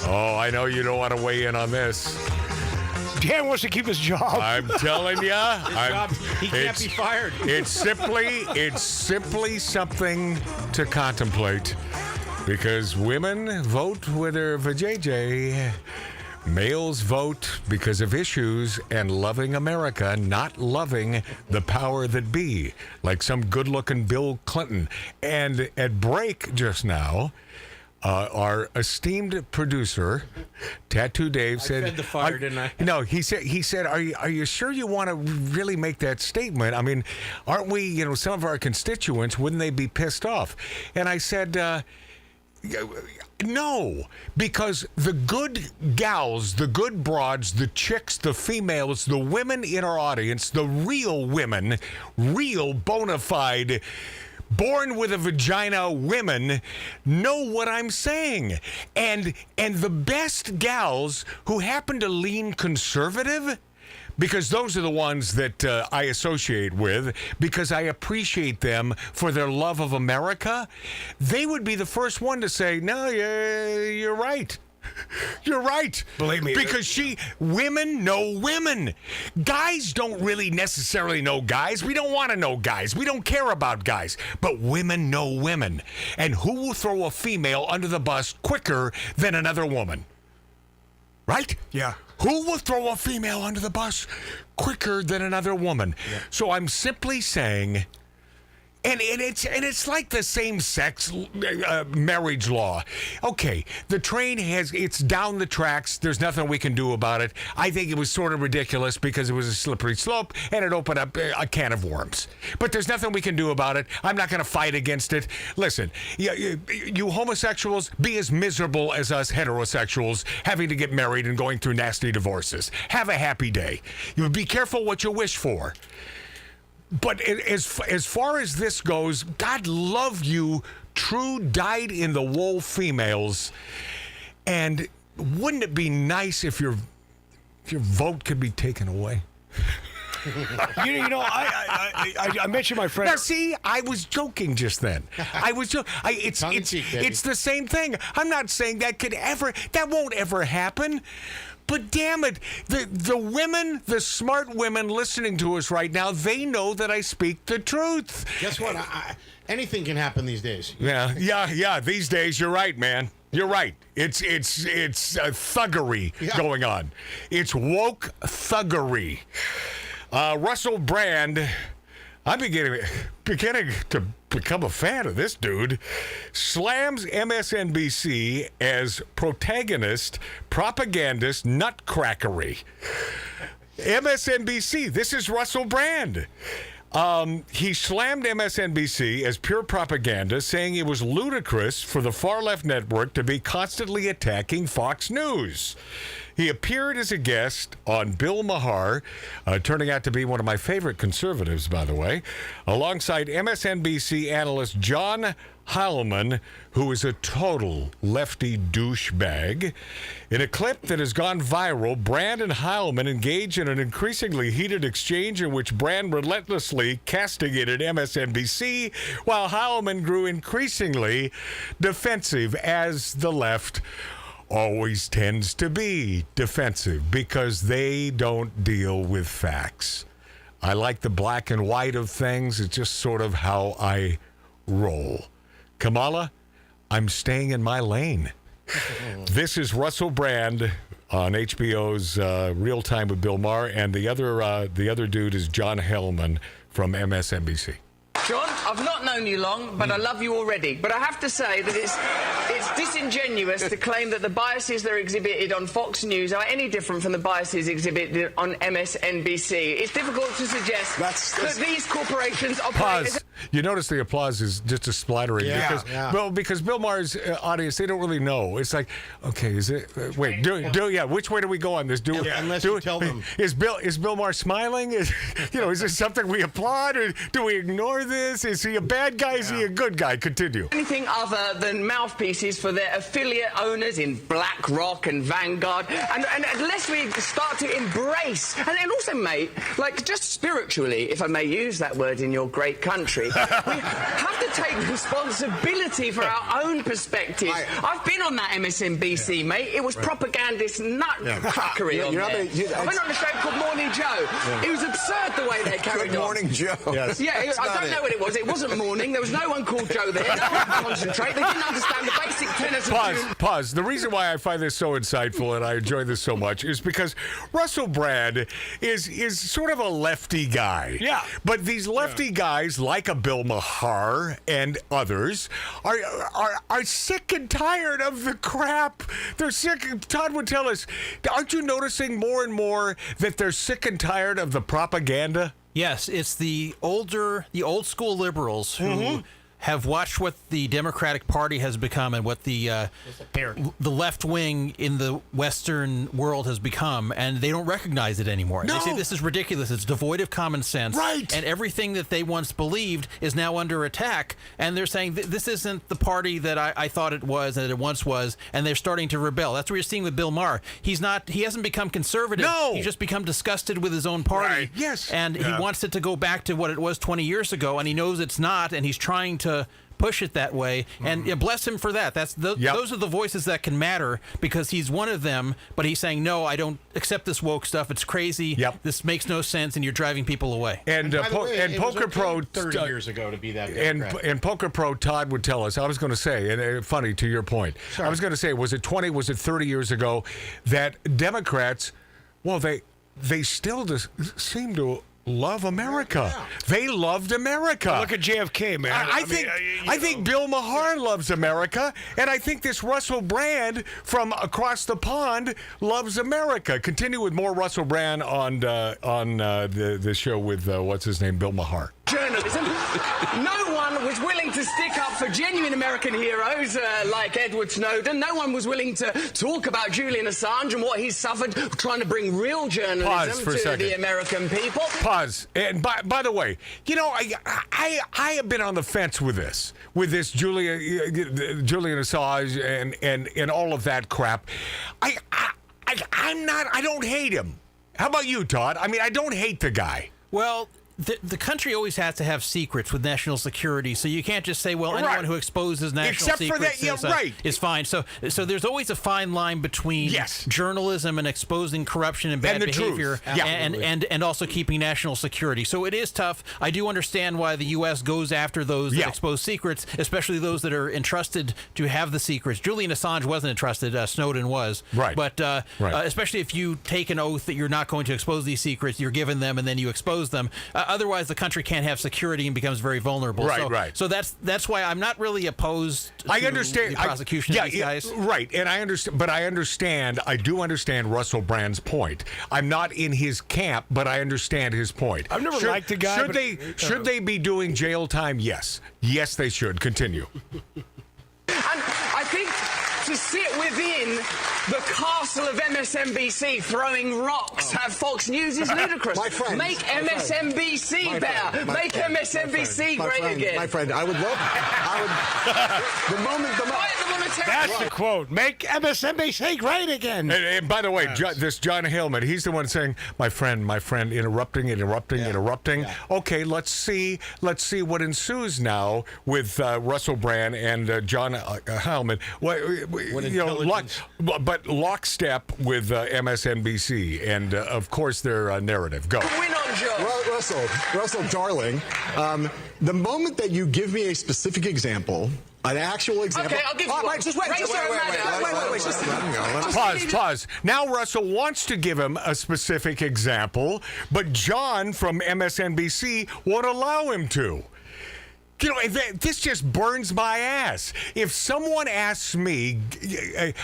Oh, I know you don't want to weigh in on this. Dan wants to keep his job. I'm telling you, He can't be fired. It's simply something to contemplate, because women vote with their vajayjay. Males vote because of issues and loving America, not loving the power that be, like some good-looking Bill Clinton. And at break just now, our esteemed producer, Tattoo Dave, said, I fed the fire, didn't I? No, he said, are you sure you want to really make that statement? I mean, aren't we, some of our constituents, wouldn't they be pissed off? And I said, no, because the good gals, the good broads, the chicks, the females, the women in our audience, the real women, real bona fide, born with a vagina women know what I'm saying. And the best gals who happen to lean conservative, because those are the ones that I associate with, because I appreciate them for their love of America, they would be the first one to say, no, you're right. You're right. Believe me. Because women know women. Guys don't really necessarily know guys. We don't want to know guys. We don't care about guys. But women know women. And who will throw a female under the bus quicker than another woman? Right? Yeah. Who will throw a female under the bus quicker than another woman? Yeah. So I'm simply saying, and it's like the same-sex marriage law. Okay, the train it's down the tracks. There's nothing we can do about it. I think it was sort of ridiculous because it was a slippery slope and it opened up a can of worms. But there's nothing we can do about it. I'm not going to fight against it. Listen, you homosexuals, be as miserable as us heterosexuals having to get married and going through nasty divorces. Have a happy day. You be careful what you wish for. But as far as this goes, God love you, true dyed-in-the-wool females. And wouldn't it be nice if your vote could be taken away? I mentioned my friend. Now, see, I was joking just then. I was joking. It's the same thing. I'm not saying that won't ever happen. But damn it, the women, the smart women listening to us right now, they know that I speak the truth. Guess what? Anything can happen these days. Yeah. These days, you're right, man. You're right. It's thuggery going on. It's woke thuggery. Russell Brand, I'm beginning to become a fan of this dude, slams MSNBC as protagonist, propagandist, nutcrackery. MSNBC, this is Russell Brand. He slammed MSNBC as pure propaganda, saying it was ludicrous for the far-left network to be constantly attacking Fox News. He appeared as a guest on Bill Maher, turning out to be one of my favorite conservatives, by the way, alongside MSNBC analyst John Heilman, who is a total lefty douchebag. In a clip that has gone viral, Brand and Heilman engage in an increasingly heated exchange in which Brand relentlessly castigated MSNBC, while Heilman grew increasingly defensive, as the left always tends to be defensive because they don't deal with facts. I like the black and white of things. It's just sort of how I roll. Kamala, I'm staying in my lane. This is Russell Brand on HBO's Real Time with Bill Maher, and the other dude is John Hellman from MSNBC. John, I've not known you long, but I love you already. But I have to say that it's it's disingenuous to claim that the biases that are exhibited on Fox News are any different from the biases exhibited on MSNBC. It's difficult to suggest that these corporations operate as Pause. You notice the applause is just a splattering because Bill Maher's audience, they don't really know. It's like, okay, is it? Wait, which way do we go on this? Unless you tell them. Is Bill Maher smiling? Is this something we applaud, or do we ignore this? Is he a bad guy? Is he a good guy? Continue. anything other than mouthpieces for their affiliate owners in BlackRock and Vanguard, and unless we start to embrace, and also, mate, like just spiritually, if I may use that word in your great country, we have to take responsibility for our own perspectives. I've been on that MSNBC, mate. It was propagandist nutcrackery on there. I went on a show called Morning Joe. It was absurd the way they carried on. Good Morning Joe. Yes. Yeah, I don't know what it was. It wasn't morning. There was no one called Joe there. No one could concentrate. They didn't understand the basic tenets of Pause. The reason why I find this so insightful and I enjoy this so much is because Russell Brand is sort of a lefty guy. Yeah. But these lefty guys, like a Bill Maher and others, are sick and tired of the crap. They're sick. Todd would tell us, aren't you noticing more and more that they're sick and tired of the propaganda? Yes, it's the old school liberals who have watched what the Democratic Party has become and what the left wing in the Western world has become, and they don't recognize it anymore. No. They say this is ridiculous. It's devoid of common sense. Right. And everything that they once believed is now under attack. And they're saying this isn't the party that I thought it was and that it once was, and they're starting to rebel. That's what you're seeing with Bill Maher. He hasn't become conservative. No. He's just become disgusted with his own party. Right. Yes. And he wants it to go back to what it was 20 years ago, and he knows it's not, and he's trying to push it that way, and bless him for that. Those are the voices that can matter, because he's one of them, but he's saying, no, I don't accept this woke stuff. It's crazy. This makes no sense, and you're driving people away. And Poker Pro 30 years ago to be that and Poker Pro Todd would tell us, I was going to say, and funny to your point, I was going to say, was it 20, was it 30 years ago that Democrats, well, they still seem to love America. They loved America. Look at JFK, man. I think Bill Maher loves America, and I think this Russell Brand from across the pond loves America. Continue with more Russell Brand on the show with what's his name, Bill Maher. Journalism. No one was willing to stick up for genuine American heroes like Edward Snowden. No one was willing to talk about Julian Assange and what he's suffered trying to bring real journalism to the American people. Pause. And by the way, I have been on the fence with this Julian Assange and all of that crap. I don't hate him. How about you, Todd? I mean, I don't hate the guy. Well, the country always has to have secrets with national security, so you can't just say, well, anyone who exposes national secrets is fine. So there's always a fine line between journalism and exposing corruption and bad behavior and also keeping national security. So it is tough. I do understand why the U.S. goes after those that expose secrets, especially those that are entrusted to have the secrets. Julian Assange wasn't entrusted. Snowden was. Right. But especially if you take an oath that you're not going to expose these secrets, you're given them and then you expose them. Otherwise, the country can't have security and becomes very vulnerable. So that's why I'm not really opposed to the prosecution of these guys. Right, and I understand, but I do understand Russell Brand's point. I'm not in his camp, but I understand his point. I've never liked the guy. Should they be doing jail time? Yes, they should. Continue. And I think to sit within the castle of MSNBC throwing rocks at Fox News is ludicrous. Make MSNBC better. Make MSNBC great again. My friend, I would love That's the quote. Make MSNBC great again. And by the way, this John Hillman, he's the one saying, my friend, interrupting. Okay, let's see what ensues now with Russell Brand and John Hillman. But lockstep with MSNBC and, of course, their narrative. Go. Russell, darling, the moment that you give me a specific example, an actual example. Okay, I'll give you one. Just wait. Pause. Now Russell wants to give him a specific example, but John from MSNBC won't allow him to. This just burns my ass. If someone asks me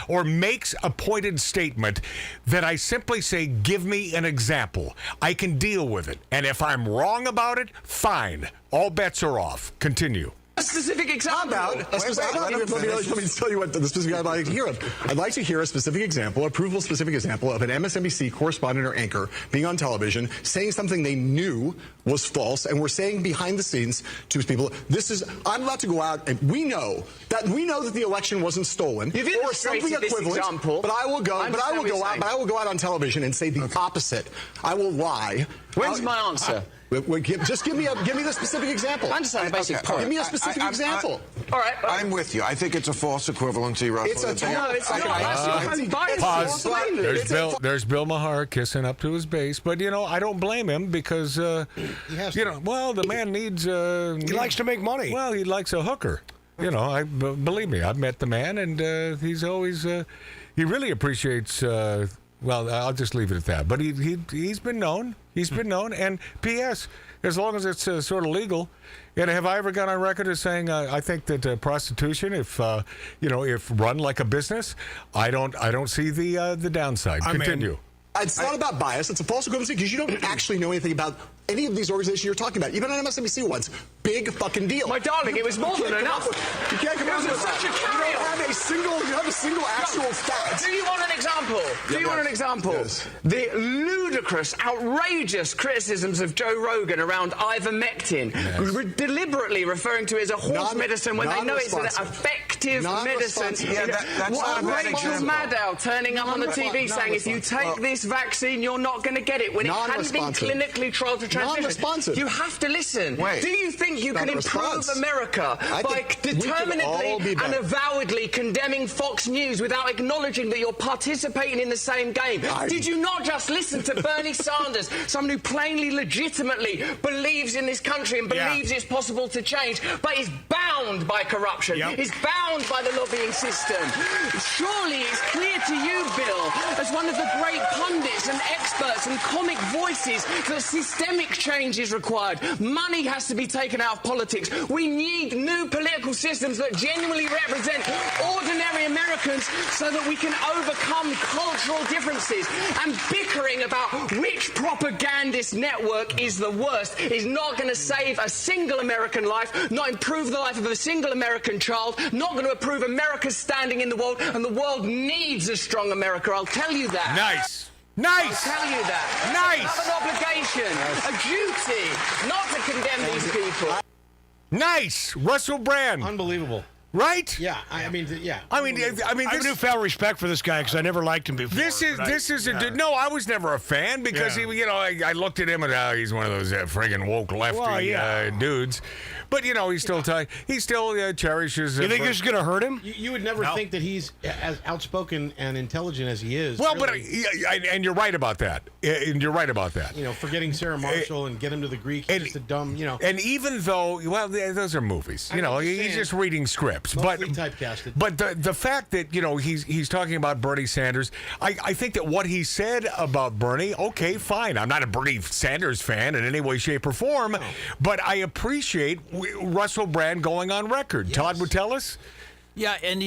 or makes a pointed statement that I simply say, give me an example, I can deal with it. And if I'm wrong about it, fine. All bets are off. Continue. A specific example. Let me tell you what the specific I'd like to hear of. I'd like to hear a specific example, a provable specific example of an MSNBC correspondent or anchor being on television saying something they knew was false and were saying behind the scenes to people, I'm about to go out and we know that the election wasn't stolen or something equivalent. Example. But I will go out on television and say the opposite. I will lie. When's my answer? Just give me the specific example. I understand the basic point. Give me a specific example. All right. I'm with you. I think it's a false equivalency, Russell. It's not. Pause. There's Bill Maher kissing up to his base, but I don't blame him because the man needs. He likes to make money. Well, he likes a hooker. Believe me, I've met the man, and he's always he really appreciates. Well, I'll just leave it at that. But he's been known. He's been known. And P.S., as long as it's sort of legal. And have I ever gone on record as saying I think that prostitution, if run like a business, I don't see the downside. Continue. It's not about bias. It's a false equivalency because you don't actually know anything about any of these organizations you're talking about. Even on MSNBC once. Big fucking deal. My darling, it was more than enough. You can't come up with such a carry. You have a single actual fact. Do you want an example? Yes. The ludicrous, outrageous criticisms of Joe Rogan around ivermectin, deliberately referring to it as a horse medicine when they know it's an effective medicine. Rachel Maddow turning up on the TV saying, if you take this vaccine, you're not going to get it, when it hadn't been clinically trialed for transmission. You have to listen. Do you think you can improve America by determinedly and avowedly condemning Fox News without acknowledging that you're participating in the same game? Did you not just listen to Bernie Sanders, someone who plainly, legitimately believes in this country and believes it's possible to change, but is bound by corruption, is bound by the lobbying system? Surely it's clear to you, Bill, as one of the great pundits and experts and comic voices, that systemic change is required. Money has to be taken out of politics. We need new political systems that genuinely represent ordinary Americans so that we can overcome cultural differences. And bickering about which propagandist network is the worst is not going to save a single American life, not improve the life of a single American child, not going to improve America's standing in the world, and the world needs a strong America. I'll tell you that. Nice. I'll tell you that. Nice. I have an obligation, a duty, not to condemn these people. Nice. Russell Brand. Unbelievable. Right? Yeah. I mean, I have newfound respect for this guy because I never liked him before. This is a dude. No, I was never a fan because I looked at him and he's one of those friggin' woke lefty dudes. But he still cherishes. You think this is going to hurt him? You would never think that he's as outspoken and intelligent as he is. Well, really. and you're right about that. Forgetting Sarah Marshall and get him to the Greek is just a dumb. And even though, those are movies. He's just reading scripts. Mostly typecasted. But the fact that he's talking about Bernie Sanders, I think that what he said about Bernie, okay, fine. I'm not a Bernie Sanders fan in any way, shape, or form, but I appreciate Russell Brand going on record. Yes. Todd Witteles? Yeah, and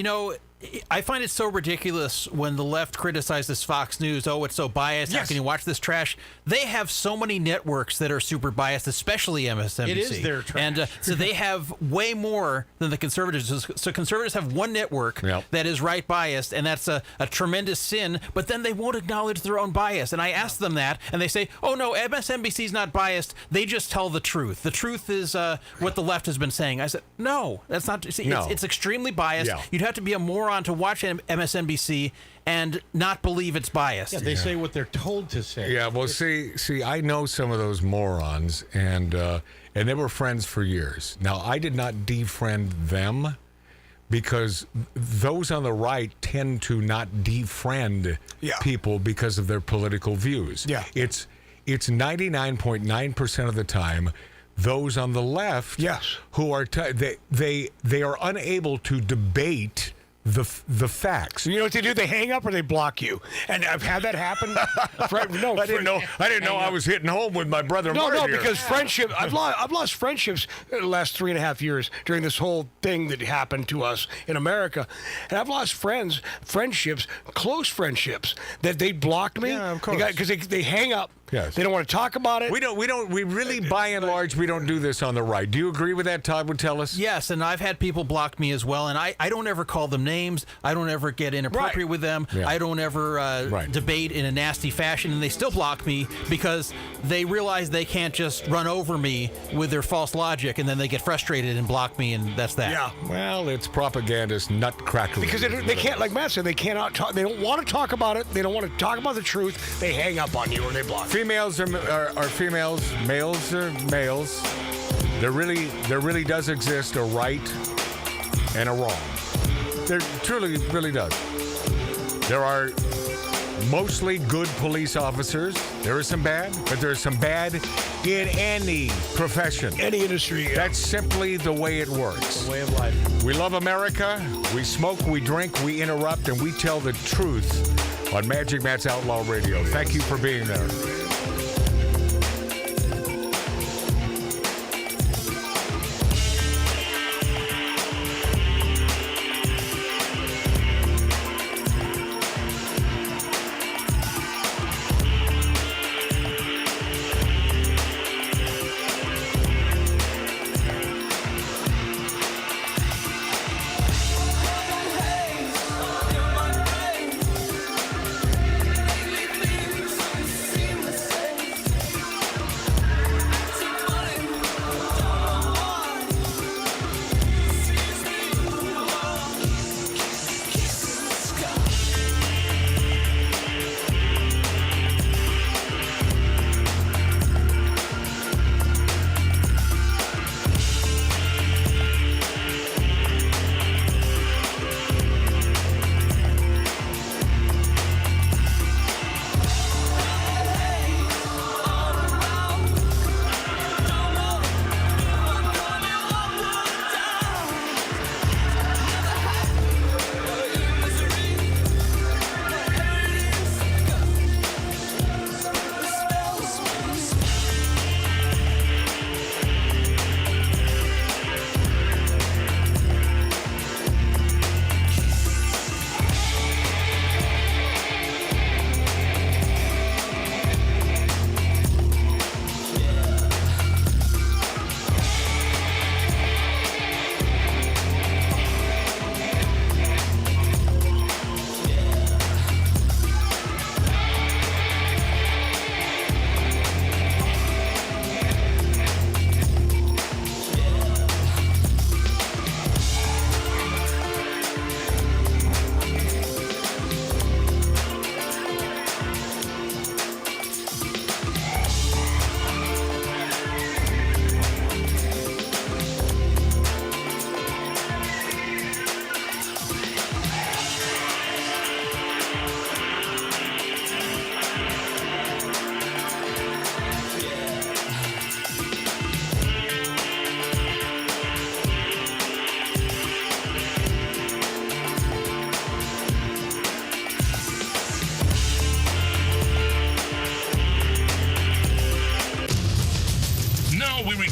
I find it so ridiculous when the left criticizes Fox News. Oh, it's so biased. Yes. How can you watch this trash? They have so many networks that are super biased, especially MSNBC. It is their trash. And so they have way more than the conservatives. So conservatives have one network that is right biased, and that's a tremendous sin, but then they won't acknowledge their own bias. And I ask them that, and they say, oh, no, MSNBC's not biased. They just tell the truth. The truth is what the left has been saying. I said, no, that's not. See, it's extremely biased. Yeah. You'd have to be a moron to watch MSNBC and not believe it's biased. Yeah, they say what they're told to say. Yeah, well, see, I know some of those morons, and they were friends for years. Now, I did not defriend them because those on the right tend to not defriend people because of their political views. Yeah, it's 99.9% of the time those on the left who are they are unable to debate the facts. You know what they do? They hang up or they block you. And I've had that happen. No, I didn't know I was hitting home with my brother. No, because friendship. I've lost friendships in the last 3.5 years during this whole thing that happened to us in America, and I've lost friendships, close friendships that they blocked me. Yeah, of course. Because they hang up. Yes. They don't want to talk about it. We really, by and large, we don't do this on the right. Do you agree with that, Todd would tell us? Yes, and I've had people block me as well, and I don't ever call them names. I don't ever get inappropriate with them. Yeah. I don't ever debate in a nasty fashion, and they still block me because they realize they can't just run over me with their false logic, and then they get frustrated and block me, and that's that. Yeah. Well, it's propagandist nutcracker. Because they can't, like Matt said, they cannot talk. They don't want to talk about it. They don't want to talk about the truth. They hang up on you or they block you. Females are females, males are males. There really does exist a right and a wrong. There truly, really does. There are mostly good police officers. There is some bad, but there is some bad in any profession. Any industry. Yeah. That's simply the way it works. The way of life. We love America. We smoke, we drink, we interrupt, and we tell the truth on Magic Matt's Outlaw Radio. Thank you for being there.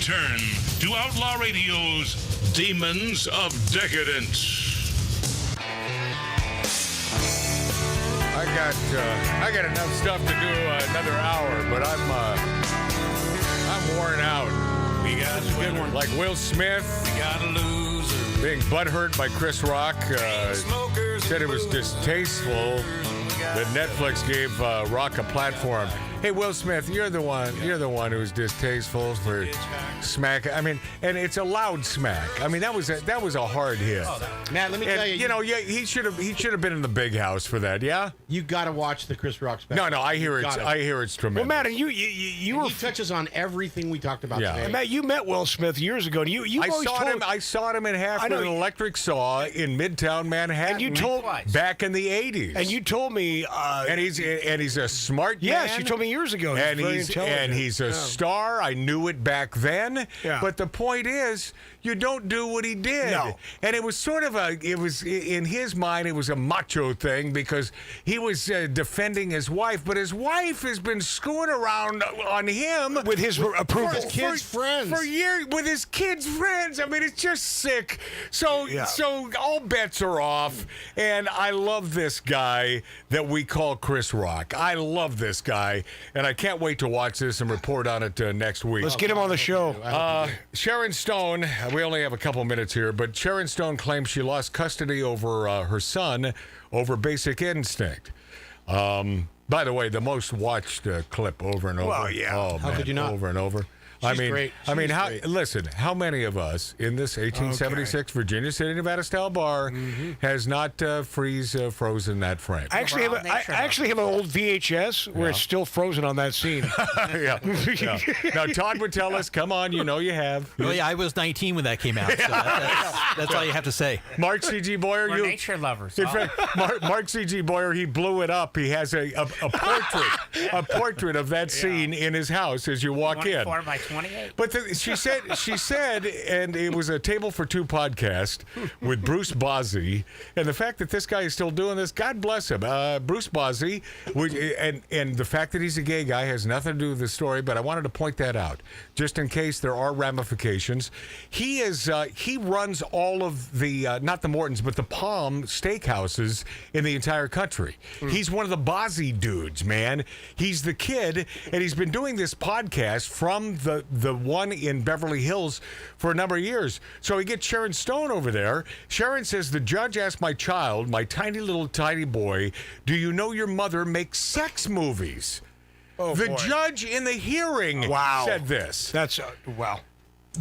return to Outlaw Radio's Demons of Decadence. I got enough stuff to do another hour, but I'm worn out. We got a good one. Like Will Smith. We got a loser. Being butthurt by Chris Rock. Said it was distasteful that Netflix gave Rock a platform. Hey, Will Smith, you're the one who's distasteful for smack. I mean, and it's a loud smack. I mean, that was a hard hit. Matt, let me tell you. You know, yeah, he should have been in the big house for that. Yeah. You got to watch the Chris Rock special. No, I hear it's tremendous. Well, Matt, and he touches on everything we talked about today. And Matt, you met Will Smith years ago. And I saw him in half with an electric saw in Midtown Manhattan. And you told back in the '80s. And you told me. And he's a smart man. Yes, you told me 20 years ago. And very he's intelligent. a star. I knew it back then. Yeah. But the point is, you don't do what he did. No. And it was sort of in his mind, it was a macho thing because he was defending his wife, but his wife has been screwing around on him with his approval. His kids' friends. For years, with his kids' friends. I mean, it's just sick. So all bets are off. And I love this guy that we call Chris Rock. I love this guy, and I can't wait to watch this and report on it next week. Let's get him on the show. Sharon Stone, we only have a couple minutes here, but Sharon Stone claims she lost custody over her son over Basic Instinct. By the way, the most watched clip over and over. Well, yeah. Oh, How man, could you not? over and over. She's great. Listen, how many of us in this 1876 Virginia City, Nevada style bar has not frozen that frame? I actually have an old VHS where it's still frozen on that scene. yeah. Now, Todd would tell us, come on, you know you have. Well, yeah, I was 19 when that came out. So that's all you have to say. Mark C.G. Boyer, We're nature lovers. In fact, Mark C.G. Boyer, he blew it up. He has a portrait of that scene in his house as you walk in. 24 by 28. But she said, and it was a Table for Two podcast with Bruce Bozzi, and the fact that this guy is still doing this, God bless him. Bruce Bozzi, and the fact that he's a gay guy has nothing to do with the story, but I wanted to point that out, just in case there are ramifications. He runs all of the, not the Mortons, but the Palm steakhouses in the entire country. He's one of the Bozzi dudes, man. He's the kid, and he's been doing this podcast from the one in Beverly Hills for a number of years. So he gets Sharon Stone over there. Sharon says, the judge asked my child, my tiny little tiny boy, do you know your mother makes sex movies? Oh, the boy. Judge in the hearing said this. That's, wow.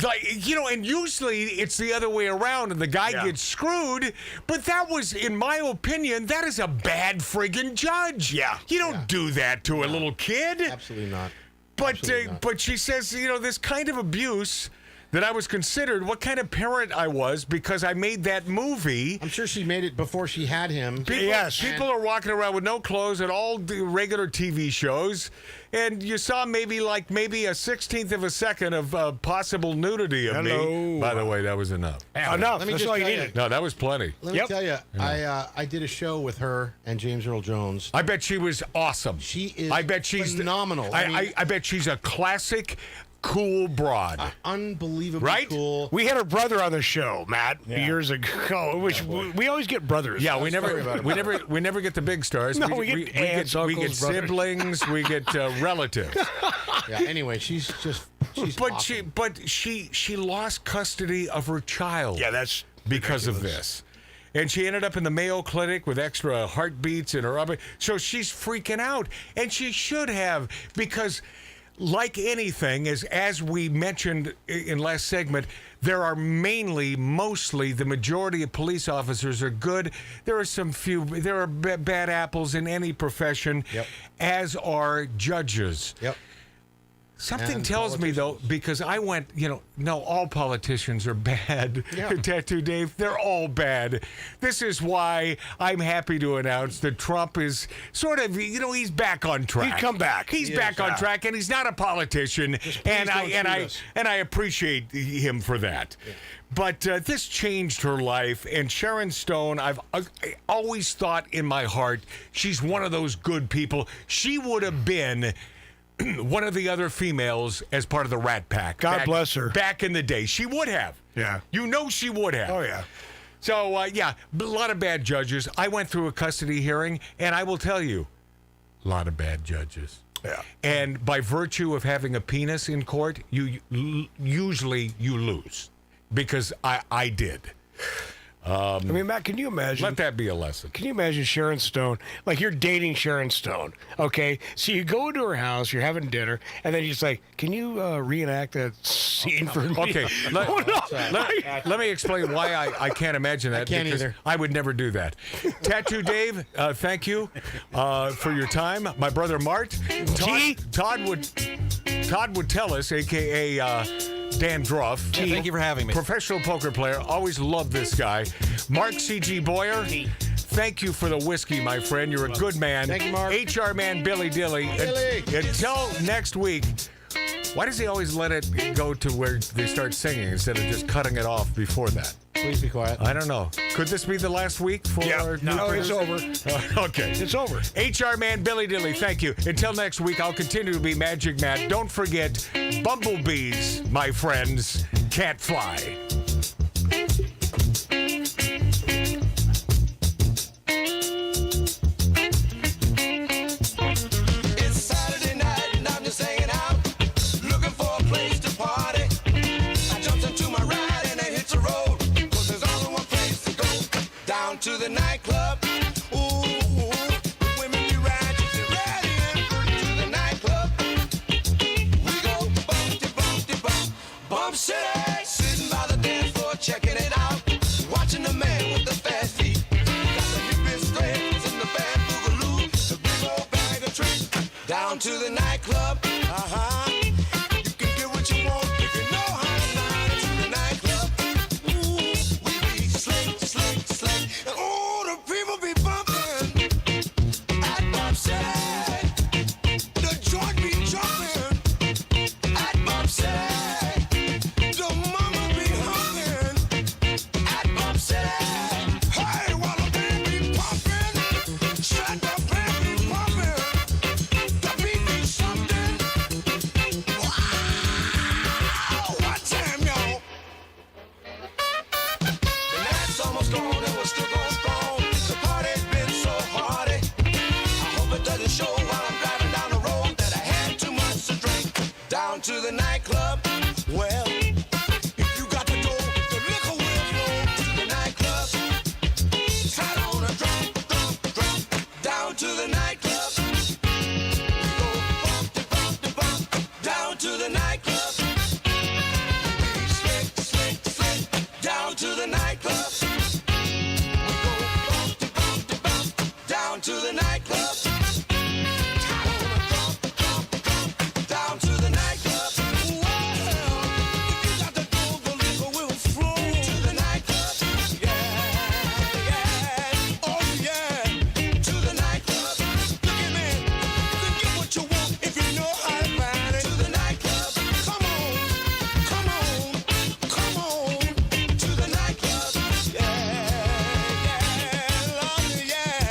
Like, and usually it's the other way around and the guy gets screwed, but that was, in my opinion, that is a bad friggin' judge. Yeah. You don't do that to a little kid. Absolutely not. But she says, this kind of abuse that I was considered, what kind of parent I was because I made that movie. I'm sure she made it before she had him. People are walking around with no clothes at all the regular TV shows, and you saw maybe a 16th of a second of possible nudity of me. By the way, that was enough. Enough. Let me That's just all you tell you. needed. No, that was plenty. Let me tell you, I did a show with her and James Earl Jones. I bet she was awesome. She is phenomenal. I bet she's a classic cool broad. Unbelievably cool. We had her brother on the show, Matt, years ago. Which we always get brothers. Yeah, we never get the big stars. No, we get aunts, uncles, we get brothers. siblings, we get relatives. Yeah. Anyway, she's awesome. She lost custody of her child. Yeah, that's because ridiculous. of this. And she ended up in the Mayo Clinic with extra heartbeats in her upper. So she's freaking out, and she should have, because like anything, as we mentioned in last segment, there are mostly the majority of police officers are good. There are bad apples in any profession, as are judges. Yep. Something tells me, though, because I went, no, all politicians are bad. Yeah. Tattoo Dave, they're all bad. This is why I'm happy to announce that Trump is sort of, he's back on track. He's come back. He's back on track, and he's not a politician, and I appreciate him for that. Yeah. But this changed her life, and Sharon Stone, I always thought in my heart, she's one of those good people. She would have been one of the other females as part of the Rat Pack. God bless her. Back in the day. She would have. Yeah. She would have. Oh, yeah. So, a lot of bad judges. I went through a custody hearing, and I will tell you, a lot of bad judges. Yeah. And by virtue of having a penis in court, usually you lose. Because I did. Matt, can you imagine? Let that be a lesson. Can you imagine Sharon Stone? Like, you're dating Sharon Stone, okay? So you go into her house, you're having dinner, and then you're just like, can you reenact that scene for me? Okay, let me explain why I can't imagine that. I can't because either. I would never do that. Tattoo Dave, thank you for your time. My brother Mart. Todd would tell us, a.k.a. Dan Druff. Thank you for having me. Professional poker player. Always loved this guy. Mark C.G. Boyer. thank you for the whiskey, my friend. You're a good man. Thank you, Mark. HR man Billy Dilly. Billy. Until next week. Why does he always let it go to where they start singing instead of just cutting it off before that? Please be quiet. I don't know. Could this be the last week for our No, it's over. Okay. It's over. HR man Billy Dilly, thank you. Until next week, I'll continue to be Magic Matt. Don't forget, bumblebees, my friends, can't fly. It's Saturday night and I'm just hanging out, looking for a place to party. I jumped into my ride and I hit the road, 'cause there's only one place to go, down to the nightclub. Ooh, women you ride, just get ready and to the nightclub. We go bump city, sitting by the dance floor checking it out, watching the man with the fast feet. Got the hippest threads and the bad boogaloo, the big old bag of tricks. Down to the nightclub, you can get what you want if you know how to find it. To the nightclub, ooh, we be slick, and ooh, the people be bumping at Bump City. The joint be jumping at Bump City. The mama be humping at Bump City. Hey, while the band be pumping, shut the band be pumping. The beat be something. Wow, what time, y'all? The night's almost gone and we're still going strong. The party's been so hearty. I hope it doesn't show while I'm driving down the road that I had too much to drink. Down to the nightclub. Well, if you got the dough, the liquor will flow. To the nightclub. Tied on a drum. Down to the nightclub. We go bump, down to the nightclub. We slick, down to the nightclub. We go bump, down to the nightclub. Tied on a drum, down to the nightclub. Well, if you got the dough, the liquor will flow. To the nightclub. Yeah, oh yeah. To the nightclub. Look at me. You can get what you want if you know how to find it. To the nightclub. Come on. To the nightclub. Yeah, Lord, yeah.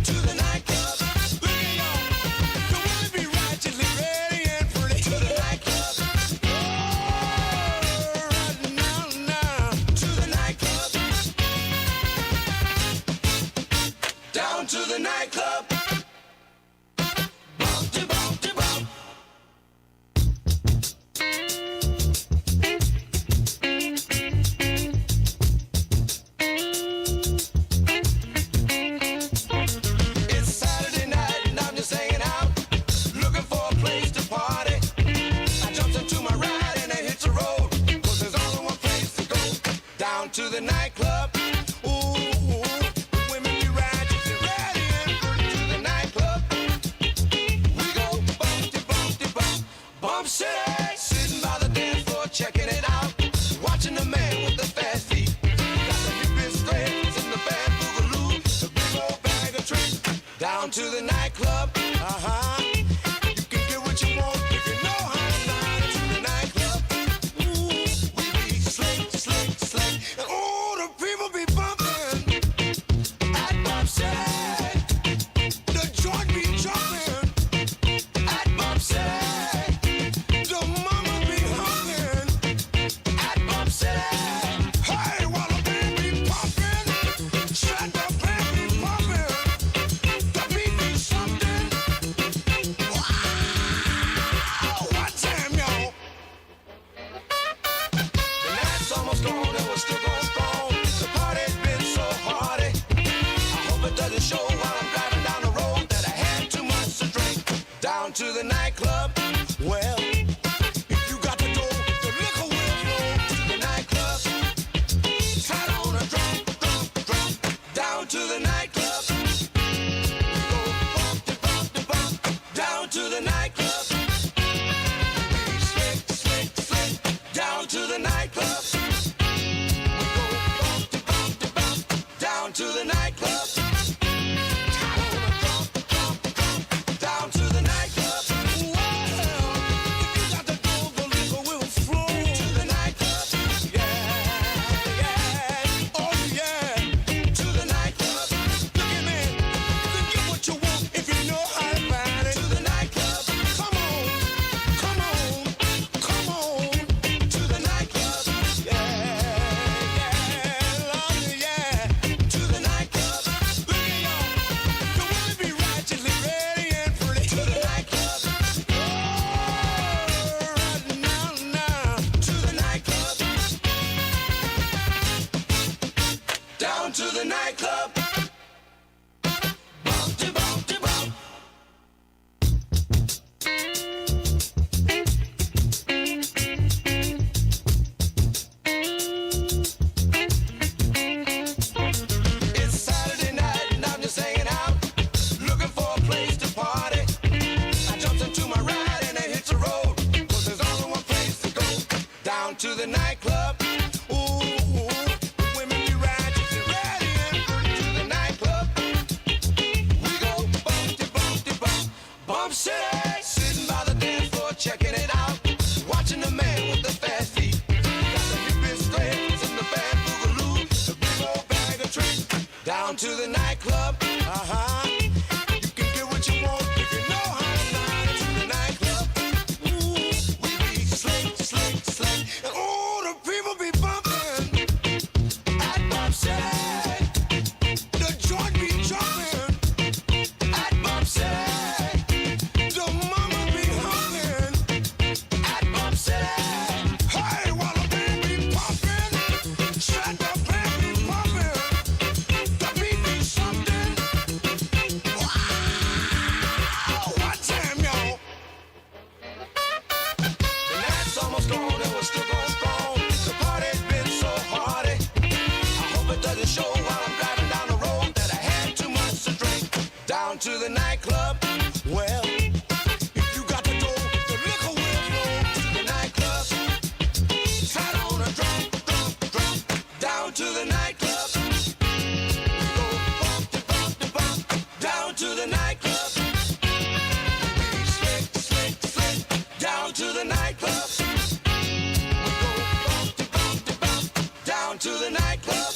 To the nightclub. Look at y'all. The women be righteously ready and pretty. To the nightclub. Oh, right now. To the nightclub. Down to the nightclub. Bump. It's Saturday night and I'm just hanging out, looking for a place to party. I jumped into my ride and I hit the road, 'cause there's only one place to go, down to the nightclub. Ooh, women you ride, just get ready and to the nightclub. We go bump city, sitting by the dance floor checking it out, watching the man with the fast feet. Got the hippest threads and the bad boogaloo, the big old bag of tricks. Down to the nightclub, you can get what you want if you know how to find it. To the nightclub, ooh, we be slick, and ooh, the people be bumping at Bump City. The joint be jumping at Bump City. The mama be humping at Bump City. Hey, while the band be pumping, shut the band be pumping. The beat be something. Wow, what time, y'all? The night's almost gone and we're still going strong. The party's been so hearty. I hope it doesn't show while I'm driving down the road that I had too much to drink. Down to the nightclub. Well, if you got the dough, the liquor will flow. To the nightclub. Tied on a drum. Down to the nightclub. We go bump, down to the nightclub. We slick, down to the nightclub. We go bump, down to the nightclub. to the nightclub. Ooh, women be righteous and ready and pretty to the nightclub. We go bump city. Sitting by the dance floor, checking it out. Watching the man with the fast feet. Got the hippest threads and the bad boogaloo. The big old bag of tricks. Down to the nightclub. Uh-huh. You can get what you want if you know how to find it to the nightclub. Ooh, we be slick. And ooh, the people be bumping at Bump City. The joint be jumping at Bump City. The mama be humming at Bump City. Hey, while the band be pumping, shut the band be pumping. The beat be something. Wow, what time, y'all? The night's almost gone and we're still going strong. The party's been so hearty. I hope it doesn't show while I'm driving down the road that I had too much to drink. Down to the nightclub. Well, if you got the dough, the liquor will flow to the nightclub. Tied on a drum. Down to the nightclub. We go bump. Down to the nightclub. We slick. Down to the nightclub. We go bump. Down to the nightclub.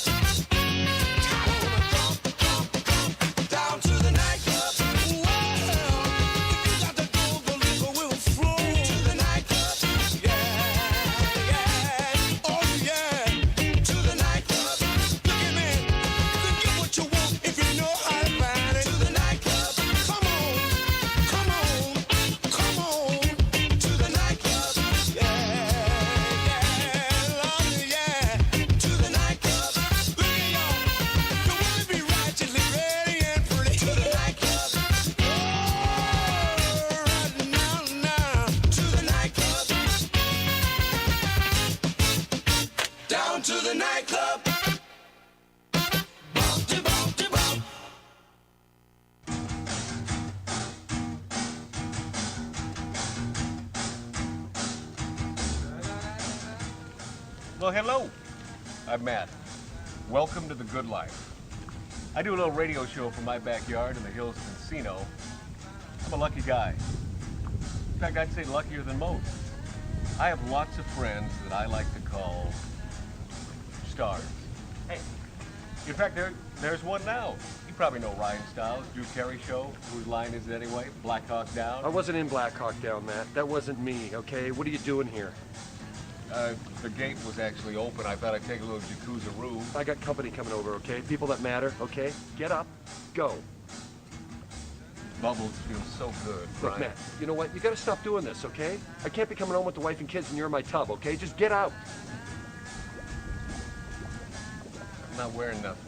Tied on a drum. Down to the nightclub. Well, if you got the dough, the liquor will flow to the nightclub. Yeah. Oh yeah. To the nightclub. Look at me. You can get what you want if you know how to find it. To the nightclub. Come on. To the nightclub. Yeah. Love you, yeah. To the nightclub. Look at y'all. The women be righteously ready and pretty. To the nightclub. Oh, right now. To the nightclub. Down to the nightclub. Bump. Well, hello. I'm Matt. Welcome to the good life. I do a little radio show from my backyard in the hills of Encino. I'm a lucky guy. In fact, I'd say luckier than most. I have lots of friends that I like to call stars. Hey, in fact, there's one now. You probably know Ryan Stiles, Drew Carey Show. Whose line is it anyway? Black Hawk Down? I wasn't in Black Hawk Down, Matt. That wasn't me, okay? What are you doing here? The gate was actually open. I thought I'd take a little jacuzzi-roo. I got company coming over, okay? People that matter, okay? Get up, go. Bubbles feel so good, Look, Ryan. Matt, you know what? You gotta stop doing this, okay? I can't be coming home with the wife and kids and you're in my tub, okay? Just get out. I'm not wearing nothing.